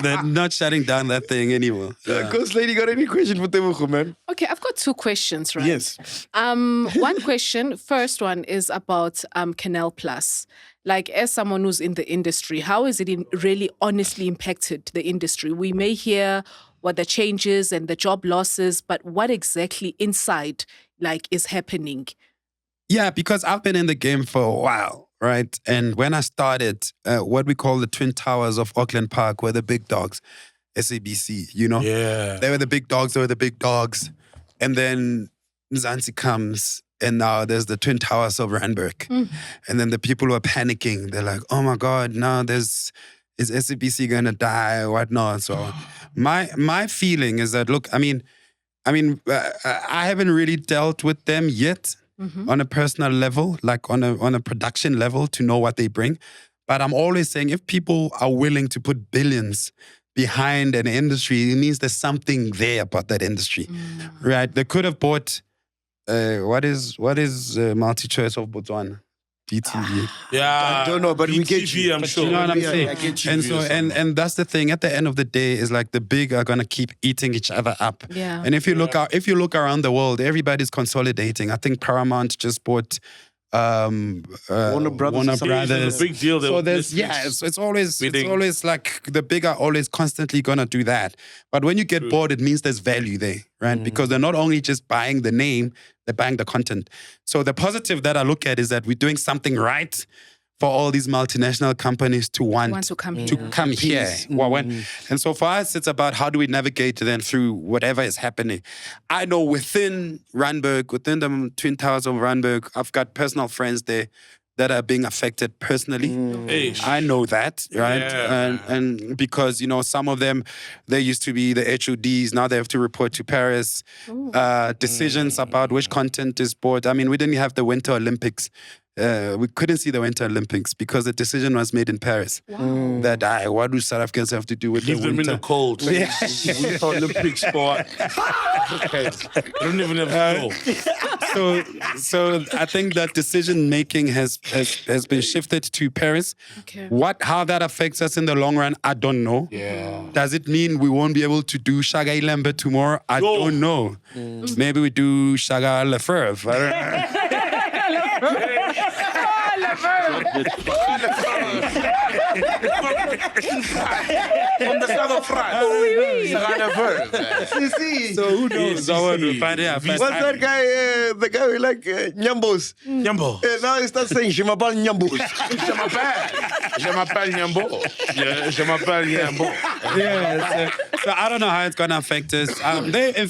Speaker 5: they're not shutting down that thing anymore.
Speaker 1: Ghost Lady, got any question for Tebogo, man?
Speaker 3: Okay, I've got 2 questions, right?
Speaker 1: Yes.
Speaker 3: One question, first one is about Canal Plus. Like, as someone who's in the industry, how has it really honestly impacted the industry? We may hear what the changes and the job losses, but what exactly inside, like, is happening?
Speaker 5: Yeah, because I've been in the game for a while, right? And when I started, what we call the Twin Towers of Auckland Park were the big dogs, SABC,
Speaker 4: Yeah.
Speaker 5: They were the big dogs. And then Mzansi comes, and now there's the Twin Towers of Randburg. And then the people were panicking. They're like, oh my God, now is SABC gonna die or whatnot? So my feeling is that, look, I haven't really dealt with them yet on a personal level, like on a production level to know what they bring. But I'm always saying if people are willing to put billions behind an industry, it means there's something there about that industry, right? They could have bought, what is multi-choice of Botswana? DTV.
Speaker 4: Yeah.
Speaker 1: I don't know, but we get
Speaker 4: DTV,
Speaker 1: you.
Speaker 4: I'm
Speaker 1: But
Speaker 4: sure.
Speaker 5: You know what I'm
Speaker 1: Yeah,
Speaker 5: saying?
Speaker 1: I get you.
Speaker 5: And so, and that's the thing. At the end of the day, is like the big are gonna keep eating each other up.
Speaker 3: Yeah.
Speaker 5: And if you look around the world, everybody's consolidating. I think Paramount just bought
Speaker 1: Warner Brothers.
Speaker 5: Warner
Speaker 1: or something.
Speaker 5: Brothers.
Speaker 4: It's a big deal.
Speaker 5: So there's it's always like the big are always constantly gonna do that. But when you get bored, it means there's value there, right? Because they're not only just buying the name, they're buying the content. So the positive that I look at is that we're doing something right for all these multinational companies to want
Speaker 3: to come
Speaker 5: to
Speaker 3: here.
Speaker 5: come here. And so for us, it's about how do we navigate then through whatever is happening. I know within Randburg, within the Twin Towers of Randburg, I've got personal friends there that are being affected personally. I know that, right?
Speaker 4: Yeah.
Speaker 5: And because, some of them, they used to be the HODs, now they have to report to Paris. Decisions about which content is bought. I mean, we didn't have the Winter Olympics. We couldn't see the Winter Olympics because the decision was made in Paris. That what do South Africans have to do with
Speaker 4: Leave
Speaker 5: the
Speaker 4: them
Speaker 5: winter?
Speaker 4: in the cold.
Speaker 5: Yeah.
Speaker 4: Olympic sport. Okay. Don't even have to know.
Speaker 5: So I think that decision making has been shifted to Paris.
Speaker 3: Okay.
Speaker 5: How that affects us in the long run, I don't know.
Speaker 4: Yeah.
Speaker 5: Does it mean we won't be able to do Shaga Ilembe tomorrow? I don't know. Maybe we do Shaga Lefebvre. I don't know.
Speaker 4: From the south of France.
Speaker 1: You see?
Speaker 5: So who knows? I want to find out.
Speaker 1: What's that guy, the guy we like, Nyambos?
Speaker 4: Nyambo.
Speaker 1: Now he starts saying, je m'appelle Nyambos.
Speaker 4: Je m'appelle Nyambo. Je m'appelle Nyambo.
Speaker 5: Yeah, so I don't know how it's gonna affect us.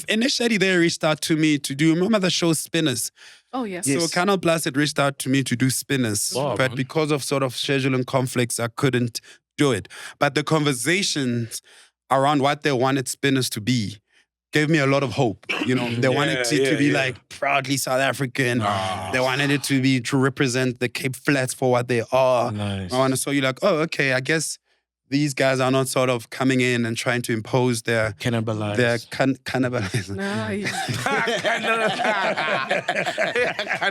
Speaker 5: Initially they reached out to me to do. Remember the show Spinners?
Speaker 3: Oh, yes.
Speaker 5: So Canal Plus had reached out to me to do Spinners,
Speaker 4: Wow,
Speaker 5: but
Speaker 4: man.
Speaker 5: because of sort of scheduling conflicts, I couldn't do it. But the conversations around what they wanted Spinners to be gave me a lot of hope. You know, they wanted it to be like proudly South African. They wanted it to represent the Cape Flats for what they are.
Speaker 2: Nice.
Speaker 5: So you're like, oh, okay, I guess these guys are not sort of coming in and trying to impose their
Speaker 2: Cannibalize.
Speaker 5: cannibalism.
Speaker 3: Nice.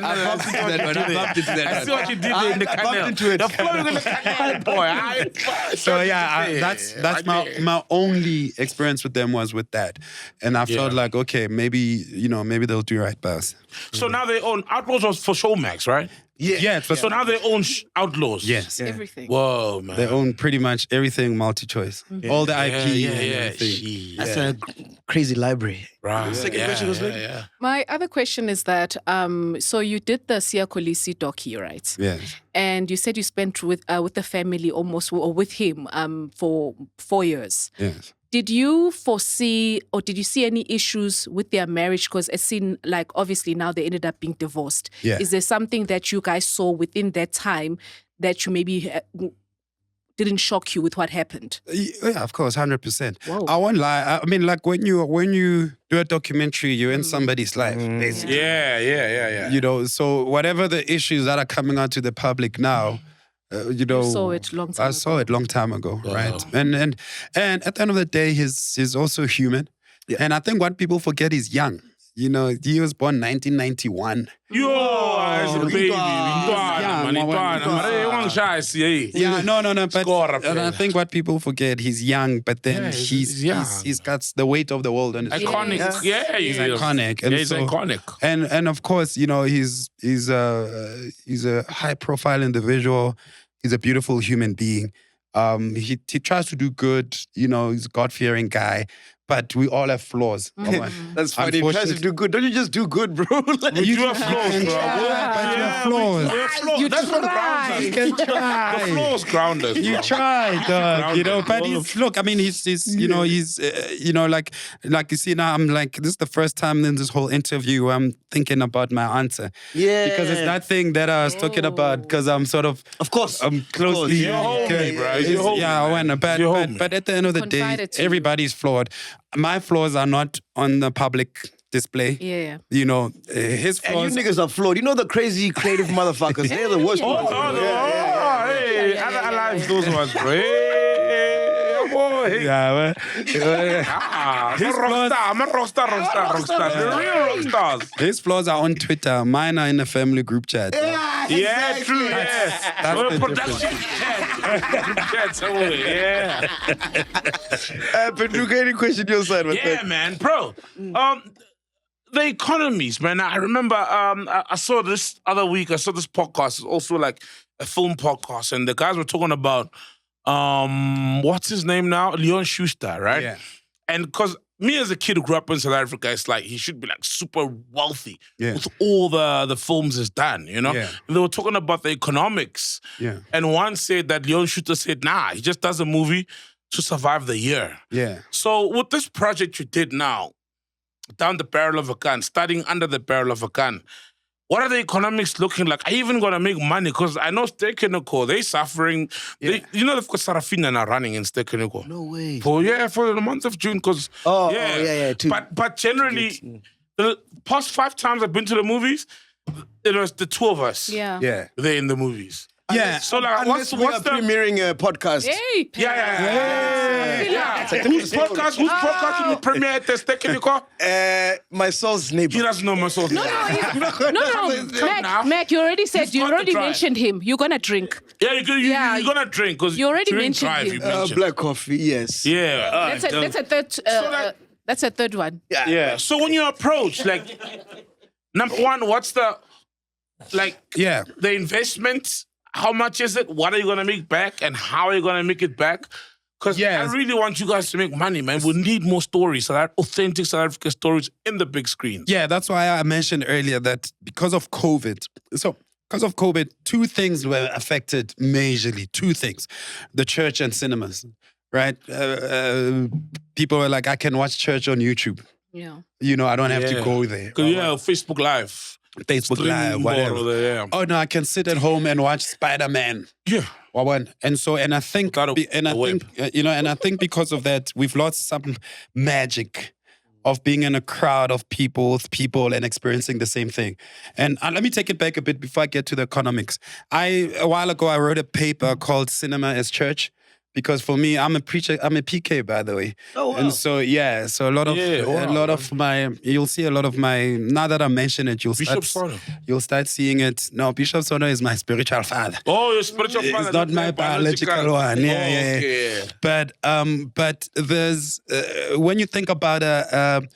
Speaker 4: I see what you did there in the canal. The flowing in the canal, boy.
Speaker 5: So yeah, that's my only experience with them was with that, and I felt like okay, maybe they'll do right by us.
Speaker 4: So now they own Outlaws was for Showmax, right?
Speaker 5: Yeah.
Speaker 4: So now they own Outlaws.
Speaker 5: Yes.
Speaker 3: Everything.
Speaker 4: Whoa, man.
Speaker 5: They own pretty much everything multi-choice. All the IP and everything.
Speaker 4: She-
Speaker 1: That's a crazy library.
Speaker 4: Right.
Speaker 1: Second question was like-
Speaker 3: My other question is that, so you did the Sia Kolisi docu, right?
Speaker 5: Yes.
Speaker 3: And you said you spent with the family almost, or with him for 4 years.
Speaker 5: Yes.
Speaker 3: Did you foresee or did you see any issues with their marriage? Because it seemed like obviously now they ended up being divorced.
Speaker 5: Yeah.
Speaker 3: Is there something that you guys saw within that time that you maybe didn't shock you with what happened?
Speaker 5: Yeah, of course, 100%.
Speaker 3: Whoa.
Speaker 5: I won't lie. I mean, like when you do a documentary, you're in somebody's life, basically.
Speaker 4: Yeah.
Speaker 5: You know, so whatever the issues that are coming out to the public now, you know,
Speaker 3: saw it long time
Speaker 5: I saw it long time ago, right? And at the end of the day, he's also human.
Speaker 1: Yeah.
Speaker 5: And I think what people forget is young. You know, he was born 1991.
Speaker 4: Yo, as a baby.
Speaker 5: Yeah, no, but
Speaker 4: Score up
Speaker 5: and I
Speaker 4: there.
Speaker 5: think what people forget, he's young, but then
Speaker 4: Yeah, he's young.
Speaker 5: he's got the weight of the world on his shoulders.
Speaker 4: Iconic. Yeah,
Speaker 5: He's iconic. And
Speaker 4: he's
Speaker 5: so-
Speaker 4: iconic.
Speaker 5: And of course, you know, he's a high profile individual. He's a beautiful human being. He tries to do good. You know, he's a God-fearing guy. But we all have flaws.
Speaker 1: That's funny. He tries to do good. Don't you just do good, bro? Like,
Speaker 4: You do have flaws, bro.
Speaker 5: But you have flaws.
Speaker 4: We have flaws.
Speaker 3: You
Speaker 4: That's what
Speaker 3: try.
Speaker 4: grounds us.
Speaker 5: You can try.
Speaker 4: The flaws ground us.
Speaker 5: You
Speaker 4: bro.
Speaker 5: try, dog. You know, but
Speaker 4: All
Speaker 5: he's look. I mean, he's you know, he's you know, like you see now. I'm like, this is the first time in this whole interview I'm thinking about my answer.
Speaker 1: Yeah.
Speaker 5: Because it's that thing that I was talking about. Because I'm sort of
Speaker 1: Of course.
Speaker 5: closely.
Speaker 4: You're homie, bro. You're homie.
Speaker 5: Yeah, I went. But,
Speaker 4: You're
Speaker 5: but
Speaker 4: homie.
Speaker 5: but at the end of the day,
Speaker 3: Confided to you.
Speaker 5: everybody's flawed. My flaws are not on the public display.
Speaker 3: Yeah.
Speaker 5: You know, his
Speaker 1: And
Speaker 5: flaws.
Speaker 1: you niggas are flawed. You know the crazy creative motherfuckers. They're the worst ones.
Speaker 4: Hey, I like those ones, bro. Hey, boy.
Speaker 5: Yeah,
Speaker 4: I'm a rockstar. The real rock stars.
Speaker 5: his flaws are on Twitter. Mine are in the family group chat.
Speaker 4: Yeah, true. Yeah.
Speaker 5: That's
Speaker 4: We're
Speaker 5: the
Speaker 4: production chat somewhere. Yeah.
Speaker 1: Pedruka, any question your side?
Speaker 4: Yeah, man, bro. The economies, man. I remember I saw this other week. I saw this podcast. It's also like a film podcast, and the guys were talking about what's his name now, Leon Schuster, right?
Speaker 5: Yeah.
Speaker 4: And because me as a kid who grew up in South Africa, it's like he should be like super wealthy
Speaker 5: Yeah.
Speaker 4: with all the films he's done, you know?
Speaker 5: Yeah.
Speaker 4: And they were talking about the economics.
Speaker 5: Yeah.
Speaker 4: And one said that Leon Schuster said, nah, he just does a movie to survive the year.
Speaker 5: Yeah.
Speaker 4: So with this project you did now, down the barrel of a gun, studying under the barrel of a gun, what are the economics looking like? Are you even going to make money? Because I know Stekeniko, they're suffering.
Speaker 5: Yeah.
Speaker 4: You know, they've got Sarafina now running in Stekeniko.
Speaker 1: No way.
Speaker 4: For the month of June, because
Speaker 1: yeah, too.
Speaker 4: But generally, the past 5 times I've been to the movies, it was the two of us.
Speaker 3: Yeah.
Speaker 5: Yeah.
Speaker 4: They're in the movies.
Speaker 5: Yeah.
Speaker 4: So like,
Speaker 1: Unless we are premiering a podcast.
Speaker 3: Hey,
Speaker 4: Yeah. Whose podcast will you premiere at the Stekeniko?
Speaker 1: My soul's neighbor.
Speaker 4: He doesn't know my soul.
Speaker 3: No, Mac, you already said, you
Speaker 4: got
Speaker 3: already
Speaker 4: to try.
Speaker 3: mentioned him. You're going to drink.
Speaker 4: Yeah, you're gonna drink because
Speaker 3: You already mentioned him.
Speaker 4: You mentioned.
Speaker 1: Black coffee, yes.
Speaker 4: Yeah.
Speaker 3: That's a third. That's a third one.
Speaker 4: Yeah. So when you approach, like, number one, what's the
Speaker 5: Yeah.
Speaker 4: the investment? How much is it? What are you gonna make back? And how are you gonna make it back? Because
Speaker 5: Yes.
Speaker 4: I really want you guys to make money, man. We need more stories, authentic South African stories in the big screen.
Speaker 5: Yeah, that's why I mentioned earlier that because of COVID, two things were affected majorly. Two things: the church and cinemas. Right? People were like, I can watch church on YouTube.
Speaker 3: Yeah.
Speaker 5: You know, I don't have to go there.
Speaker 4: Facebook Live.
Speaker 5: Facebook Live,
Speaker 4: Streaming
Speaker 5: whatever.
Speaker 4: model there, yeah.
Speaker 5: Oh no, I can sit at home and watch Spider-Man.
Speaker 4: Yeah.
Speaker 5: And I think, I think because of that, we've lost some magic of being in a crowd of people and experiencing the same thing. And let me take it back a bit before I get to the economics. A while ago, I wrote a paper called Cinema as Church. Because for me, I'm a preacher. I'm a PK, by the way.
Speaker 1: Oh, wow.
Speaker 5: And so a lot of my, you'll see a lot of my. Now that I mention it,
Speaker 4: Bishop Sono.
Speaker 5: you'll start seeing it. No, Bishop Sono is my spiritual father.
Speaker 4: Oh, your spiritual father.
Speaker 5: It's not my biological one. Yeah.
Speaker 4: Okay.
Speaker 5: But there's when you think about a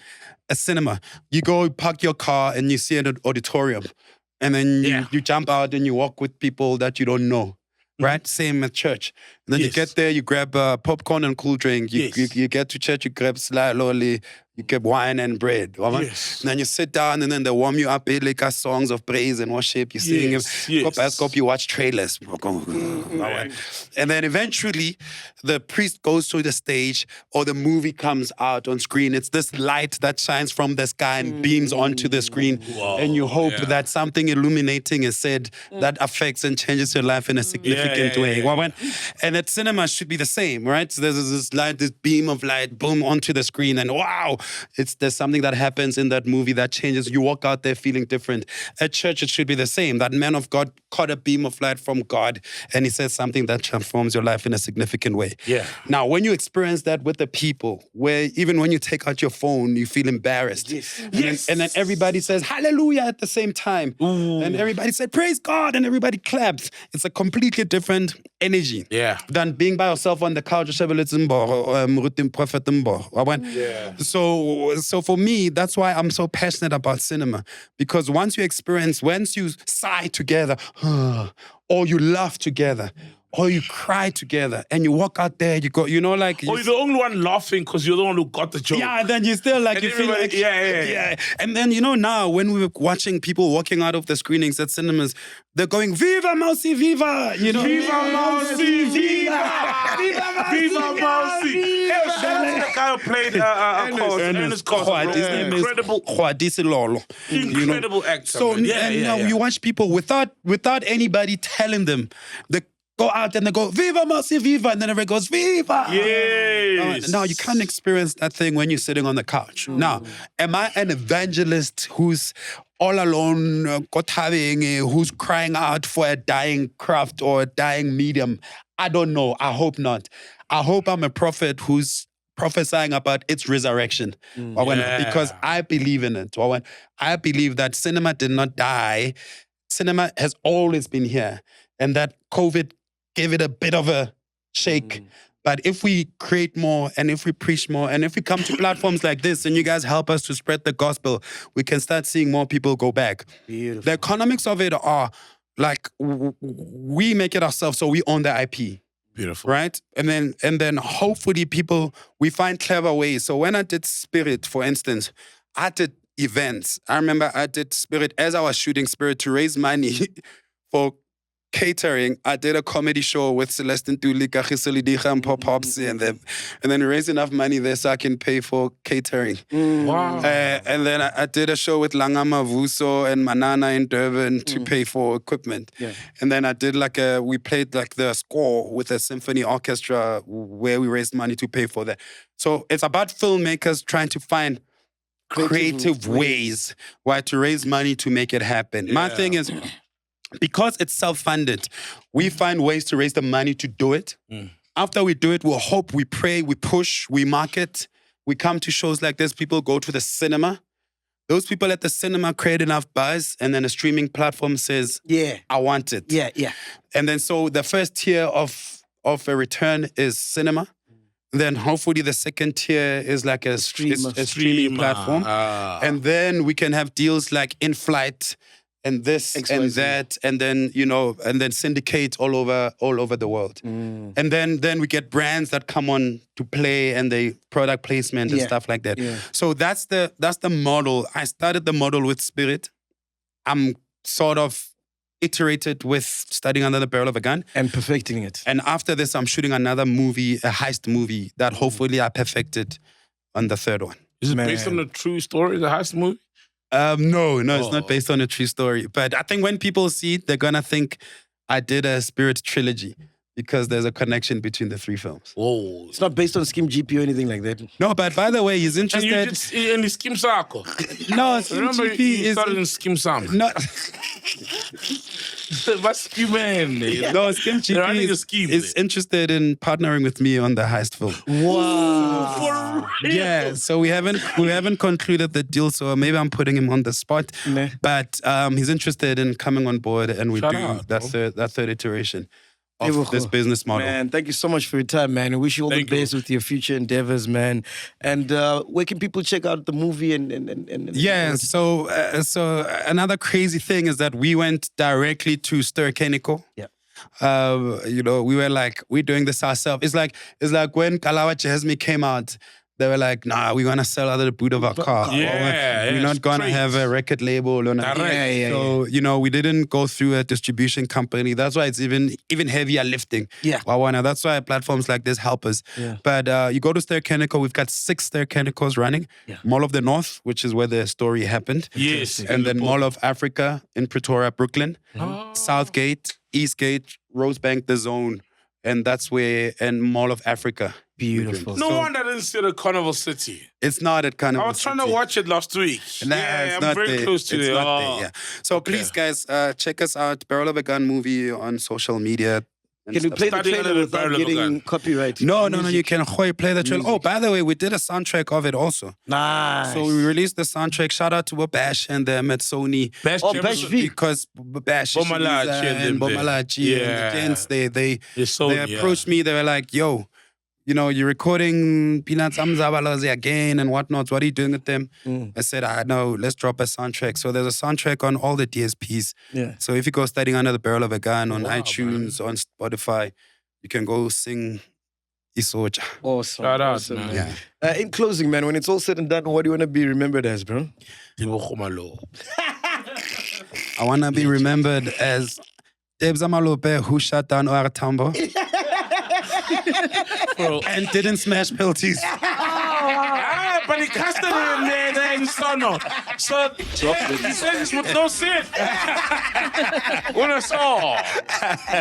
Speaker 5: cinema, you go park your car and you see an auditorium, and then you jump out and you walk with people that you don't know. Right? Same at church. And then you get there, you grab popcorn and cool drink. You get to church, you grab sly lolly, you get wine and bread.
Speaker 4: Yes.
Speaker 5: And then you sit down and then they warm you up, like songs of praise and worship. You sing, you watch trailers. And then eventually the priest goes to the stage or the movie comes out on screen. It's this light that shines from the sky and beams onto the screen.
Speaker 4: Wow.
Speaker 5: And you hope that something illuminating is said that affects and changes your life in a significant way. And at cinema should be the same, right? So there's this light, this beam of light, boom, onto the screen, and wow, there's something that happens in that movie that changes. You walk out there feeling different. At church, it should be the same. That man of God caught a beam of light from God, and he says something that transforms your life in a significant way.
Speaker 4: Yeah.
Speaker 5: Now, when you experience that with the people, where even when you take out your phone, you feel embarrassed. And then everybody says, hallelujah at the same time. Ooh. And everybody said, praise God, and everybody claps. It's a completely different energy than being by yourself on the couch. So for me, that's why I'm so passionate about cinema. Because once you sigh together, or you laugh together, or you cry together, and you walk out there, you go, you're the
Speaker 4: only one laughing because you're the one who got the joke.
Speaker 5: Yeah, and then you still
Speaker 4: and
Speaker 5: you feel like, yeah. And then, now when we were watching people walking out of the screenings at cinemas, they're going, Viva Mausi, Viva!
Speaker 4: Viva Mausi, Viva! Viva Mausi! The guy who played Ernest Cosmo.
Speaker 5: His name is
Speaker 4: Incredible actor.
Speaker 5: So, you watch people without anybody telling them, go out and they go, Viva Mausi, Viva! And then everybody goes, Viva!
Speaker 4: Yes!
Speaker 5: Now, you can't experience that thing when you're sitting on the couch. Now, am I an evangelist who's all alone, who's crying out for a dying craft or a dying medium? I don't know. I hope not. I hope I'm a prophet who's prophesying about its resurrection. Because I believe in it. I believe that cinema did not die. Cinema has always been here. And that COVID gave it a bit of a shake. But if we create more and if we preach more and if we come to platforms like this and you guys help us to spread the gospel, we can start seeing more people go back.
Speaker 1: Beautiful.
Speaker 5: The economics of it are like we make it ourselves, so we own the IP.
Speaker 4: Beautiful.
Speaker 5: Right? And then hopefully we find clever ways. So when I did Spirit, for instance, I did events. I remember I did Spirit as I was shooting Spirit to raise money for catering. I did a comedy show with Celestine Tuli, Kachisolidija, and Pop-Pops, and then raised enough money there so I can pay for catering.
Speaker 4: Wow.
Speaker 5: And then I did a show with Langama Vuso and Manana in Durban to pay for equipment. Yeah. And then I did we played the score with a symphony orchestra where we raised money to pay for that. So it's about filmmakers trying to find creative ways to raise money to make it happen. Yeah. My thing is, because it's self-funded, we find ways to raise the money to do it. After we do it, we'll hope, we pray, we push, we market. We come to shows like this. People go to the cinema. Those people at the cinema create enough buzz, and then a streaming platform says, I want it.
Speaker 1: Yeah.
Speaker 5: And then so the first tier of a return is cinema. Then hopefully the second tier is like a streaming platform. And then we can have deals like in-flight and this and
Speaker 1: XYZ.
Speaker 5: that, and then and then syndicate all over the world. And then we get brands that come on to play and they product placement and
Speaker 1: Yeah.
Speaker 5: stuff like that.
Speaker 1: Yeah.
Speaker 5: So that's the model. I started the model with Spirit. I'm sort of iterated with Studying Under the Barrel of a Gun.
Speaker 1: And perfecting it.
Speaker 5: And after this, I'm shooting another movie, a heist movie that hopefully I perfected on the third one.
Speaker 4: Is it based on a true story, the heist movie?
Speaker 5: No, it's not based on a true story. But I think when people see it, they're going to think I did a Spirit trilogy because there's a connection between the three films.
Speaker 4: Whoa.
Speaker 1: It's not based on Skim GP or anything like that.
Speaker 5: No, but by the way, he's
Speaker 4: And you
Speaker 5: interested.
Speaker 4: did in the Skim Sako.
Speaker 5: No, Skim
Speaker 4: Remember,
Speaker 5: GP
Speaker 4: you
Speaker 5: is
Speaker 4: started in Skim Sam.
Speaker 5: no,
Speaker 4: What's Skim man?
Speaker 5: no, Skim
Speaker 4: They're running a
Speaker 5: GP
Speaker 4: scheme
Speaker 5: is
Speaker 4: there.
Speaker 5: interested in partnering with me on the heist film.
Speaker 1: Wow.
Speaker 4: For real?
Speaker 5: Yeah, so we haven't concluded the deal, so maybe I'm putting him on the spot.
Speaker 1: Nah.
Speaker 5: But he's interested in coming on board, and we
Speaker 4: Shout
Speaker 5: do
Speaker 4: out,
Speaker 5: that third iteration of
Speaker 1: Tebogo.
Speaker 5: this business model.
Speaker 1: Man, thank you so much for your time, man. I wish you all
Speaker 4: Thank
Speaker 1: the
Speaker 4: you.
Speaker 1: best with your future endeavors, man. And where can people check out the movie and
Speaker 5: Yeah, so another crazy thing is that we went directly to Stir Chemical.
Speaker 1: Yeah.
Speaker 5: We were like, we're doing this ourselves. It's like when Kalawa Jasmine came out, they were like, nah, we're gonna sell out of the boot of our car.
Speaker 4: Yeah,
Speaker 5: we're not gonna
Speaker 4: straight.
Speaker 5: have a record label. Or
Speaker 4: Direct.
Speaker 1: Yeah.
Speaker 5: So, we didn't go through a distribution company. That's why it's even heavier lifting.
Speaker 1: Yeah.
Speaker 5: That's why platforms like this help us.
Speaker 1: Yeah.
Speaker 5: But you go to Stir Chemical, we've got 6 Stir Chemicals running.
Speaker 1: Yeah.
Speaker 5: Mall of the North, which is where the story happened.
Speaker 4: Yes.
Speaker 5: And then Mall of Africa in Pretoria, Brooklyn. Southgate, Eastgate, Rosebank, The Zone. And that's and Mall of Africa.
Speaker 1: Beautiful.
Speaker 4: No wonder I didn't see the Carnival City.
Speaker 5: It's not at Canal.
Speaker 4: I was trying to watch it last week.
Speaker 5: Nah,
Speaker 4: yeah,
Speaker 5: it's
Speaker 4: I'm
Speaker 5: not
Speaker 4: very
Speaker 5: there.
Speaker 4: close to
Speaker 5: it's
Speaker 4: it.
Speaker 5: not there, yeah. So please, guys, check us out. Barrel of a Gun movie on social media. and
Speaker 1: Can we
Speaker 5: stuff.
Speaker 1: play the
Speaker 4: Studying
Speaker 1: trailer
Speaker 4: under the
Speaker 1: without
Speaker 4: barrel of a
Speaker 1: getting
Speaker 4: gun.
Speaker 1: copyright?
Speaker 5: No, you can play the trailer. Oh, by the way, we did a soundtrack of it also.
Speaker 1: Nice.
Speaker 5: So we released the soundtrack. Shout out to Bash and them at Sony.
Speaker 4: Best
Speaker 1: Oh,
Speaker 4: Jim-
Speaker 1: Bash V.
Speaker 5: Because Bash
Speaker 4: Bomalachi and them there.
Speaker 5: Bomalachi and
Speaker 4: Yeah.
Speaker 5: the gents, they
Speaker 4: It's Sony, yeah.
Speaker 5: approached me. They were like, yo, you're recording Peanuts Amzabalazi again and whatnot. What are you doing with them? I said, I know, let's drop a soundtrack. So there's a soundtrack on all the DSPs.
Speaker 1: Yeah.
Speaker 5: So if you go Studying Under the Barrel of a Gun on iTunes, on Spotify, you can go sing Isoja.
Speaker 1: Awesome.
Speaker 4: Shout out,
Speaker 1: Awesome,
Speaker 4: man.
Speaker 1: In closing, man, when it's all said and done, what do you want to be remembered as, bro?
Speaker 4: Tebogo Malope.
Speaker 5: I want to be remembered as Tebogo Malope, who shut down our Tambo
Speaker 4: Bro.
Speaker 5: and didn't smash penalties.
Speaker 4: But he casted him there in Sono. So he said this with no sin. What I saw.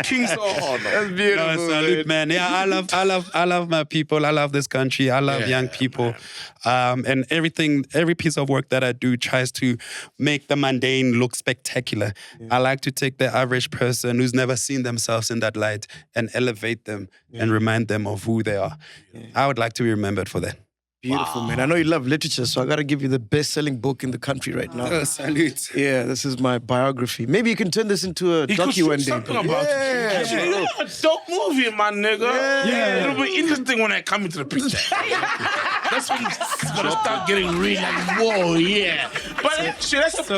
Speaker 4: King's honor.
Speaker 1: That's beautiful.
Speaker 5: No, salute, man. Yeah, I love my people. I love this country. I love young people. And every piece of work that I do tries to make the mundane look spectacular. I like to take the average person who's never seen themselves in that light and elevate them and remind them of who they are. I would like to be remembered for that.
Speaker 1: Beautiful, man. I know you love literature, so I got to give you the best-selling book in the country right now.
Speaker 5: Oh, salute.
Speaker 1: Yeah, this is my biography. Maybe you can turn this into a
Speaker 4: He could
Speaker 1: docu
Speaker 4: shoot
Speaker 1: one day.
Speaker 4: something about
Speaker 1: Yeah,
Speaker 4: it.
Speaker 1: bro.
Speaker 4: Yeah. A dope movie, my nigga.
Speaker 1: Yeah.
Speaker 4: It'll be interesting when I come into the picture. That's when it's gonna start getting really like, whoa, yeah. But shit, that's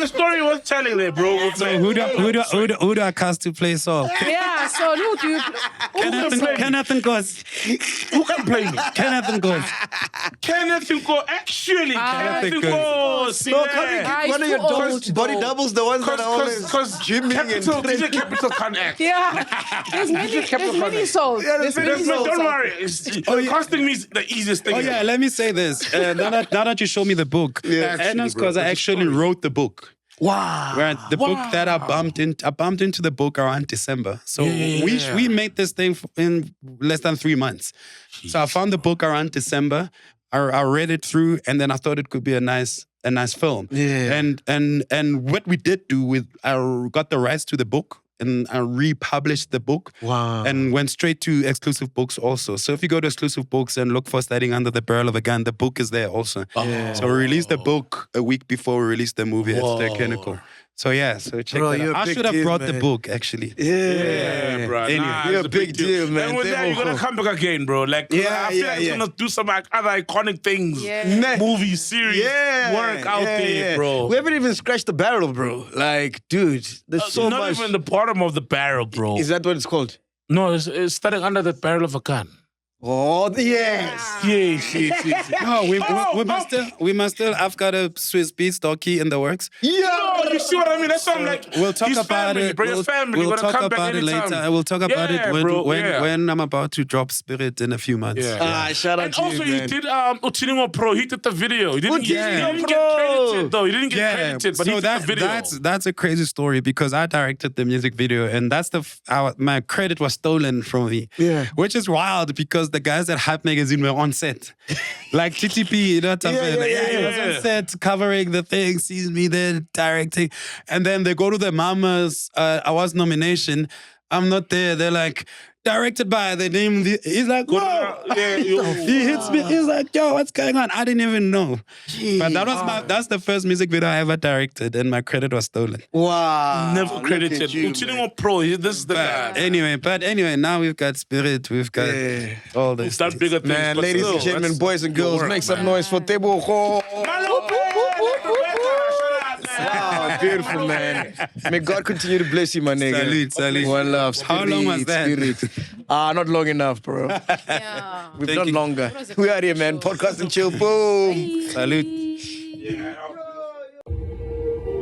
Speaker 4: a story worth telling there, bro.
Speaker 5: So who do I cast to play Saul?
Speaker 3: Yeah, so who do you...
Speaker 5: Kenneth goes.
Speaker 4: Who can play me?
Speaker 5: Kenneth goes.
Speaker 4: Kenneth go. Actually, Kenneth go.
Speaker 1: No, can't
Speaker 3: Guys,
Speaker 1: one of your
Speaker 3: too
Speaker 1: doubles,
Speaker 3: old,
Speaker 1: body
Speaker 3: though.
Speaker 1: doubles, the ones that are always
Speaker 4: Because
Speaker 1: gymming and
Speaker 4: DJ Capital can't act.
Speaker 3: Yeah, there's many souls.
Speaker 1: Yeah,
Speaker 3: There's
Speaker 1: there's
Speaker 3: many
Speaker 1: many
Speaker 3: souls.
Speaker 4: Don't worry. Casting me is the easiest thing.
Speaker 5: Oh yeah, let me say this. Now that you show me the book, Anna's because I actually wrote the book.
Speaker 1: wow.
Speaker 5: Right, the book that I bumped into the book around December. So we made this thing in less than 3 months. So I found the book around December. I read it through, and then I thought it could be a nice film.
Speaker 1: Yeah.
Speaker 5: And what we did do I got the rights to the book. And I republished the book.
Speaker 1: Wow.
Speaker 5: And went straight to exclusive books also. So if you go to exclusive books and look for Studying Under the Barrel of a Gun, the book is there also. So we released the book a week before we released the movie at Stir Chemical. So check
Speaker 1: Bro,
Speaker 5: that
Speaker 1: you're a
Speaker 5: out. I
Speaker 1: big
Speaker 5: should have
Speaker 1: deal,
Speaker 5: brought the
Speaker 1: man.
Speaker 5: book actually.
Speaker 4: Yeah, bro.
Speaker 5: Anyway,
Speaker 1: you're
Speaker 4: it's
Speaker 1: a big deal, man.
Speaker 4: And with that, you're gonna come back again, bro. Like,
Speaker 1: Yeah,
Speaker 4: I feel
Speaker 1: yeah,
Speaker 4: like it's
Speaker 1: yeah.
Speaker 4: gonna do some like, other iconic things,
Speaker 3: Yeah.
Speaker 4: movies, series, work out there, bro.
Speaker 1: We haven't even scratched the barrel, bro. Like, dude, there's so
Speaker 4: Not
Speaker 1: much.
Speaker 4: even the bottom of the barrel, bro.
Speaker 1: Is that what it's called?
Speaker 4: No, it's starting under the barrel of a gun.
Speaker 1: Oh, yes.
Speaker 4: Yes.
Speaker 5: No, we must still. I've got a Swiss Beats donkey in the works.
Speaker 4: No, you see what I mean? That's what I'm like.
Speaker 5: We'll talk
Speaker 4: his
Speaker 5: about
Speaker 4: family,
Speaker 5: it.
Speaker 4: Bro, his family.
Speaker 5: We'll
Speaker 4: We're gonna
Speaker 5: talk
Speaker 4: come back
Speaker 5: about it
Speaker 4: anytime.
Speaker 5: later. I will talk about
Speaker 4: Yeah,
Speaker 5: it
Speaker 4: bro,
Speaker 5: when I'm about to drop Spirit in a few months.
Speaker 4: Yeah.
Speaker 1: Ah, shout out
Speaker 4: And
Speaker 1: to
Speaker 4: also,
Speaker 1: you,
Speaker 4: he
Speaker 1: man.
Speaker 4: did Uchiningo Pro. He did the video. He didn't get
Speaker 1: Uchiningo
Speaker 4: credited
Speaker 1: Pro.
Speaker 4: though. He didn't get credited, but
Speaker 5: so
Speaker 4: he did the video.
Speaker 5: that's a crazy story because I directed the music video and that's my credit was stolen from me.
Speaker 1: Yeah.
Speaker 5: Which is wild because the guys at Hype Magazine were on set. Like TTP, you know what I'm saying? He was on set covering the thing, sees me there directing. And then they go to the Mama's awards nomination. I'm not there. They're like, directed by the name. He's like, whoa. He hits me. He's like, yo, what's going on? I didn't even know. But that's the first music video I ever directed, and my credit was stolen.
Speaker 1: Wow.
Speaker 4: Never credited. Uchiningo Pro. This is the guy.
Speaker 5: Anyway, now we've got Spirit. We've got all this.
Speaker 4: He's done bigger things.
Speaker 1: Man,
Speaker 4: but
Speaker 1: ladies
Speaker 4: still,
Speaker 1: and gentlemen,
Speaker 4: that's
Speaker 1: boys and girls,
Speaker 4: work,
Speaker 1: make some
Speaker 4: man.
Speaker 1: noise for Tebogo.
Speaker 4: Malope!
Speaker 1: Wow, beautiful, man. May God continue to bless you, my nigga.
Speaker 5: Salute.
Speaker 1: One love.
Speaker 5: How long was that?
Speaker 1: Spirit. Not long enough, bro.
Speaker 3: Yeah.
Speaker 1: We've
Speaker 5: Thank
Speaker 1: done
Speaker 5: you.
Speaker 1: longer. We are here, man. Podcast and chill. Boom.
Speaker 5: Salute.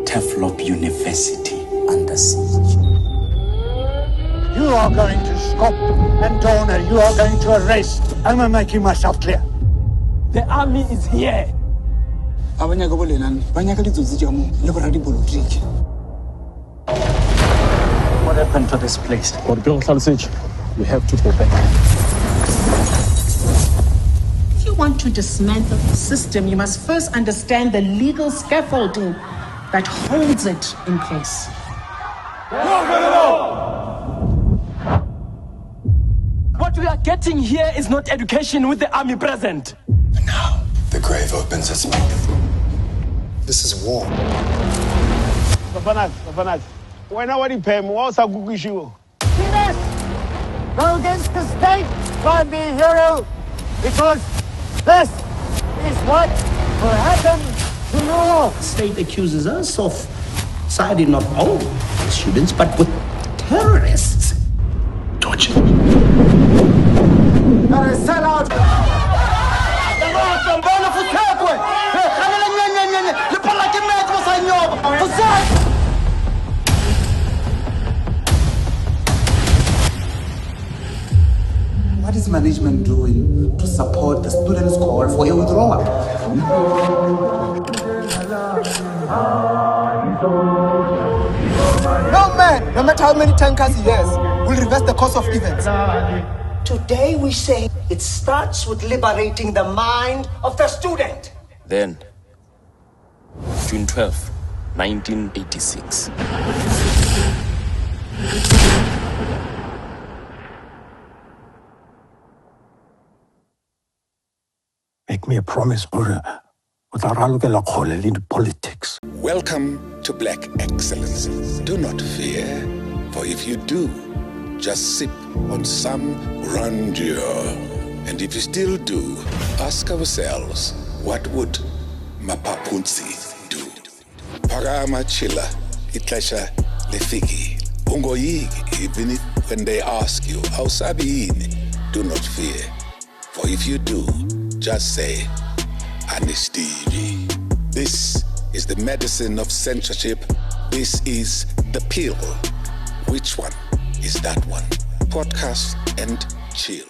Speaker 6: Teflop University under siege.
Speaker 7: You are going to stop and Donna, you are going to arrest. Am I making myself clear? The army is here. What happened to this place? We have to go back.
Speaker 8: If you want to dismantle the system, you must first understand the legal scaffolding that holds it in place.
Speaker 7: What we are getting here is not education with the army present.
Speaker 6: And now the grave opens its mouth. This is war.
Speaker 7: When I want to pay more, Go against the state, try and be a hero, because this is what will happen to you.
Speaker 6: The state accuses us of siding not only with students but with terrorists. Torture.
Speaker 7: You're a sellout.
Speaker 6: What is management doing to support the students' call for a withdrawal?
Speaker 7: No man, no matter how many tankers he has, will reverse the course of events.
Speaker 9: Today we say it starts with liberating the mind of the student.
Speaker 10: Then, June 12, 1986.
Speaker 7: Make me a promise, Buddha. Into politics.
Speaker 11: Welcome to Black Excellence. Do not fear, for if you do, just sip on some grandeur. And if you still do, ask ourselves, what would Mapapunzi do? Parama chila, itlesha lefiki. Ungoyigi, even if when they ask you, how sabiini, do not fear. For if you do, just say, Anistivi. This is the medicine of censorship. This is the pill. Which one is that one? Podcast and chill.